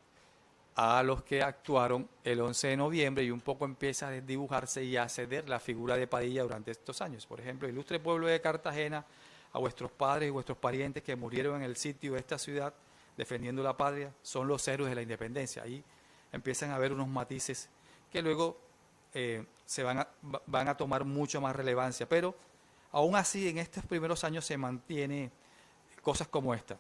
a los que actuaron el 11 de noviembre, y un poco empieza a desdibujarse y a ceder la figura de Padilla durante estos años. Por ejemplo, ilustre pueblo de Cartagena, a vuestros padres y vuestros parientes que murieron en el sitio de esta ciudad defendiendo la patria, son los héroes de la independencia. Ahí empiezan a haber unos matices que luego van a tomar mucho más relevancia. Pero aún así, en estos primeros años se mantiene cosas como esta.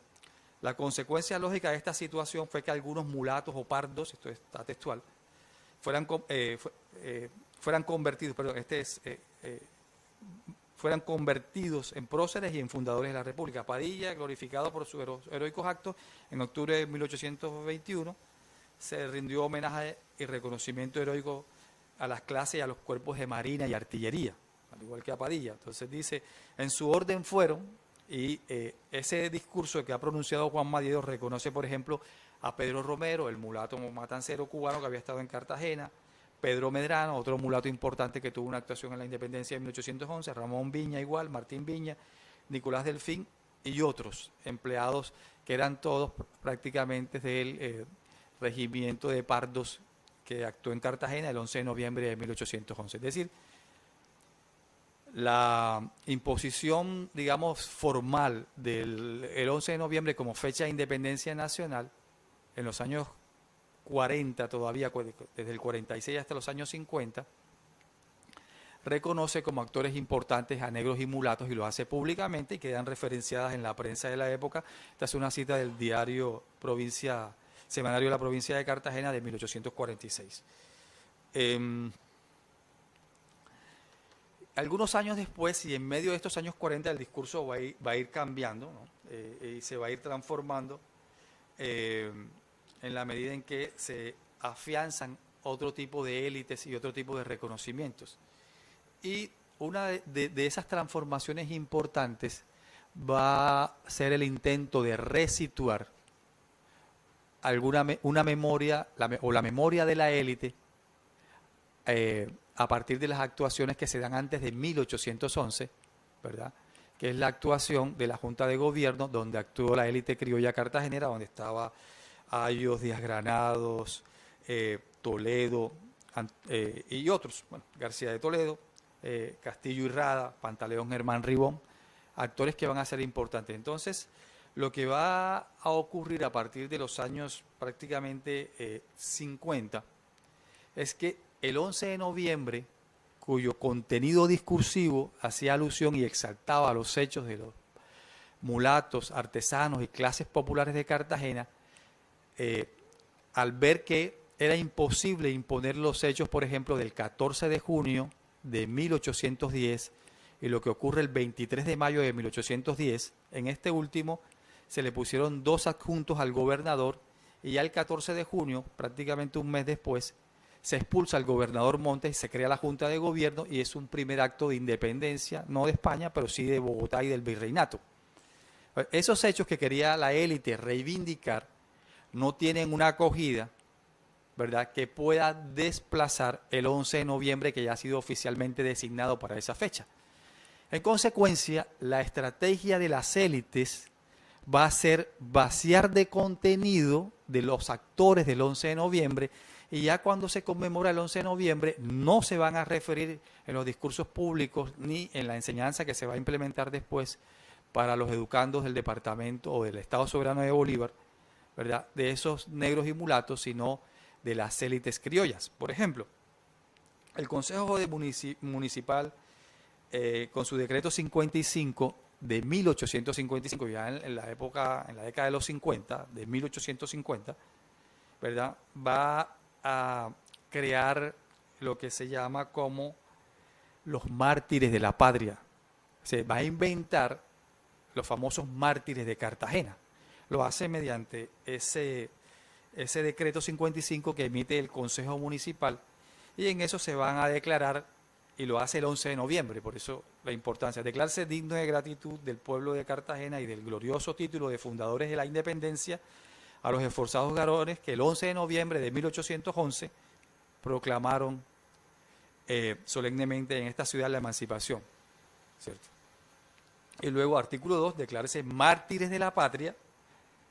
La consecuencia lógica de esta situación fue que algunos mulatos o pardos, esto está textual, fueran convertidos, fueran convertidos en próceres y en fundadores de la República. Padilla, glorificado por sus heroicos actos, en octubre de 1821 se rindió homenaje y reconocimiento heroico a las clases y a los cuerpos de marina y artillería, al igual que a Padilla. Entonces dice, en su orden fueron, y ese discurso que ha pronunciado Juan Madiedo reconoce, por ejemplo, a Pedro Romero, el mulato matancero cubano que había estado en Cartagena, Pedro Medrano, otro mulato importante que tuvo una actuación en la independencia de 1811, Ramón Viña igual, Martín Viña, Nicolás Delfín y otros empleados que eran todos prácticamente del regimiento de pardos que actuó en Cartagena el 11 de noviembre de 1811. Es decir, la imposición, digamos, formal del 11 de noviembre como fecha de independencia nacional en los años 40 todavía, desde el 46 hasta los años 50, reconoce como actores importantes a negros y mulatos y lo hace públicamente y quedan referenciadas en la prensa de la época. Esta es una cita del diario Semanario de la Provincia de Cartagena de 1846. Algunos años después, y en medio de estos años 40, el discurso va a ir cambiando, ¿no? Y se va a ir transformando en la medida en que se afianzan otro tipo de élites y otro tipo de reconocimientos. Y una de esas transformaciones importantes va a ser el intento de resituar una memoria, la memoria de la élite, a partir de las actuaciones que se dan antes de 1811, ¿verdad? Que es la actuación de la Junta de Gobierno, donde actuó la élite criolla cartagenera, donde estaba Ayos, Díaz Granados, Toledo y otros, bueno, García de Toledo, Castillo y Rada, Pantaleón Germán Ribón, actores que van a ser importantes. Entonces, lo que va a ocurrir a partir de los años prácticamente 50 es que el 11 de noviembre, cuyo contenido discursivo hacía alusión y exaltaba los hechos de los mulatos, artesanos y clases populares de Cartagena, al ver que era imposible imponer los hechos, por ejemplo, del 14 de junio de 1810 y lo que ocurre el 23 de mayo de 1810, en este último se le pusieron dos adjuntos al gobernador y ya el 14 de junio, prácticamente un mes después, se expulsa al gobernador Montes y se crea la Junta de Gobierno y es un primer acto de independencia, no de España, pero sí de Bogotá y del virreinato. Esos hechos que quería la élite reivindicar no tienen una acogida, ¿verdad?, que pueda desplazar el 11 de noviembre que ya ha sido oficialmente designado para esa fecha. En consecuencia, la estrategia de las élites va a ser vaciar de contenido de los actores del 11 de noviembre y ya cuando se conmemora el 11 de noviembre no se van a referir en los discursos públicos ni en la enseñanza que se va a implementar después para los educandos del departamento o del Estado Soberano de Bolívar, ¿verdad?, de esos negros y mulatos, sino de las élites criollas. Por ejemplo, el Consejo Municipal, con su decreto 55 de 1855, ya en la década de los 50, de 1850, ¿verdad?, va a crear lo que se llama como los mártires de la patria. Se va a inventar los famosos mártires de Cartagena. Lo hace mediante ese decreto 55 que emite el Consejo Municipal y en eso se van a declarar, y lo hace el 11 de noviembre, por eso la importancia, declararse digno de gratitud del pueblo de Cartagena y del glorioso título de fundadores de la independencia a los esforzados varones que el 11 de noviembre de 1811 proclamaron solemnemente en esta ciudad la emancipación, ¿cierto? Y luego, artículo 2, declararse mártires de la patria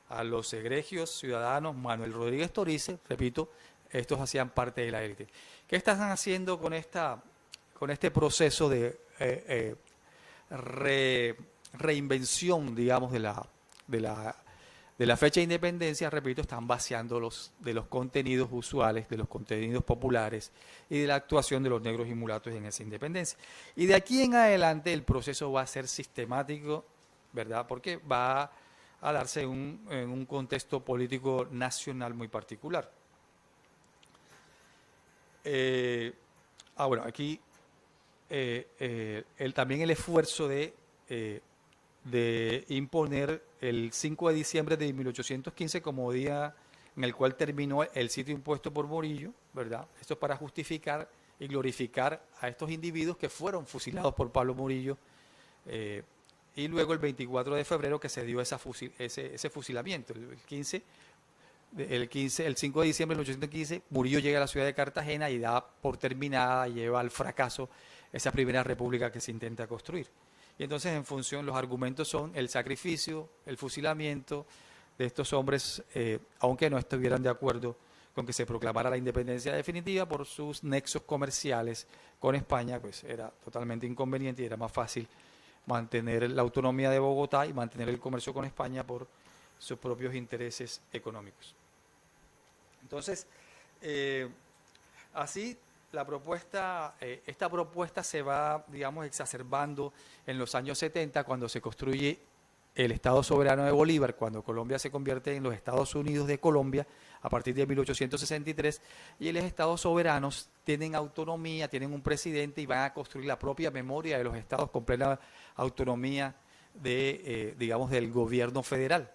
a los egregios ciudadanos Manuel Rodríguez Torice, repito, estos hacían parte de la élite. ¿Qué están haciendo con este proceso de reinvención, digamos, de la de la fecha de independencia, repito, están vaciando de los contenidos usuales, de los contenidos populares y de la actuación de los negros y mulatos en esa independencia. Y de aquí en adelante el proceso va a ser sistemático, ¿verdad? Porque va a darse en un contexto político nacional muy particular. Bueno, aquí también el esfuerzo de imponer el 5 de diciembre de 1815 como día en el cual terminó el sitio impuesto por Morillo, ¿verdad? Esto es para justificar y glorificar a estos individuos que fueron fusilados por Pablo Morillo, y luego el 24 de febrero que se dio ese fusilamiento. El 5 de diciembre de 1815, Murillo llega a la ciudad de Cartagena y da por terminada, lleva al fracaso esa primera república que se intenta construir. Y entonces, en función, los argumentos son el sacrificio, el fusilamiento de estos hombres, aunque no estuvieran de acuerdo con que se proclamara la independencia definitiva por sus nexos comerciales con España, pues era totalmente inconveniente y era más fácil mantener la autonomía de Bogotá y mantener el comercio con España por sus propios intereses económicos. Entonces, así esta propuesta se va, digamos, exacerbando en los años 70 cuando se construye el Estado soberano de Bolívar, cuando Colombia se convierte en los Estados Unidos de Colombia a partir de 1863, y los estados soberanos tienen autonomía, tienen un presidente y van a construir la propia memoria de los estados con plena autonomía digamos, del gobierno federal.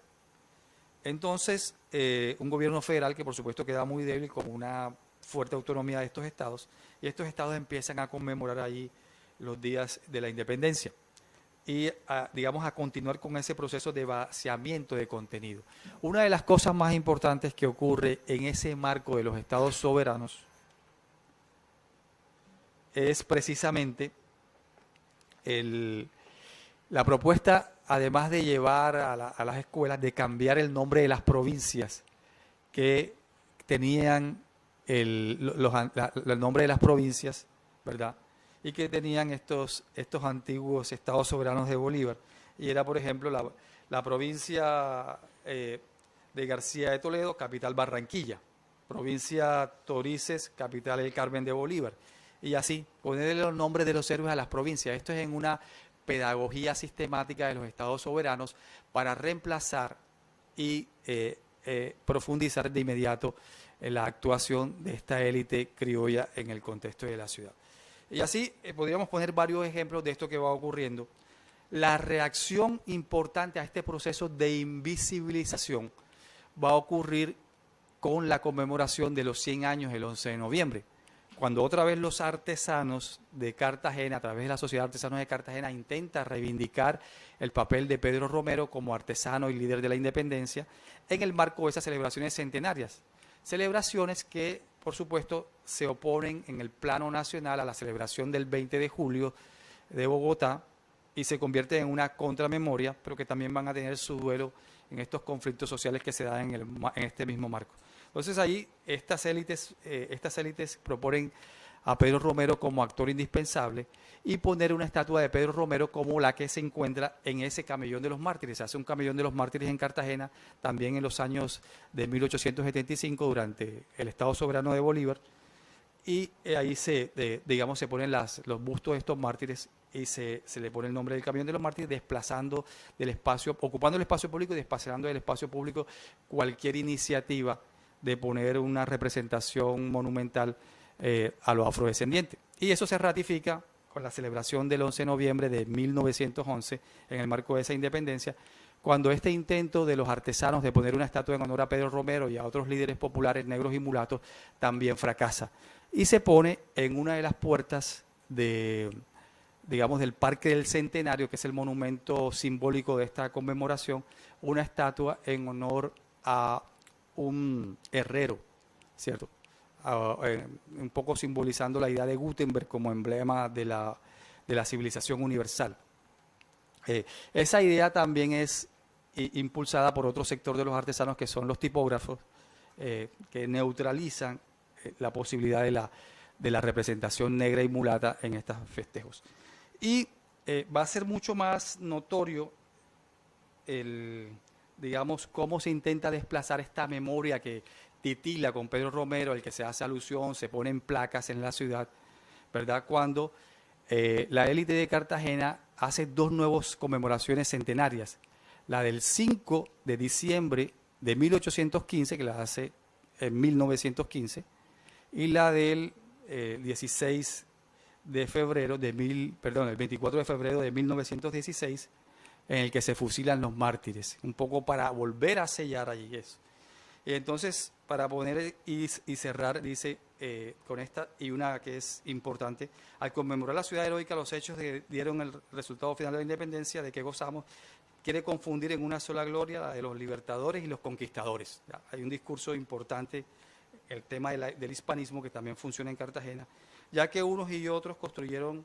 Entonces, un gobierno federal que por supuesto queda muy débil con una fuerte autonomía de estos estados, y estos estados empiezan a conmemorar allí los días de la independencia y digamos a continuar con ese proceso de vaciamiento de contenido. Una de las cosas más importantes que ocurre en ese marco de los estados soberanos es precisamente la propuesta, además de llevar a las escuelas, de cambiar el nombre de las provincias que tenían el nombre de las provincias, ¿verdad? Y que tenían estos antiguos estados soberanos de Bolívar. Y era, por ejemplo, la provincia de García de Toledo, capital Barranquilla. Provincia Torices, capital El Carmen de Bolívar. Y así, ponerle los nombres de los héroes a las provincias. Esto es en una pedagogía sistemática de los estados soberanos para reemplazar y profundizar de inmediato en la actuación de esta élite criolla en el contexto de la ciudad. Y así podríamos poner varios ejemplos de esto que va ocurriendo. La reacción importante a este proceso de invisibilización va a ocurrir con la conmemoración de los 100 años el 11 de noviembre, cuando otra vez los artesanos de Cartagena, a través de la Sociedad de Artesanos de Cartagena, intenta reivindicar el papel de Pedro Romero como artesano y líder de la independencia en el marco de esas celebraciones centenarias. Celebraciones que, por supuesto, se oponen en el plano nacional a la celebración del 20 de julio de Bogotá y se convierten en una contramemoria, pero que también van a tener su duelo en estos conflictos sociales que se dan en este mismo marco. Entonces ahí estas élites proponen a Pedro Romero como actor indispensable y poner una estatua de Pedro Romero como la que se encuentra en ese camellón de los mártires. Se hace un camellón de los mártires en Cartagena también en los años de 1875 durante el Estado soberano de Bolívar, y ahí se ponen los bustos de estos mártires y se le pone el nombre del camellón de los mártires, desplazando del espacio, ocupando el espacio público y desplazando del espacio público cualquier iniciativa de poner una representación monumental a los afrodescendientes. Y eso se ratifica con la celebración del 11 de noviembre de 1911 en el marco de esa independencia, cuando este intento de los artesanos de poner una estatua en honor a Pedro Romero y a otros líderes populares negros y mulatos también fracasa. Y se pone en una de las puertas del Parque del Centenario, que es el monumento simbólico de esta conmemoración, una estatua en honor a un herrero, ¿cierto? Un poco simbolizando la idea de Gutenberg como emblema de la civilización universal. Esa idea también es impulsada por otro sector de los artesanos, que son los tipógrafos, que neutralizan la posibilidad de la representación negra y mulata en estos festejos. Y va a ser mucho más notorio digamos, cómo se intenta desplazar esta memoria que titila con Pedro Romero, el que se hace alusión, se ponen placas en la ciudad, ¿verdad? Cuando la élite de Cartagena hace dos nuevas conmemoraciones centenarias, la del 5 de diciembre de 1815, que la hace en 1915, y la del 16 de febrero de el 24 de febrero de 1916, en el que se fusilan los mártires, un poco para volver a sellar allí eso. Y entonces, para poner y cerrar, dice con esta, y una que es importante, al conmemorar la ciudad heroica, los hechos que dieron el resultado final de la independencia, de que gozamos, quiere confundir en una sola gloria la de los libertadores y los conquistadores. ¿Ya? Hay un discurso importante, el tema del hispanismo, que también funciona en Cartagena, ya que unos y otros contribuyeron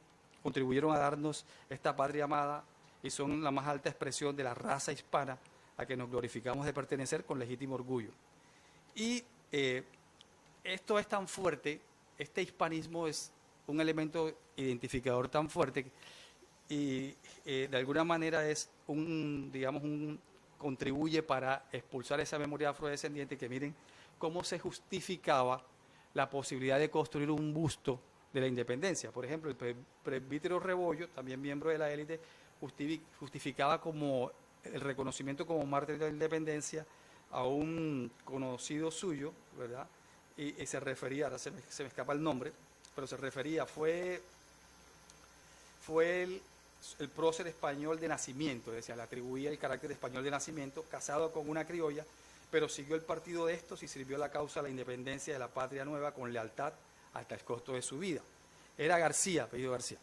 a darnos esta patria amada y son la más alta expresión de la raza hispana a que nos glorificamos de pertenecer con legítimo orgullo. Y esto es tan fuerte, este hispanismo es un elemento identificador tan fuerte y de alguna manera es contribuye para expulsar esa memoria afrodescendiente, que miren cómo se justificaba la posibilidad de construir un busto de la independencia. Por ejemplo, el presbítero Rebollo, también miembro de la élite, justificaba como el reconocimiento como mártir de la independencia a un conocido suyo, ¿verdad? Y se refería, ahora se me escapa el nombre, pero se refería, fue el prócer español de nacimiento, decía, le atribuía el carácter español de nacimiento, casado con una criolla, pero siguió el partido de estos y sirvió a la causa de la independencia de la patria nueva con lealtad hasta el costo de su vida. Era García, apellido García,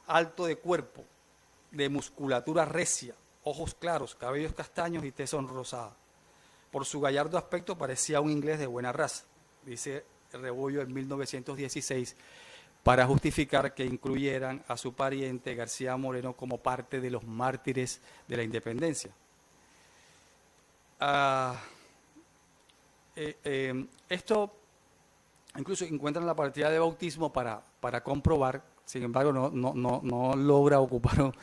alto de cuerpo, de musculatura recia, ojos claros, cabellos castaños y tez rosada. Por su gallardo aspecto parecía un inglés de buena raza, dice Rebollo en 1916, para justificar que incluyeran a su pariente García Moreno como parte de los mártires de la independencia. Esto incluso encuentran la partida de bautismo para comprobar, sin embargo no logra ocupar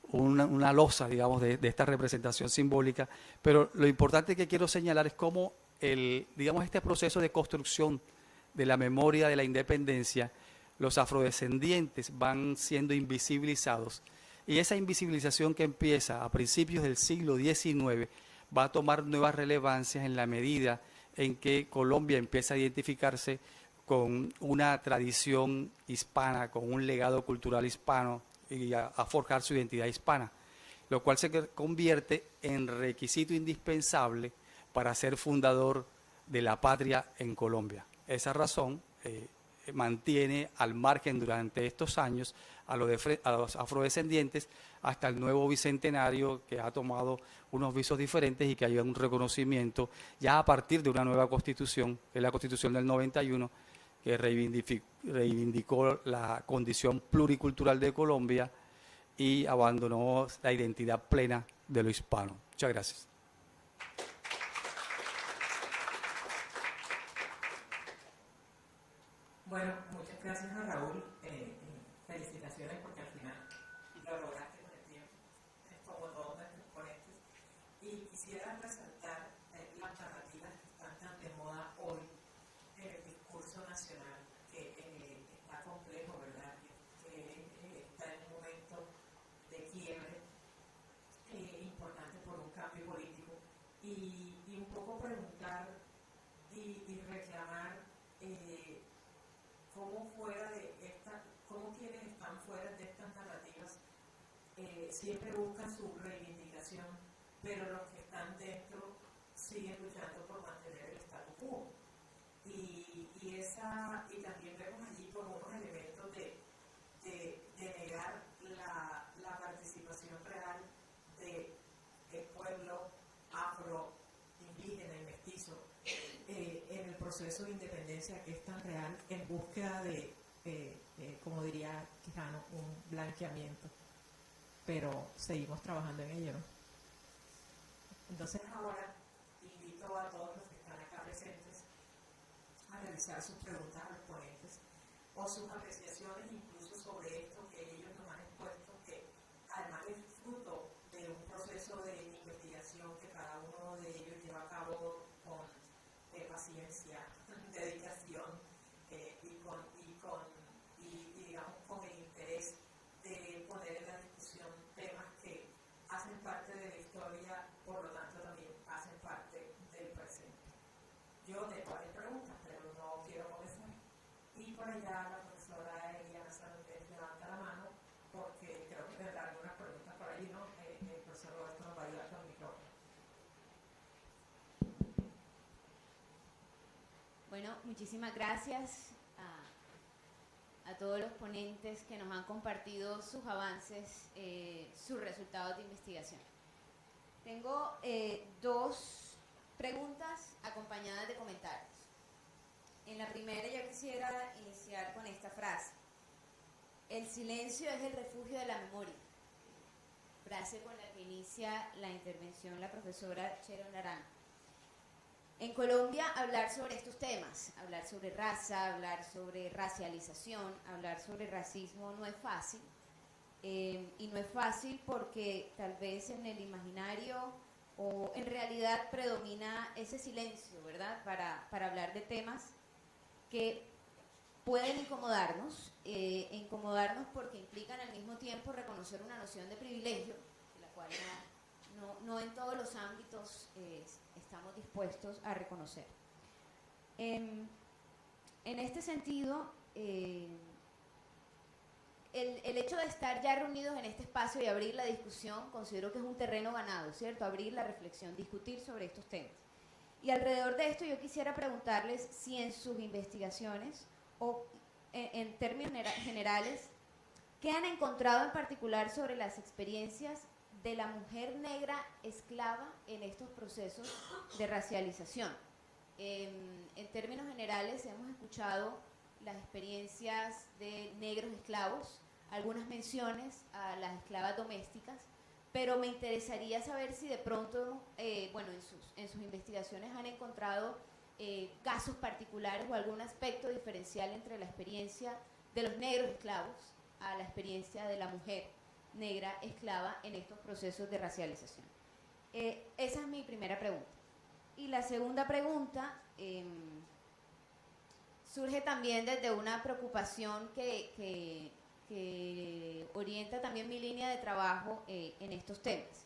una losa, digamos, de esta representación simbólica, pero lo importante que quiero señalar es cómo este proceso de construcción de la memoria de la independencia, los afrodescendientes van siendo invisibilizados, y esa invisibilización que empieza a principios del siglo XIX va a tomar nuevas relevancias en la medida en que Colombia empieza a identificarse con una tradición hispana, con un legado cultural hispano y a forjar su identidad hispana, lo cual se convierte en requisito indispensable para ser fundador de la patria en Colombia. Esa razón mantiene al margen durante estos años a los afrodescendientes hasta el nuevo bicentenario, que ha tomado unos visos diferentes y que hay un reconocimiento ya a partir de una nueva constitución, que es la Constitución del 91, que reivindicó la condición pluricultural de Colombia y abandonó la identidad plena de lo hispano. Muchas gracias. Bueno, muchas gracias a Raúl. Felicitaciones porque al final lo lograste con el tiempo, como todos nuestros ponentes. Y quisiera resaltar las narrativas que están tan de moda hoy en el discurso nacional, que está complejo, ¿verdad? Que está en un momento de quiebre importante por un cambio político. Y un poco preguntar y reclamar cómo quienes están fuera de estas narrativas siempre buscan su reivindicación, pero los que están dentro siguen luchando por mantener el status quo. Y también vemos allí como unos elementos de negar la participación real del pueblo afro, indígena y mestizo en el proceso de independencia, que es tan real, en búsqueda de, como diría Quijano, un blanqueamiento. Pero seguimos trabajando en ello, ¿no? Entonces ahora invito a todos los que están acá presentes a realizar sus preguntas a los ponentes o sus apreciaciones incluso sobre esto que ellos nos han expuesto, que además es fruto de un proceso de investigación que cada uno de Yo tengo varias preguntas, pero no quiero comenzar. Y por allá la profesora Eliana Sánchez levanta la mano porque creo que tendrá algunas preguntas por allí, ¿no? El profesor Roberto nos va a ayudar con el micrófono. Bueno, muchísimas gracias a todos los ponentes que nos han compartido sus avances, sus resultados de investigación. Tengo dos preguntas acompañadas de comentarios. En la primera yo quisiera iniciar con esta frase: el silencio es el refugio de la memoria. Frase con la que inicia la intervención la profesora Chelo Naranjo. En Colombia, hablar sobre estos temas, hablar sobre raza, hablar sobre racialización, hablar sobre racismo no es fácil. Y no es fácil porque tal vez en el imaginario o en realidad predomina ese silencio, ¿verdad? Para hablar de temas que pueden incomodarnos, porque implican al mismo tiempo reconocer una noción de privilegio, de la cual no en todos los ámbitos estamos dispuestos a reconocer. En este sentido, el hecho de estar ya reunidos en este espacio y abrir la discusión, considero que es un terreno ganado, ¿cierto? Abrir la reflexión, discutir sobre estos temas. Y alrededor de esto yo quisiera preguntarles si en sus investigaciones o en términos generales, ¿qué han encontrado en particular sobre las experiencias de la mujer negra esclava en estos procesos de racialización? En términos generales hemos escuchado las experiencias de negros esclavos, algunas menciones a las esclavas domésticas, pero me interesaría saber si de pronto, en sus investigaciones han encontrado casos particulares o algún aspecto diferencial entre la experiencia de los negros esclavos a la experiencia de la mujer negra esclava en estos procesos de racialización. Esa es mi primera pregunta. Y la segunda pregunta surge también desde una preocupación que orienta también mi línea de trabajo en estos temas.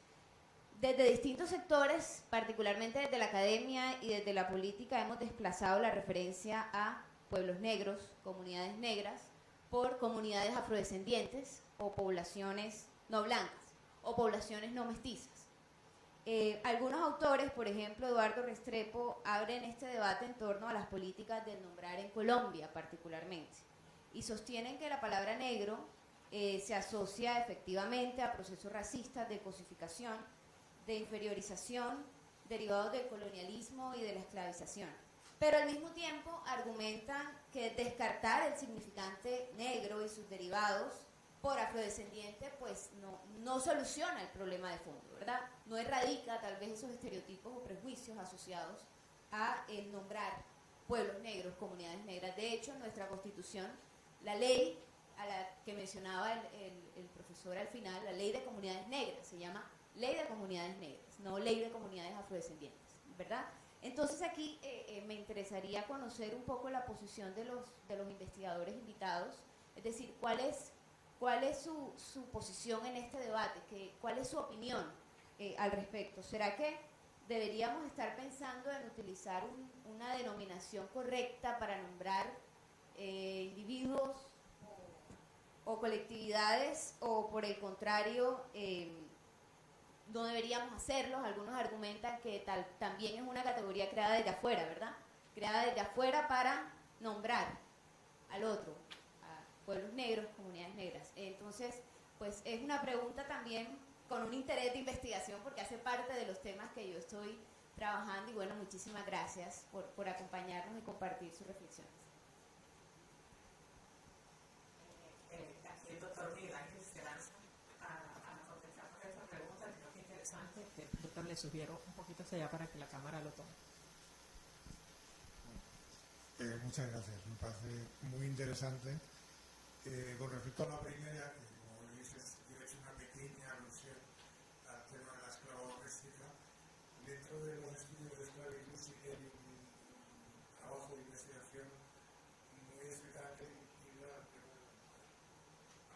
Desde distintos sectores, particularmente desde la academia y desde la política, hemos desplazado la referencia a pueblos negros, comunidades negras, por comunidades afrodescendientes o poblaciones no blancas o poblaciones no mestizas. Algunos autores, por ejemplo Eduardo Restrepo, abren este debate en torno a las políticas del nombrar en Colombia particularmente y sostienen que la palabra negro se asocia efectivamente a procesos racistas de cosificación, de inferiorización derivados del colonialismo y de la esclavización. Pero al mismo tiempo argumentan que descartar el significante negro y sus derivados por afrodescendiente pues no soluciona el problema de fondo, ¿verdad? No erradica tal vez esos estereotipos o prejuicios asociados a el nombrar pueblos negros, comunidades negras. De hecho, en nuestra Constitución, la ley a la que mencionaba el profesor al final, la ley de comunidades negras, se llama Ley de Comunidades Negras, no Ley de Comunidades Afrodescendientes, ¿verdad? Entonces aquí me interesaría conocer un poco la posición de los investigadores invitados, es decir, cuál es su posición en este debate, cuál es su opinión al respecto. ¿Será que deberíamos estar pensando en utilizar una denominación correcta para nombrar individuos o colectividades, o por el contrario no deberíamos hacerlos? Algunos argumentan que también es una categoría creada desde afuera, ¿verdad? Creada desde afuera para nombrar al otro, a pueblos negros, comunidades negras. Entonces, pues es una pregunta también con un interés de investigación porque hace parte de los temas que yo estoy trabajando y bueno, muchísimas gracias por acompañarnos y compartir sus reflexiones. Aquí el doctor Miguel Ángel se lanza a contestar por esta pregunta, creo que es interesante. Doctor, le sugiero un poquito hacia allá para que la cámara lo tome. Muchas gracias, me parece muy interesante. Con respecto a la primera, que como dices, yo he hecho una pequeña alusión al tema de la esclava doméstica. Dentro de los estudios de esclavitud sí que hay un trabajo de investigación muy especial que incluye la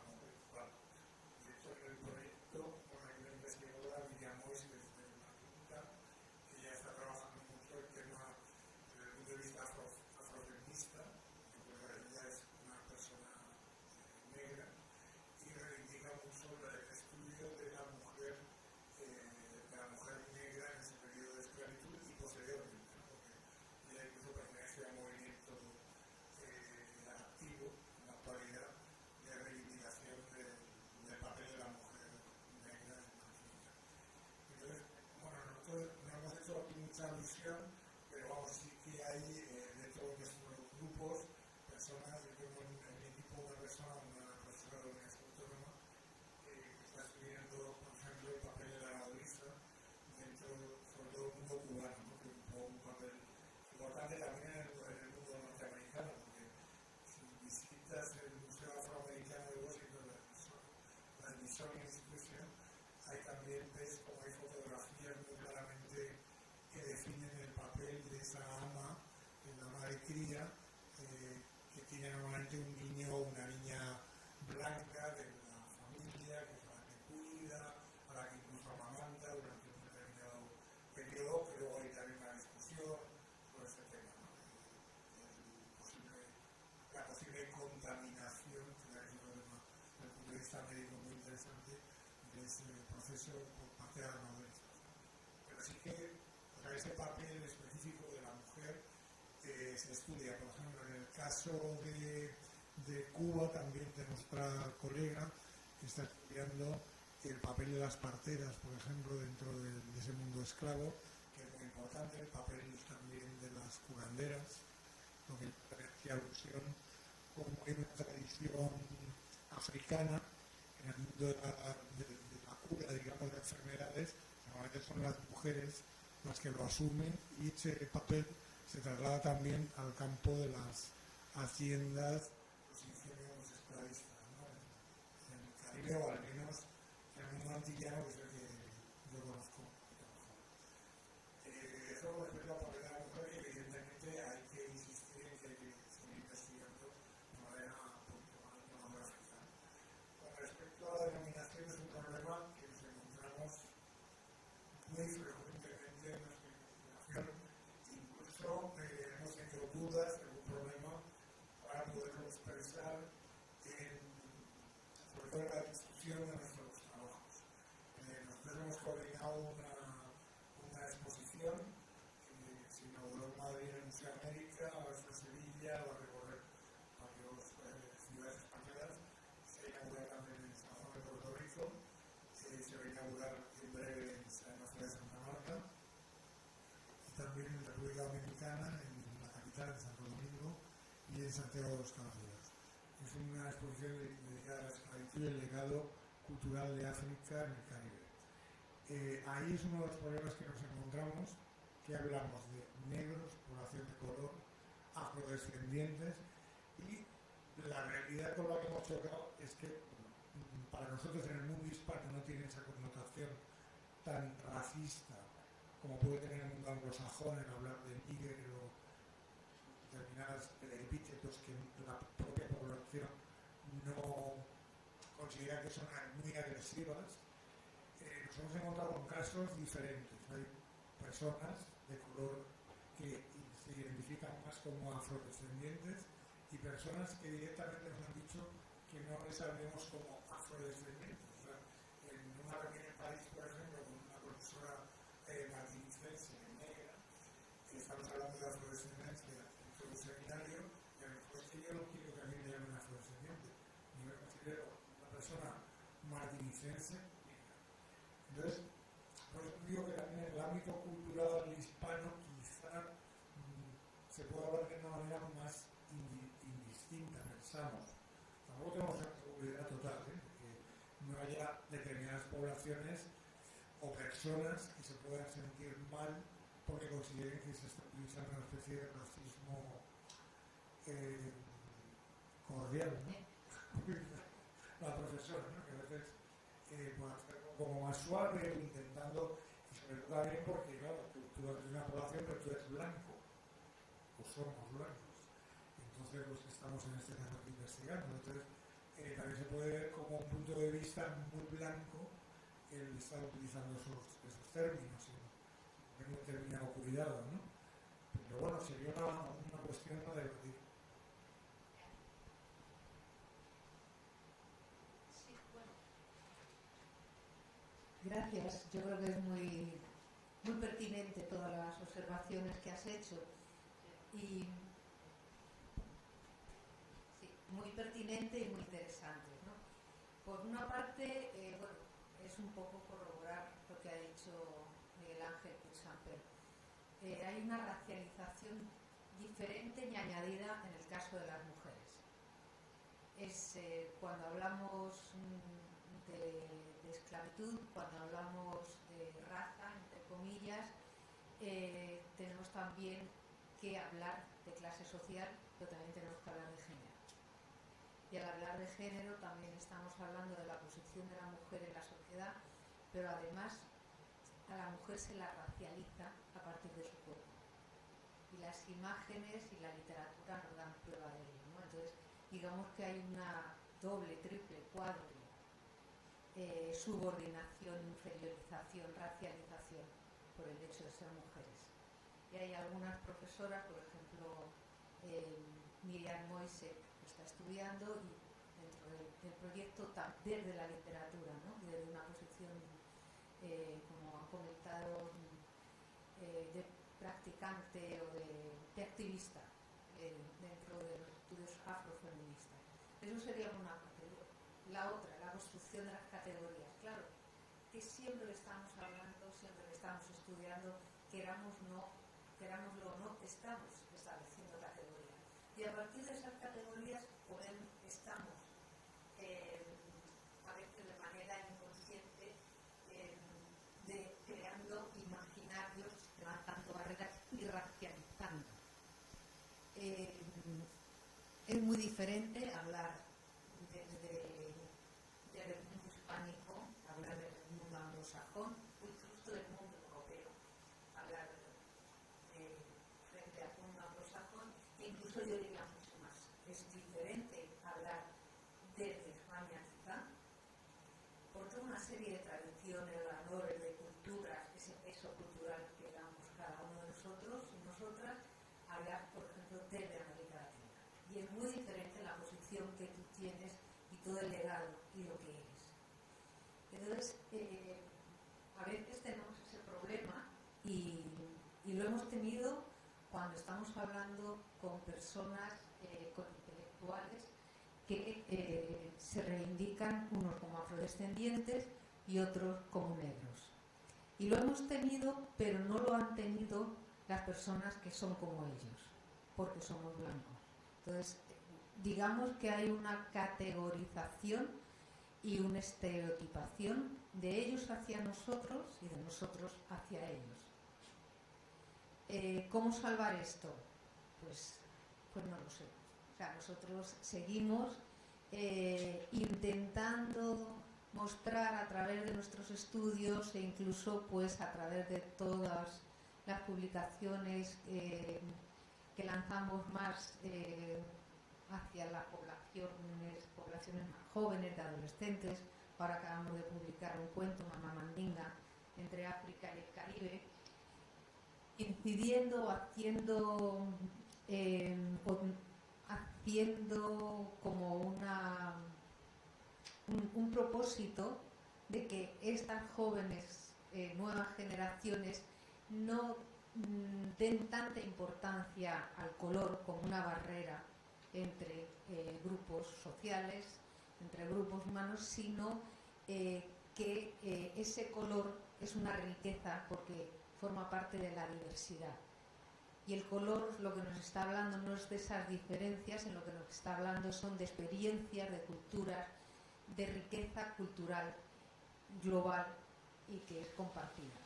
mujer. De hecho, en el proyecto con la investigadora Miriam Mois desde la clínica, que ya está trabajando mucho el tema desde el profesor de institución, hay también, ves como hay fotografías muy claramente que definen el papel de esa ama, la ama de cría, que tiene normalmente un niño o una niña blanca de la familia, que es la que cuida, a la que incluso amamanta durante un determinado periodo, que luego hay también una discusión sobre este tema, ¿no? La posible contaminación, que es un problema desde el punto de vista médico muy interesante, de ese proceso por parte de las madres. Pero sí que ese papel específico de la mujer se estudia. Por ejemplo, en el caso de Cuba, también de nuestra colega, que está estudiando el papel de las parteras, por ejemplo, dentro de ese mundo esclavo, que es muy importante, el papel también de las curanderas, lo que hacía alusión como en una tradición africana, en el mundo de la cura, digamos, de enfermedades, normalmente son las mujeres las que lo asumen, y ese papel se traslada también al campo de las haciendas, los ingenios esclavistas, ¿no? En el Caribe, o al menos en el mundo antillano, que es el que yo conozco. Eso respecto al papel de la mujer, que evidentemente hay que insistir en que hay que seguir investigando de manera monográfica. Con respecto a la denominación, es un problema que nos encontramos muy frecuentemente en nuestra investigación. Incluso hemos tenido dudas, algún problema, para poderlo expresar sobre todo en la discusión de nuestros trabajos. Nosotros hemos coordinado una exposición que se inauguró en Madrid, en el Museo de América, ahora fue en Sevilla, va a recorrer varias ciudades españolas, se inaugura también en San Juan de Puerto Rico, se va a inaugurar en breve en la ciudad de Santa Marta, y también en la República Dominicana, en la capital, en Santo Domingo, y en Santiago de los Caballeros. Es una exposición dedicada a la esclavitud y el legado cultural de África en el Caribe. Ahí es uno de los problemas que nos encontramos, que hablamos de negros, población de color, afrodescendientes, y la realidad con la que hemos chocado es que para nosotros en el mundo hispano no tiene esa connotación tan racista como puede tener el mundo anglosajón en hablar de negro, determinadas epítetos que la propia población no considera que son muy agresivas. Nos hemos encontrado con casos diferentes. Hay personas de color que se identifican más como afrodescendientes, y personas que directamente nos han dicho que no les hablemos como afrodescendientes. O sea, en una reunión en París, por ejemplo, con una profesora martinicense negra, que estamos hablando de afrodescendencia en un seminario, y a lo mejor es que yo no quiero que a mí me llamen afrodescendiente, ni me considero una persona martinicense negra. Entonces, por eso digo que también en el ámbito cultural hispano quizá se puede hablar de una manera más indistinta, pensamos. Tampoco tenemos seguridad total, que no haya determinadas poblaciones o personas que se puedan sentir mal porque consideren que se está utilizando una especie de racismo cordial, ¿no? La profesora, ¿no? Que a veces puede hacer como más suave, intentando, y sobre todo también porque, claro, tú eres una población, pero tú eres blanco, o somos blancos. Entonces, pues estamos en este caso aquí investigando. Entonces, también se puede ver como un punto de vista muy blanco el estar utilizando esos términos en un determinado cuidado, ¿no? Pero bueno, sería una cuestión a debatir. Sí, bueno. Gracias. Yo creo que es muy pertinente todas las observaciones que has hecho. Y sí, muy pertinente y muy interesante, ¿no? Por una parte, bueno, es un poco corroborar lo que ha dicho Miguel Ángel Puigsamper. Hay una racialización diferente y añadida en el caso de las mujeres. Es cuando hablamos de esclavitud, cuando hablamos de raza, entre comillas, tenemos también que hablar de clase social, pero también tenemos que hablar de género. Y al hablar de género también estamos hablando de la posición de la mujer en la sociedad, pero además a la mujer se la racializa a partir de su cuerpo. Y las imágenes y la literatura nos dan prueba de ello, ¿no? Entonces, digamos que hay una doble, triple, cuádruple subordinación, inferiorización, racialización por el hecho de ser mujeres. Y hay algunas profesoras, por ejemplo, Miriam Moise, que está estudiando y dentro del proyecto desde la literatura, ¿no? Desde una posición, como han comentado, de practicante o de activista dentro de los estudios afrofeministas. Eso sería una categoría. La otra, la construcción de las categorías. Claro, que siempre estamos hablando, siempre estamos estudiando, querámoslo o no, estamos estableciendo categorías. Y a partir de esas categorías estamos, a veces de manera inconsciente, creando imaginarios, levantando barreras y racializando. Es muy diferente hablar desde el mundo hispánico, hablar del mundo anglosajón o incluso del mundo europeo, hablar frente al mundo anglosajón, e incluso yo diría mucho más. Es diferente hablar desde España quizá, por toda una serie de tradiciones, valores, de culturas, ese peso cultural que damos cada uno de nosotros y nosotras, hablar, por ejemplo, desde América Latina. Y es muy diferente la posición que tú tienes y todo el legado y lo que eres. Entonces, a veces tenemos ese problema y lo hemos tenido cuando estamos hablando con personas, con intelectuales que se reivindican unos como afrodescendientes y otros como negros. Y lo hemos tenido, pero no lo han tenido las personas que son como ellos, porque somos blancos. Entonces, digamos que hay una categorización y una estereotipación de ellos hacia nosotros y de nosotros hacia ellos. ¿Cómo salvar esto? Pues no lo sé. O sea, nosotros seguimos intentando mostrar a través de nuestros estudios e incluso pues a través de todas las publicaciones que lanzamos más hacia las poblaciones más jóvenes, de adolescentes. Ahora acabamos de publicar un cuento, Mamá Mandinga, entre África y el Caribe, incidiendo, haciendo como un propósito de que estas jóvenes nuevas generaciones no den tanta importancia al color como una barrera entre grupos sociales, entre grupos humanos, sino que ese color es una riqueza porque forma parte de la diversidad. Y el color lo que nos está hablando no es de esas diferencias, en lo que nos está hablando son de experiencias, de culturas, de riqueza cultural global y que es compartida.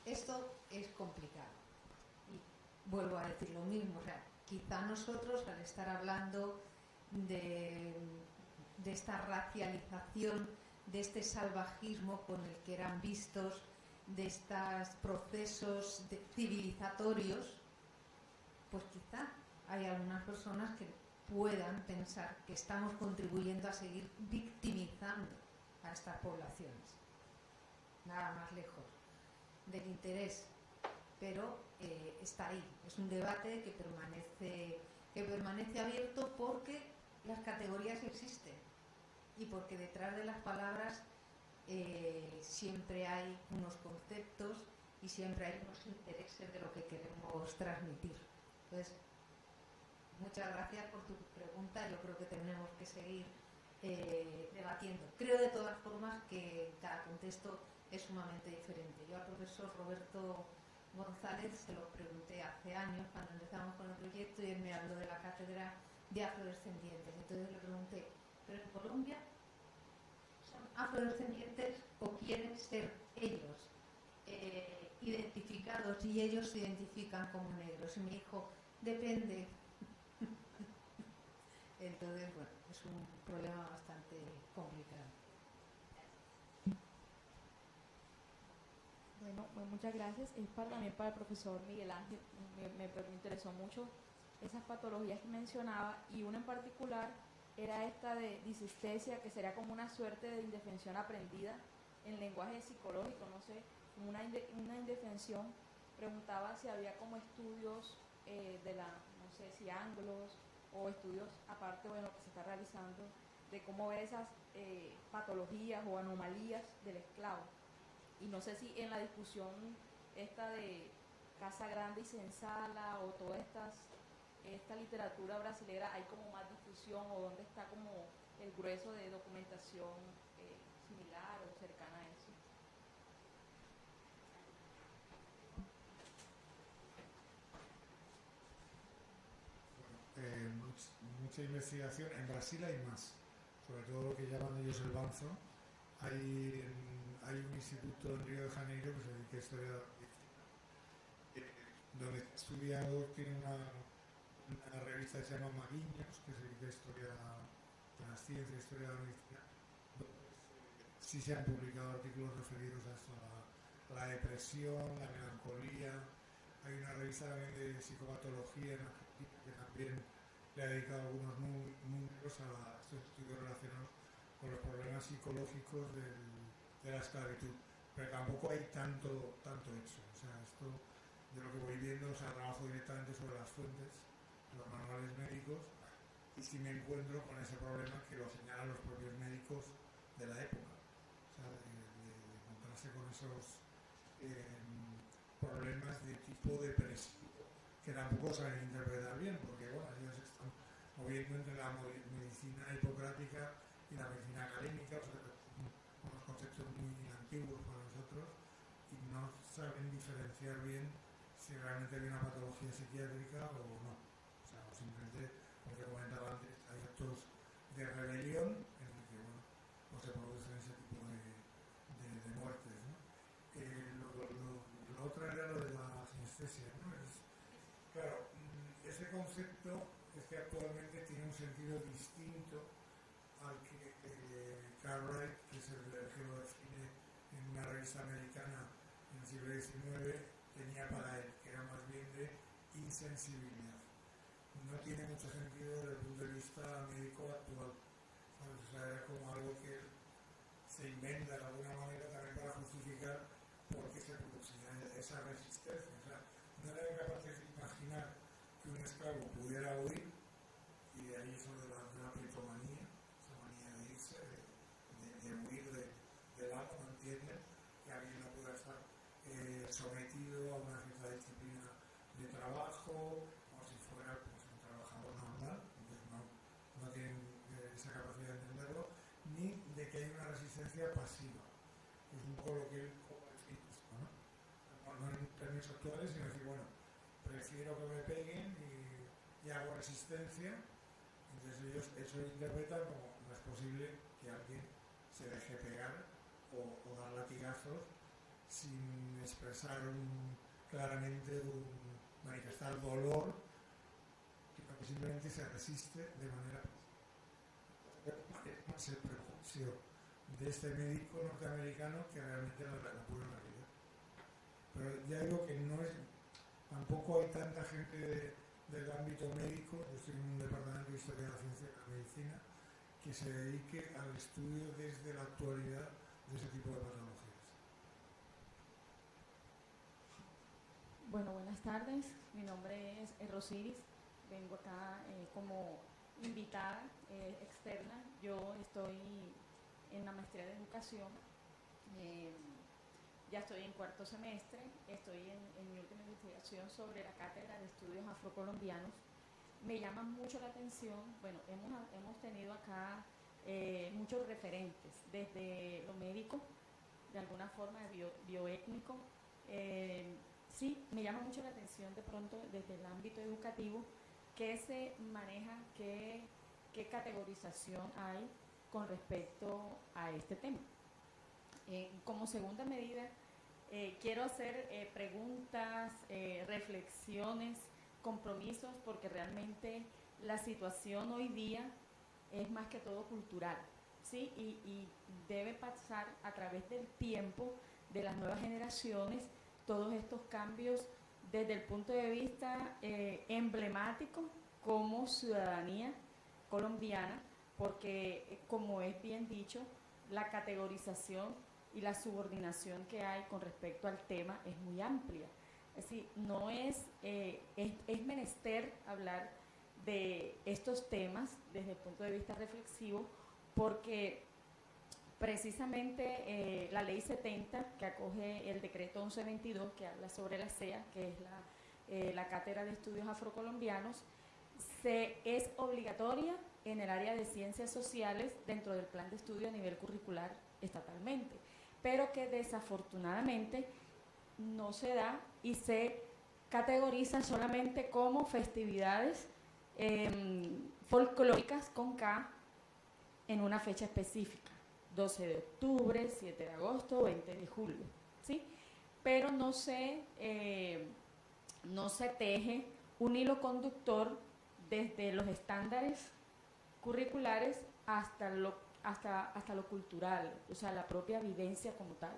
Esto es complicado. Y vuelvo a decir lo mismo, o sea, quizá nosotros al estar hablando de esta racialización, de este salvajismo con el que eran vistos, de estos procesos civilizatorios, pues quizá hay algunas personas que puedan pensar que estamos contribuyendo a seguir victimizando a estas poblaciones. Nada más lejos del interés, pero está ahí. Es un debate que permanece abierto porque las categorías existen y porque detrás de las palabras siempre hay unos conceptos y siempre hay unos intereses de lo que queremos transmitir. Entonces, muchas gracias por tu pregunta. Yo creo que tenemos que seguir debatiendo. Creo de todas formas que cada contexto es sumamente diferente. Yo al profesor Roberto González se lo pregunté hace años cuando empezamos con el proyecto y él me habló de la cátedra de afrodescendientes. Entonces le pregunté, ¿pero en Colombia son afrodescendientes o quieren ser ellos identificados y ellos se identifican como negros? Y me dijo, depende. Entonces, bueno, es un problema bastante complicado. Bueno, pues muchas gracias. Es también para el profesor Miguel Ángel. Me interesó mucho esas patologías que mencionaba, y una en particular era esta de disestesia, que sería como una suerte de indefensión aprendida en lenguaje psicológico, no sé, una indefensión. Preguntaba si había como estudios de la, no sé, si ángulos o estudios aparte, bueno, que se está realizando de cómo ver esas patologías o anomalías del esclavo. Y no sé si en la discusión esta de Casa Grande y Senzala o toda esta literatura brasilera hay como más difusión, o dónde está como el grueso de documentación similar o cercana a eso. Mucha investigación. En Brasil hay más, sobre todo lo que llaman ellos el banzo. Hay un instituto en Río de Janeiro que se dedica a historia de la medicina, donde estudiado, tiene una revista que se llama Maguinhos, que se dedica a historia de las ciencias, historia de la medicina. Sí se han publicado artículos referidos a esto, a la depresión, la melancolía. Hay una revista también de psicopatología en Argentina que también le ha dedicado algunos números a estos estudios relacionados con los problemas psicológicos de la esclavitud. Pero tampoco hay tanto hecho. O sea, esto de lo que voy viendo, o sea, trabajo directamente sobre las fuentes, los manuales médicos, y sí me encuentro con ese problema que lo señalan los propios médicos de la época. O sea, de encontrarse con esos problemas de tipo depresivo, que tampoco saben interpretar bien, porque bueno, ellos están moviendo entre la medicina hipocrática y la medicina académica, o sea, unos conceptos muy antiguos para nosotros, y no saben diferenciar bien si realmente hay una patología psiquiátrica o no. O sea, simplemente, porque comentaba antes, hay actos de rebelión en el que bueno, pues se producen ese tipo de muertes, ¿no? Lo otro era lo de la sinestesia, ¿no? Claro, ese concepto es que actualmente tiene un sentido distinto al que Cartwright, que es el que lo define en una revista americana en el siglo XIX, tenía para él, que era más bien de insensibilidad. No tiene mucho sentido desde el punto de vista médico actual. ¿Sabes? O sea, era como algo que se inventa de alguna manera también para justificar por qué se producía esa resistencia. O sea, no era capaz de imaginar que un esclavo pudiera huir, y de ahí eso de la pletomanía, esa manía de irse, de huir del amo, no entienden que alguien no pueda estar sometido a una cierta disciplina de trabajo, como si fuera pues, un trabajador normal. Entonces no tienen esa capacidad de entenderlo, ni de que hay una resistencia pasiva, que es un poco lo que él no en términos actuales, sino decir, bueno, prefiero que me peguen y hago resistencia. Entonces ellos eso lo interpretan como no es posible que alguien se deje pegar o dar latigazos sin expresar claramente manifestar dolor, sino que simplemente se resiste de manera más el prejuicio de este médico norteamericano que realmente la pura realidad. Pero ya digo que no es, tampoco hay tanta gente del ámbito médico, yo estoy en un departamento de historia de la ciencia y la medicina, que se dedique al estudio desde la actualidad de ese tipo de patologías. Bueno, buenas tardes. Mi nombre es Rosiris. Vengo acá como invitada externa. Yo estoy en la maestría de educación. Ya estoy en cuarto semestre. Estoy en mi última investigación sobre la cátedra de estudios afrocolombianos. Me llama mucho la atención. Bueno, hemos tenido acá muchos referentes, desde lo médico, de alguna forma bioétnico. Sí, me llama mucho la atención de pronto desde el ámbito educativo qué se maneja, qué categorización hay con respecto a este tema. Como segunda medida, quiero hacer preguntas, reflexiones, compromisos, porque realmente la situación hoy día es más que todo cultural, ¿sí? Y debe pasar a través del tiempo, de las nuevas generaciones, todos estos cambios desde el punto de vista emblemático como ciudadanía colombiana, porque como es bien dicho, la categorización y la subordinación que hay con respecto al tema es muy amplia. Es decir, no es menester hablar de estos temas desde el punto de vista reflexivo, porque precisamente la ley 70, que acoge el decreto 1122, que habla sobre la CEA, que es la Cátedra de Estudios Afrocolombianos, es obligatoria en el área de ciencias sociales dentro del plan de estudio a nivel curricular estatalmente, pero que desafortunadamente no se da y se categoriza solamente como festividades folclóricas con K en una fecha específica, 12 de octubre, 7 de agosto, 20 de julio, ¿sí? Pero no se teje un hilo conductor desde los estándares curriculares hasta lo cultural, o sea, la propia vivencia como tal.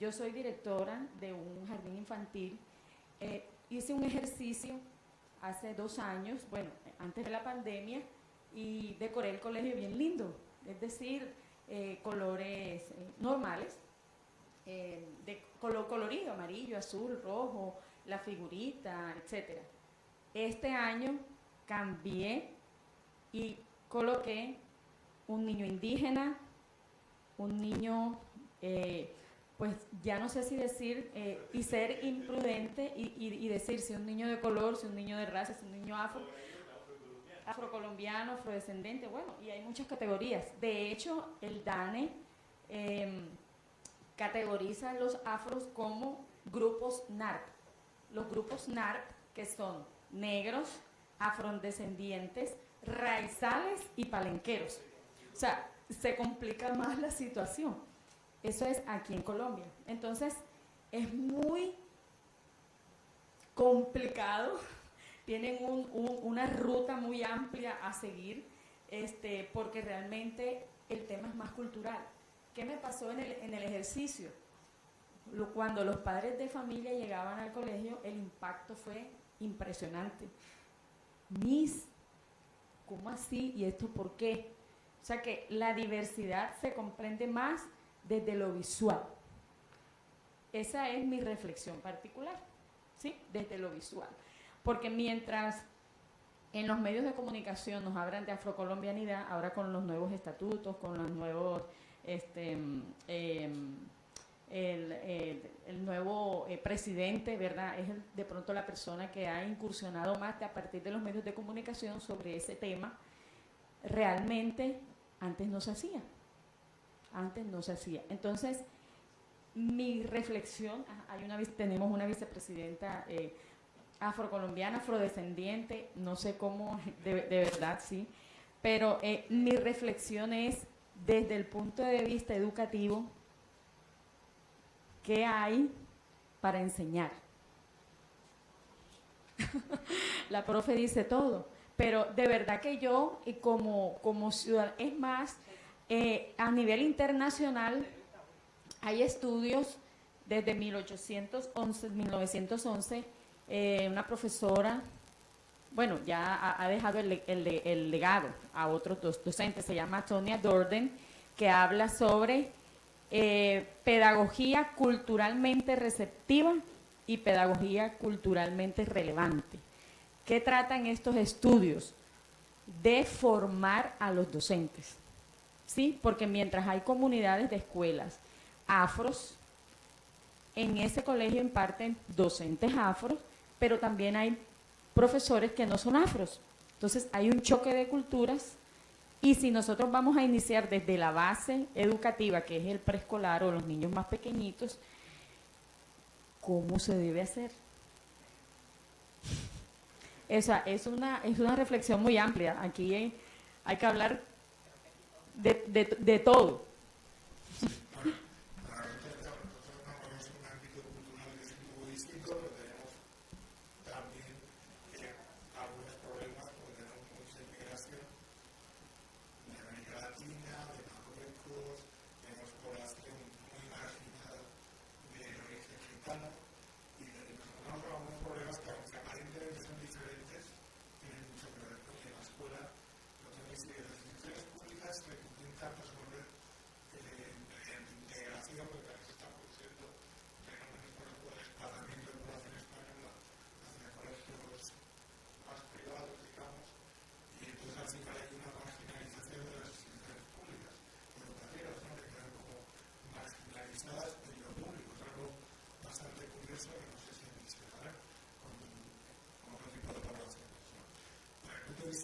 Yo soy directora de un jardín infantil, hice un ejercicio hace 2 años, bueno, antes de la pandemia, y decoré el colegio bien lindo, es decir, colores normales, de color colorido, amarillo, azul, rojo, la figurita, etc. Este año cambié y coloqué un niño indígena, un niño, pues ya no sé si decir, y ser imprudente y decir si un niño de color, si un niño de raza, si un niño afrocolombiano, afrodescendente, bueno, y hay muchas categorías. De hecho, el DANE categoriza a los afros como grupos NARP. Los grupos NARP, que son negros, afrodescendientes, raizales y palenqueros. O sea, se complica más la situación. Eso es aquí en Colombia. Entonces, es muy complicado. Tienen una ruta muy amplia a seguir, porque realmente el tema es más cultural. ¿Qué me pasó en el ejercicio? Cuando los padres de familia llegaban al colegio, el impacto fue impresionante. ¿Cómo así? ¿Y esto por qué? O sea que la diversidad se comprende más desde lo visual. Esa es mi reflexión particular, ¿sí? Desde lo visual. Porque mientras en los medios de comunicación nos hablan de afrocolombianidad, ahora con los nuevos estatutos, con los nuevos, el nuevo presidente, ¿verdad? Es de pronto la persona que ha incursionado más a partir de los medios de comunicación sobre ese tema. Realmente antes no se hacía. Entonces, mi reflexión, tenemos una vicepresidenta afrocolombiana, afrodescendiente, no sé cómo, de verdad, sí, pero mi reflexión es desde el punto de vista educativo, ¿qué hay para enseñar? La profe dice todo, pero de verdad que yo, como ciudadana, es más, a nivel internacional hay estudios desde 1911, una profesora, bueno, ya ha dejado el legado a otros dos docentes, se llama Tonya Dorden, que habla sobre pedagogía culturalmente receptiva y pedagogía culturalmente relevante. ¿Qué tratan estos estudios? De formar a los docentes, ¿sí? Porque mientras hay comunidades de escuelas afros, en ese colegio imparten docentes afros, pero también hay profesores que no son afros. Entonces hay un choque de culturas, y si nosotros vamos a iniciar desde la base educativa, que es el preescolar o los niños más pequeñitos, ¿cómo se debe hacer? Esa es una reflexión muy amplia. Aquí hay que hablar de todo.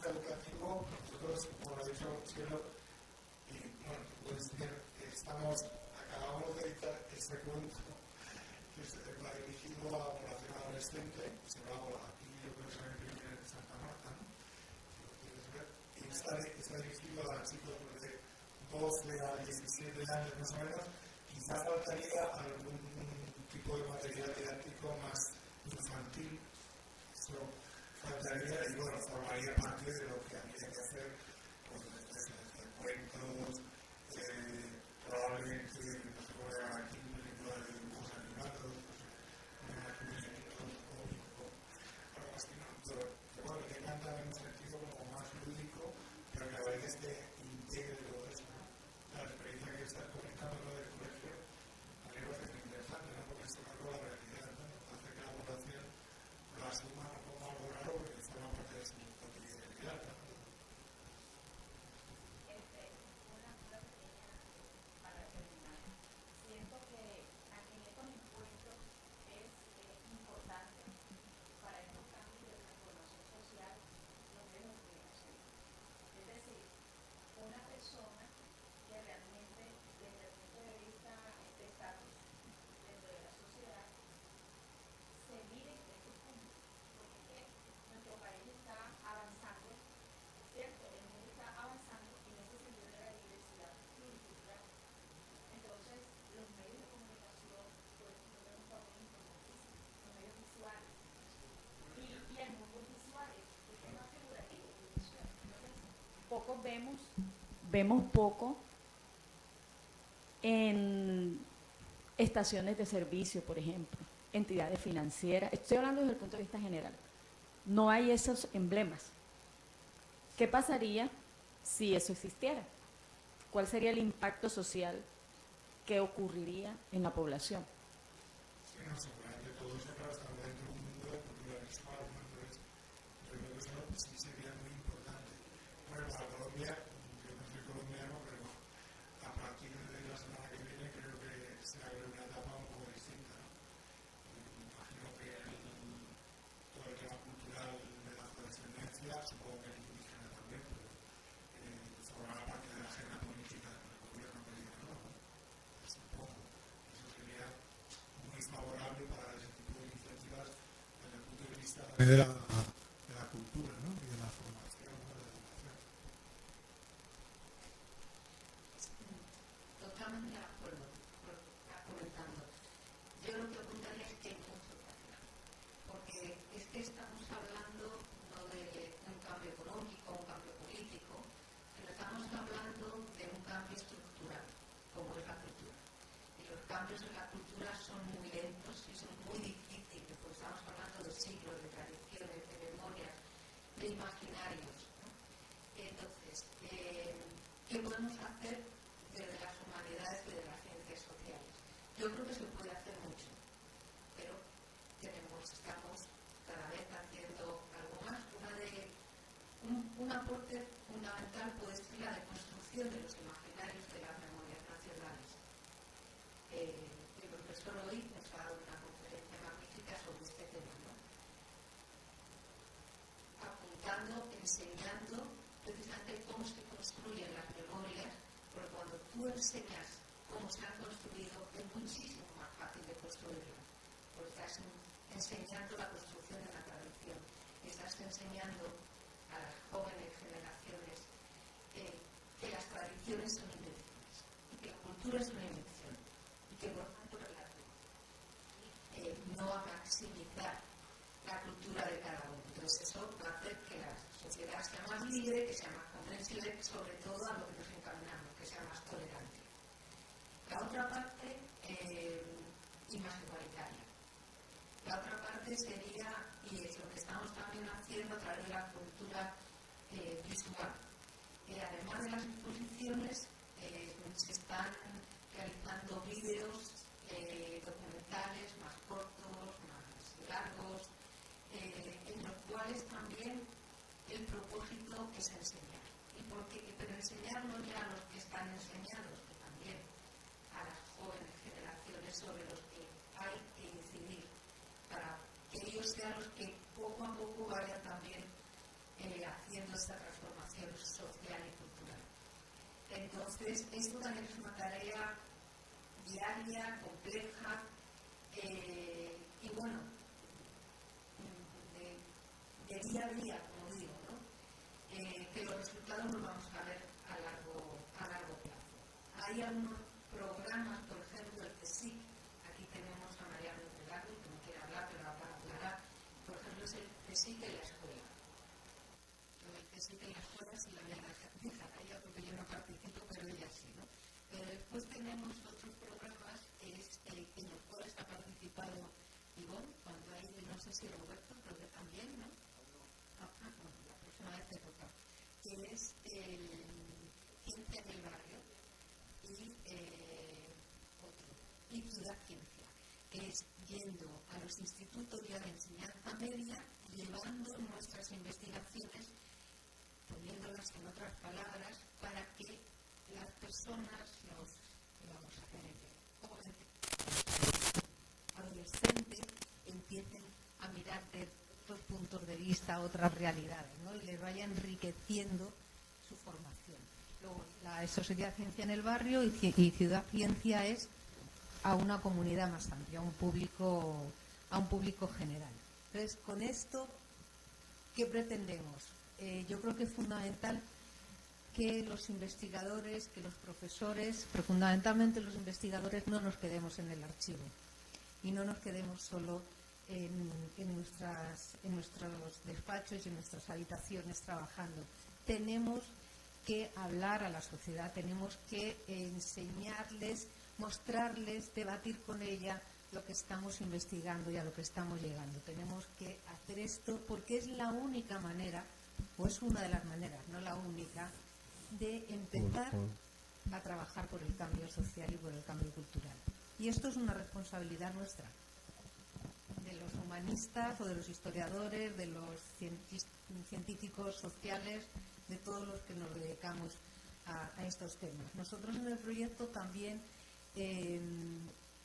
vista educativo, nosotros, como lo ha dicho Cielo, bueno, pues acabamos de editar este cuento que va dirigido a la población adolescente, se va aquí, yo creo que se va a imprimir en Santa Marta, ¿no? Si lo quieres ver, y está dirigido a chicos de 12 a 17 años más o menos. Quizás faltaría algún tipo de material didáctico más infantil, eso faltaría, y bueno, formaría parte de lo que habría que hacer, pues desde cuentos, probablemente, no sé cómo llaman aquí, películas de dibujos animados, algo así, ¿no? Pero bueno, que tengan también un sentido como más lúdico, pero que a la vez integre todo eso, ¿no? La experiencia que estás comentando, ¿no?, del colegio, a mí me parece muy interesante, ¿no?, porque esto marca la realidad, ¿no?, hace que la población lo asuma no como algo raro, porque forma parte de su cotidianidad, ¿no? Una cosa pequeña para terminar. Siento que aquí en estos encuentros es importante para estos cambios de transformación social los medios de comunicación. Es decir, una persona que realmente desde el punto de vista de estatus dentro de la sociedad se mire en estos puntos, porque es que nuestro país está avanzando, ¿cierto? El mundo está avanzando en ese sentido de la diversidad pluricultural. Entonces, los medios de comunicación pues juegan un papel importantísimo, los medios visuales y el mundo visual es más figurativo que visual. Entonces, poco vemos poco en estaciones de servicio, por ejemplo, entidades financieras. Estoy hablando desde el punto de vista general. No hay esos emblemas. ¿Qué pasaría si eso existiera? ¿Cuál sería el impacto social que ocurriría en la población? Sí, no, seguramente todo eso, claro, estamos dentro de un mundo de cultura visual, ¿no? Entonces, yo creo que eso sí sería muy importante. Bueno, para Colombia, yo no soy colombiano, pero a partir de la semana que viene creo que se abre una etapa un poco distinta, ¿no? Me imagino que todo el tema cultural de la afrodescendencia, supongo que el indígena también, pero formará parte de la agenda política del gobierno que diga, ¿no? Supongo. Eso sería muy favorable para ese tipo de iniciativas desde el punto de vista de la cultura, ¿no?, y de la formación, ¿no?, de la educación. Totalmente de acuerdo con lo que está comentando. Yo lo que apuntaría es que hay mucho que hacer, porque es que estamos hablando no de un cambio económico, un cambio político, pero estamos hablando de un cambio estructural, como es la cultura. Y los cambios en la cultura son muy lentos y son muy difíciles, porque estamos hablando de siglos, de tradiciones, de memorias, de imaginarios, ¿no? Entonces, ¿qué podemos hacer desde las humanidades y de las ciencias sociales? Yo creo que se puede hacer mucho, pero estamos cada vez haciendo algo más. Un aporte fundamental puede ser la deconstrucción de los imaginarios de las memorias nacionales. El profesor hoy nos ha dado una conferencia magnífica sobre este tema, ¿no? Apuntando, enseñando precisamente cómo se construyen las memorias, porque cuando tú enseñas cómo se han construido, es muchísimo más fácil de construirlas, porque estás enseñando la construcción de la tradición, estás enseñando a las jóvenes generaciones que las tradiciones son invenciones, y que la cultura es una invención, y que por tanto relativo, no a maximizar la cultura de cada uno. Entonces eso va a hacer que la sociedad sea más libre, que sea más comprensible, sobre todo a lo que nos encaminamos, que sea más tolerante. La otra parte, y más igualitaria. La otra parte sería, y es lo que estamos también haciendo a través de la cultura visual. Además de las exposiciones, se están realizando vídeos documentales más cortos, más largos, en los cuales también el propósito es enseñar. Pero enseñar no ya a los que están enseñados, que también a las jóvenes generaciones sobre los que hay que incidir, para que ellos sean los que poco a poco vayan también haciendo esta transformación social y cultural. Entonces, esto también es una tarea diaria, compleja, y bueno, de día a día, como digo, ¿no? Que los resultados los vamos a ver a largo plazo. Hay algunos programas, por ejemplo, el CSIC, aquí tenemos a María Montelardo, que no quiere hablar, pero va para aclarar, por ejemplo, es el CSIC en la escuela. El CSIC en la escuela sí la deja ella, porque yo no participo, pero ella sí, ¿no? Pero después tenemos otros programas en los cuales ha participado Ivonne, cuando hay, no sé si Roberto, creo que también, ¿no? Bueno, la próxima vez te toca, que es el Ciencia en el Barrio y Ciudad Ciencia, que es yendo a los institutos ya de enseñanza media, llevando nuestras investigaciones, poniéndolas en otras palabras, para que las personas, los adolescentes, empiecen a mirar de otros puntos de vista, otras realidades, ¿no? Y les vaya enriqueciendo su formación. Luego, la Sociedad Ciencia en el Barrio y Ciudad Ciencia es a una comunidad más amplia, a un público general. Entonces, con esto, ¿qué pretendemos? Yo creo que es fundamental que los investigadores, que los profesores, pero fundamentalmente los investigadores, no nos quedemos en el archivo y no nos quedemos solo en nuestros despachos y en nuestras habitaciones trabajando. Tenemos que hablar a la sociedad, tenemos que enseñarles, mostrarles, debatir con ella lo que estamos investigando y a lo que estamos llegando. Tenemos que hacer esto porque es la única manera, o es una de las maneras, no la única, de empezar a trabajar por el cambio social y por el cambio cultural. Y esto es una responsabilidad nuestra, de los humanistas o de los historiadores, de los científicos sociales, de todos los que nos dedicamos a estos temas. Nosotros en el proyecto también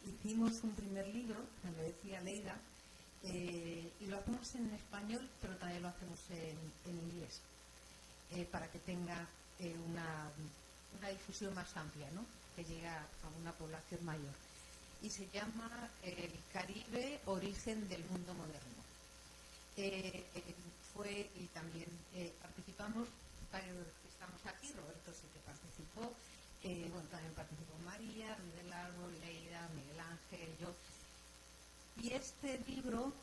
hicimos un primer libro, me lo decía Leida, y lo hacemos en español, pero también lo hacemos en inglés, para que tenga una difusión más amplia, ¿no? Que llega a una población mayor. Y se llama El Caribe, origen del mundo moderno. Y también participamos varios que estamos aquí, Roberto sí que participó, también participó María, Ruiz del Árbol, Leida, Miguel Ángel, yo. Y este libro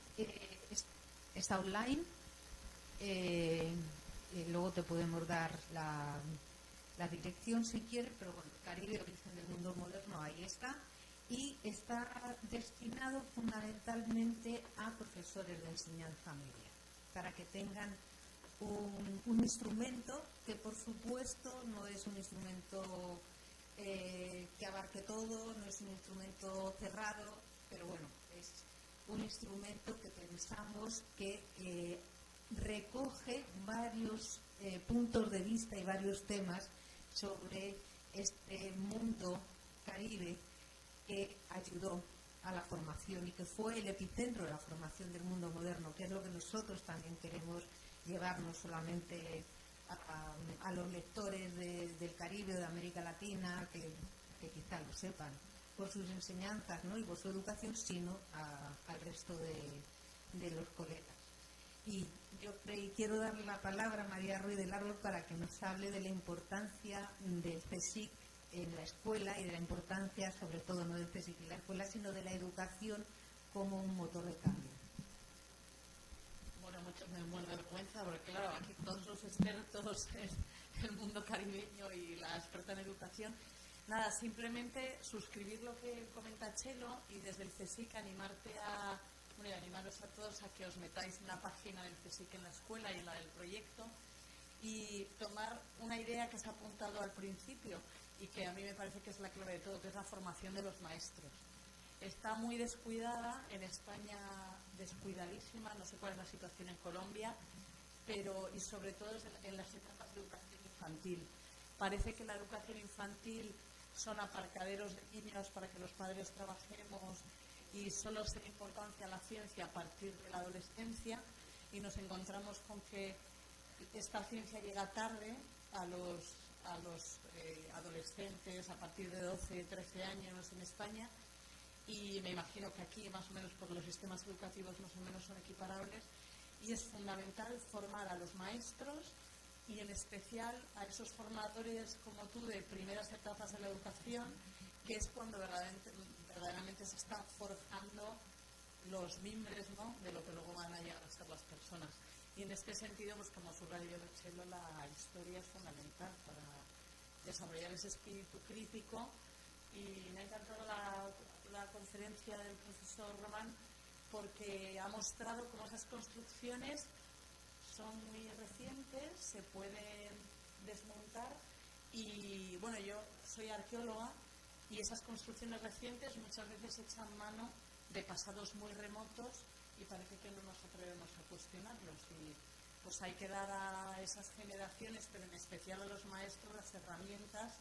está online, luego te podemos dar la dirección si quieres, pero bueno, Caribe, origen del mundo moderno, ahí está. Y está destinado fundamentalmente a profesores de enseñanza media, para que tengan un instrumento que, por supuesto, no es un instrumento que abarque todo, no es un instrumento cerrado, pero bueno, es un instrumento que pensamos que recoge varios puntos de vista y varios temas sobre este mundo caribe que ayudó a la formación y que fue el epicentro de la formación del mundo moderno, que es lo que nosotros también queremos llevar, no solamente a los lectores del Caribe o de América Latina, que quizá lo sepan por sus enseñanzas, ¿no? Y por su educación, sino al resto de los colegas. Y yo quiero darle la palabra a María Ruiz del Árbol para que nos hable de la importancia del CSIC en la escuela y de la importancia, sobre todo, no del CSIC en la escuela, sino de la educación como un motor de cambio. Bueno, mucho me muero de vergüenza, porque claro, aquí todos los expertos en el mundo caribeño y la experta en educación. Nada, simplemente suscribir lo que comenta Chelo y desde el CSIC animaros a todos a que os metáis en la página del CSIC en la escuela y en la del proyecto y tomar una idea que se ha apuntado al principio y que a mí me parece que es la clave de todo, que es la formación de los maestros. Está muy descuidada, en España descuidadísima, no sé cuál es la situación en Colombia, y sobre todo en las etapas de educación infantil. Parece que la educación infantil son aparcaderos de niños para que los padres trabajemos y solo se da importancia a la ciencia a partir de la adolescencia, y nos encontramos con que esta ciencia llega tarde a los adolescentes a partir de 12, 13 años en España, y me imagino que aquí más o menos por los sistemas educativos más o menos son equiparables, y es fundamental formar a los maestros y en especial a esos formadores como tú de primeras etapas de la educación, que es cuando verdaderamente se están forjando los mimbres, ¿no?, de lo que luego van a llegar a ser las personas. Y en este sentido, pues como subrayó Chelo, la historia es fundamental para desarrollar ese espíritu crítico. Y me ha encantado la conferencia del profesor Román, porque ha mostrado cómo esas construcciones son muy recientes, se pueden desmontar. Y bueno, yo soy arqueóloga y esas construcciones recientes muchas veces echan mano de pasados muy remotos y parece que no nos atrevemos a cuestionarlos. Y pues hay que dar a esas generaciones, pero en especial a los maestros, las herramientas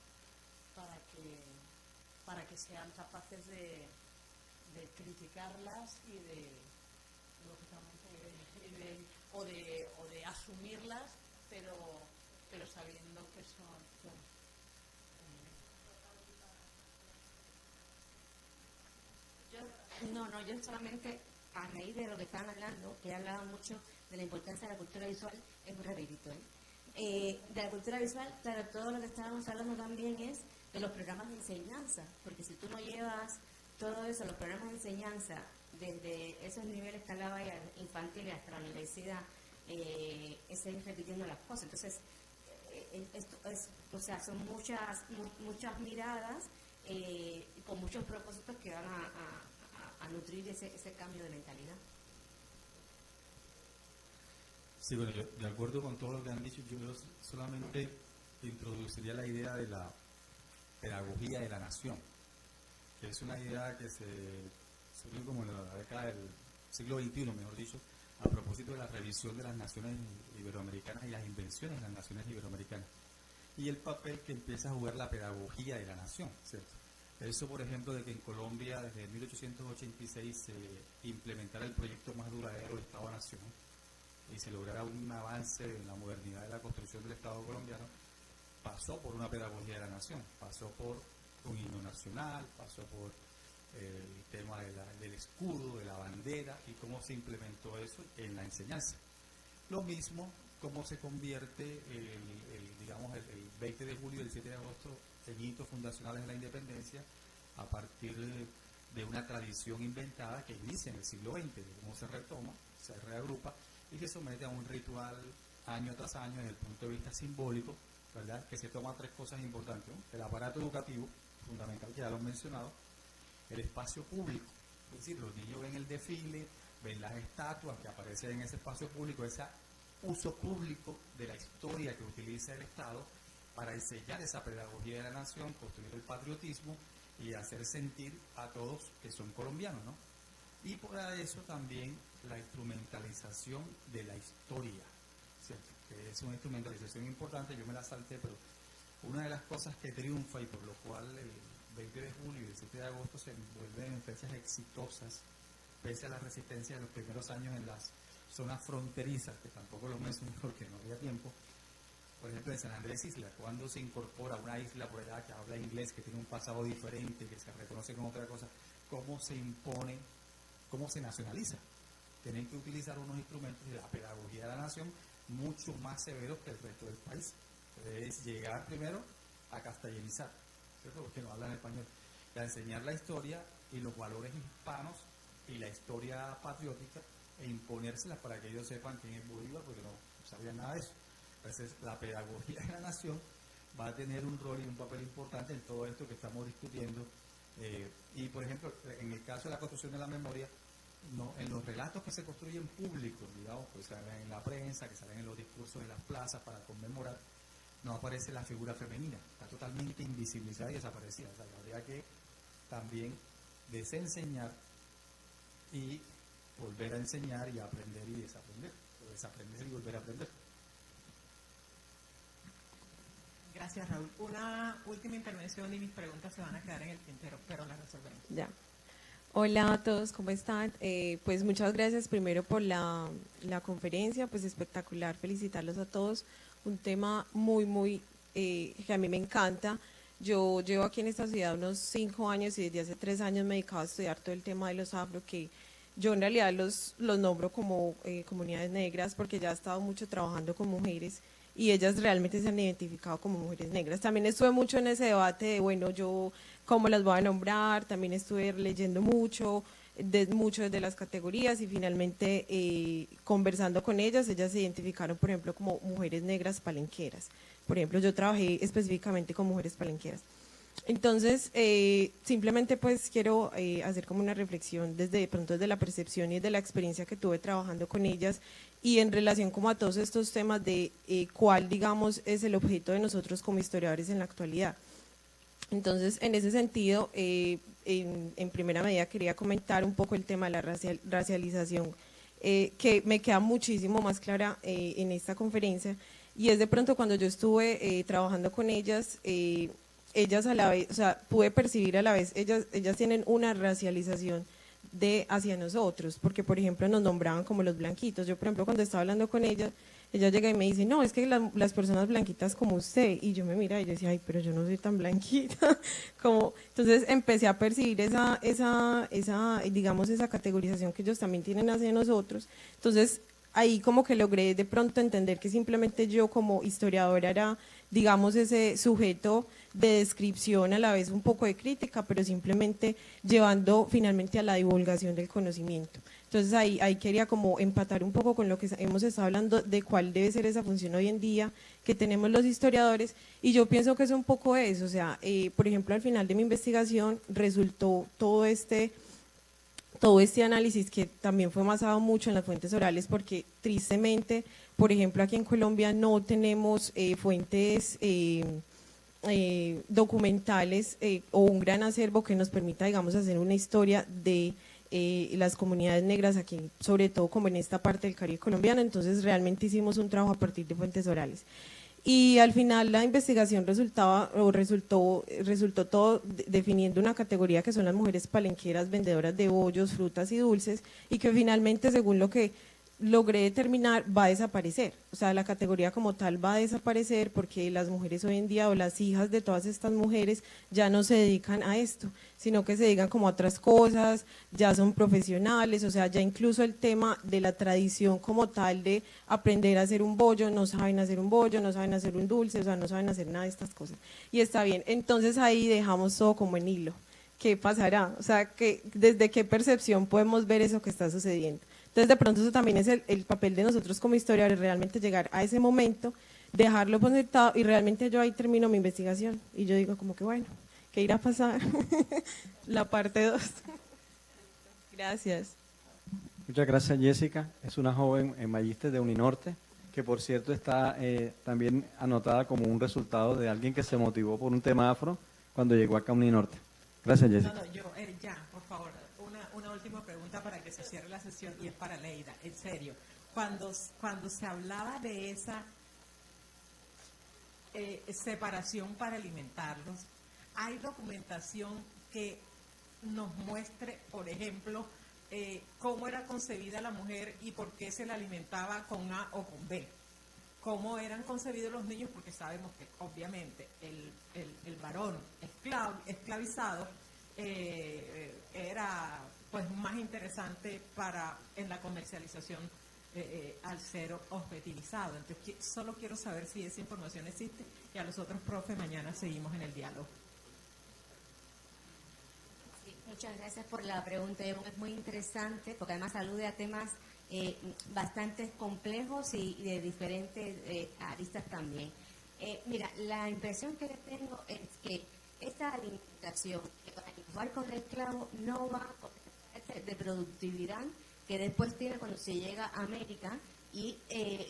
para que sean capaces de criticarlas y de asumirlas, pero sabiendo que son... Yo solamente, a raíz de lo que estaban hablando, que hablaban mucho de la importancia de la cultura visual, es muy rapidito, de la cultura visual, claro, todo lo que estábamos hablando también es de los programas de enseñanza, porque si tú no llevas todo eso, los programas de enseñanza, desde esos niveles que hablaba ya, infantiles hasta la universidad, es ir repitiendo las cosas. Entonces, son muchas miradas con muchos propósitos que van a nutrir ese cambio de mentalidad. Sí, bueno, yo de acuerdo con todo lo que han dicho, yo solamente introduciría la idea de la pedagogía de la nación, que es una idea que se surgió como en la década del siglo XXI, mejor dicho, a propósito de la revisión de las naciones iberoamericanas y las invenciones de las naciones iberoamericanas, y el papel que empieza a jugar la pedagogía de la nación, ¿cierto? Eso, por ejemplo, de que en Colombia desde 1886 se implementara el proyecto más duradero del Estado-Nación y se lograra un avance en la modernidad de la construcción del Estado colombiano, pasó por una pedagogía de la nación, pasó por un himno nacional, pasó por el tema del escudo, de la bandera y cómo se implementó eso en la enseñanza. Lo mismo, cómo se convierte el 20 de julio y el 7 de agosto en hitos fundacionales de la independencia a partir de una tradición inventada que inicia en el siglo XX, de cómo se retoma, se reagrupa y se somete a un ritual año tras año desde el punto de vista simbólico, ¿verdad?, que se toma tres cosas importantes, ¿no? El aparato educativo, fundamental, que ya lo he mencionado, el espacio público, es decir, los niños ven el desfile, ven las estatuas que aparecen en ese espacio público, ese uso público de la historia que utiliza el Estado para enseñar esa pedagogía de la nación, construir el patriotismo y hacer sentir a todos que son colombianos, ¿no? Y por eso también la instrumentalización de la historia, ¿cierto?, que es una instrumentalización importante, yo me la salté, pero una de las cosas que triunfa y por lo cual el 20 de julio y el 7 de agosto se vuelven fechas exitosas, pese a la resistencia de los primeros años en las zonas fronterizas, que tampoco lo mencioné porque no había tiempo. Por ejemplo, en San Andrés Isla, cuando se incorpora una isla por allá que habla inglés, que tiene un pasado diferente, que se reconoce como otra cosa, ¿cómo se impone, cómo se nacionaliza? Tienen que utilizar unos instrumentos de la pedagogía de la nación mucho más severos que el resto del país. Es llegar primero a castellanizar, ¿cierto?, porque no hablan español, y a enseñar la historia y los valores hispanos y la historia patriótica e imponérselas para que ellos sepan quién es Bolívar, porque no sabían nada de eso. Entonces, la pedagogía de la nación va a tener un rol y un papel importante en todo esto que estamos discutiendo. Y, por ejemplo, en el caso de la construcción de la memoria, no, en los relatos que se construyen públicos, digamos, que salen en la prensa, que salen en los discursos de las plazas para conmemorar, no aparece la figura femenina, está totalmente invisibilizada y desaparecida. O sea, habría que también desenseñar y volver a enseñar y aprender y desaprender, o desaprender y volver a aprender. Gracias, Raúl. Una última intervención y mis preguntas se van a quedar en el tintero, pero las resolvemos. Ya. Hola a todos, ¿cómo están? Pues muchas gracias primero por la conferencia, pues espectacular, felicitarlos a todos. Un tema muy que a mí me encanta. Yo llevo aquí en esta ciudad unos 5 años y desde hace 3 años me he dedicado a estudiar todo el tema de los afro, que yo en realidad los nombro como comunidades negras porque ya he estado mucho trabajando con mujeres y ellas realmente se han identificado como mujeres negras. También estuve mucho en ese debate de, bueno, yo cómo las voy a nombrar, también estuve leyendo mucho de las categorías y finalmente conversando con ellas se identificaron, por ejemplo, como mujeres negras palenqueras. Por ejemplo, yo trabajé específicamente con mujeres palenqueras. Entonces, simplemente pues quiero hacer como una reflexión de pronto desde la percepción y de la experiencia que tuve trabajando con ellas y en relación como a todos estos temas de cuál, digamos, es el objeto de nosotros como historiadores en la actualidad. Entonces, en ese sentido, en primera medida quería comentar un poco el tema de la racialización, que me queda muchísimo más clara en esta conferencia, y es de pronto cuando yo estuve trabajando con ellas, ellas a la vez, o sea, pude percibir a la vez, ellas tienen una racialización hacia nosotros, porque por ejemplo nos nombraban como los blanquitos. Yo por ejemplo cuando estaba hablando con ella llega y me dice, no, es que las personas blanquitas como usted, y yo me miraba y yo decía, ay, pero yo no soy tan blanquita, entonces empecé a percibir digamos, esa categorización que ellos también tienen hacia nosotros. Entonces ahí como que logré de pronto entender que simplemente yo como historiadora era, digamos, ese sujeto de descripción a la vez un poco de crítica, pero simplemente llevando finalmente a la divulgación del conocimiento. Entonces ahí quería como empatar un poco con lo que hemos estado hablando de cuál debe ser esa función hoy en día que tenemos los historiadores, y yo pienso que es un poco eso, o sea, por ejemplo al final de mi investigación resultó todo este análisis que también fue basado mucho en las fuentes orales, porque tristemente, por ejemplo, aquí en Colombia no tenemos fuentes documentales o un gran acervo que nos permita, digamos, hacer una historia de las comunidades negras aquí, sobre todo como en esta parte del Caribe colombiano. Entonces realmente hicimos un trabajo a partir de fuentes orales. Y al final la investigación resultó todo definiendo una categoría que son las mujeres palenqueras vendedoras de bollos, frutas y dulces, y que finalmente, según lo que logré determinar, va a desaparecer. O sea, la categoría como tal va a desaparecer porque las mujeres hoy en día, o las hijas de todas estas mujeres, ya no se dedican a esto, sino que se dedican como a otras cosas, ya son profesionales, o sea, ya incluso el tema de la tradición como tal de aprender a hacer un bollo, no saben hacer un bollo, no saben hacer un dulce, o sea, no saben hacer nada de estas cosas. Y está bien, entonces ahí dejamos todo como en hilo. ¿Qué pasará? O sea, ¿desde qué percepción podemos ver eso que está sucediendo? Entonces, de pronto eso también es el papel de nosotros como historiadores, realmente llegar a ese momento, dejarlo conectado, y realmente yo ahí termino mi investigación y yo digo como que bueno, ¿qué irá a pasar? La parte 2. Gracias. Muchas gracias, Jessica. Es una joven magíster de Uninorte, que por cierto está también anotada como un resultado de alguien que se motivó por un tema afro cuando llegó acá a Uninorte. Gracias, Jessica. No, yo, ya, por favor, una última pregunta para que se cierre la sesión, y es para Leida, en serio. Cuando se hablaba de esa separación para alimentarlos, ¿hay documentación que nos muestre, por ejemplo, cómo era concebida la mujer y por qué se la alimentaba con A o con B? ¿Cómo eran concebidos los niños? Porque sabemos que obviamente el varón esclavizado era pues más interesante en la comercialización al ser objetivizado. Entonces solo quiero saber si esa información existe, y a los otros profes mañana seguimos en el diálogo. Sí, muchas gracias por la pregunta, es muy interesante porque además alude a temas bastante complejos y de diferentes aristas también. Mira, la impresión que tengo es que esta alimentación igual con el esclavo no va con el de productividad que después tiene cuando se llega a América, y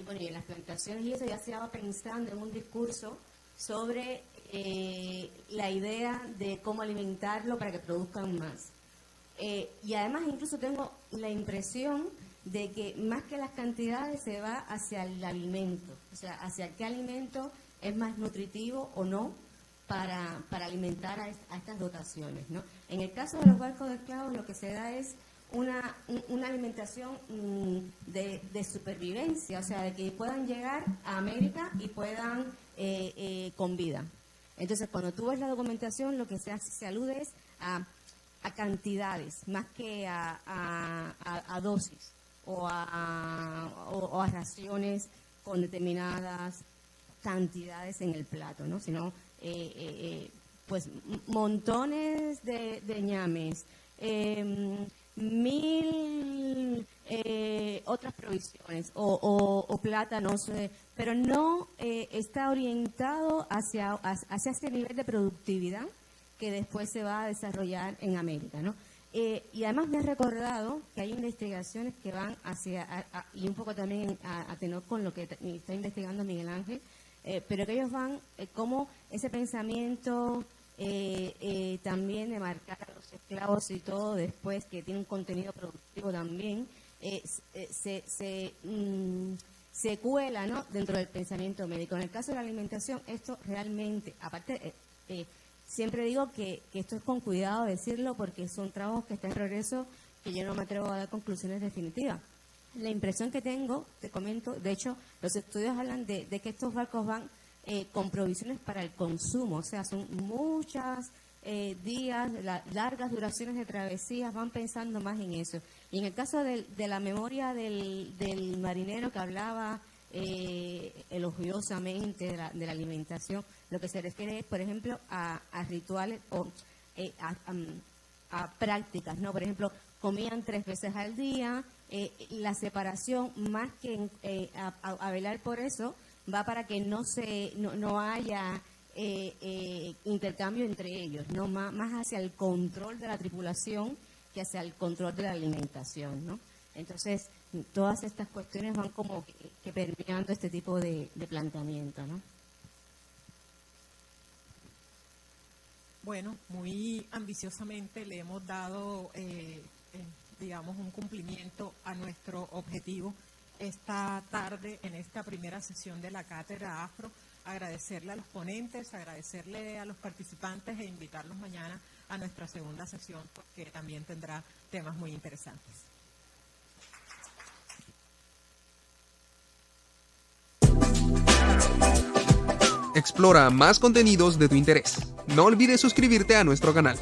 bueno, y en las plantaciones y eso ya se estaba pensando en un discurso sobre la idea de cómo alimentarlo para que produzcan más. Y además incluso tengo la impresión de que más que las cantidades se va hacia el alimento, o sea, hacia qué alimento es más nutritivo o no para alimentar a estas dotaciones, ¿no? En el caso de los barcos de esclavos, lo que se da es una alimentación de supervivencia, o sea, de que puedan llegar a América y puedan con vida. Entonces, cuando tú ves la documentación, lo que se alude es a cantidades, más que a dosis o a raciones con determinadas cantidades en el plato, ¿no? Sino, pues, montones de ñames, 1000 otras provisiones o plátanos, pero no está orientado hacia ese nivel de productividad que después se va a desarrollar en América, ¿no? Y además me ha recordado que hay investigaciones que van y un poco también a tenor con lo que está investigando Miguel Ángel, pero que ellos van como ese pensamiento también de marcar a los esclavos y todo después, que tiene un contenido productivo también, se cuela, ¿no?, dentro del pensamiento médico. En el caso de la alimentación, esto realmente, aparte, siempre digo que esto es con cuidado decirlo, porque son trabajos que están en progreso, que yo no me atrevo a dar conclusiones definitivas. La impresión que tengo, te comento, de hecho, los estudios hablan de que estos barcos van con provisiones para el consumo, o sea, son muchos días, largas duraciones de travesías, van pensando más en eso. Y en el caso de la memoria del marinero que hablaba elogiosamente de la alimentación, lo que se refiere es, por ejemplo, a rituales o a prácticas, ¿no? Por ejemplo, comían 3 veces al día, la separación, más que a velar por eso, va para que no haya intercambio entre ellos, no más hacia el control de la tripulación que hacia el control de la alimentación, ¿no? Entonces, todas estas cuestiones van como que permeando este tipo de planteamiento, ¿no? Bueno, muy ambiciosamente le hemos dado, digamos, un cumplimiento a nuestro objetivo esta tarde en esta primera sesión de la Cátedra Afro. Agradecerle a los ponentes, agradecerle a los participantes e invitarlos mañana a nuestra segunda sesión, porque también tendrá temas muy interesantes. Explora más contenidos de tu interés. No olvides suscribirte a nuestro canal.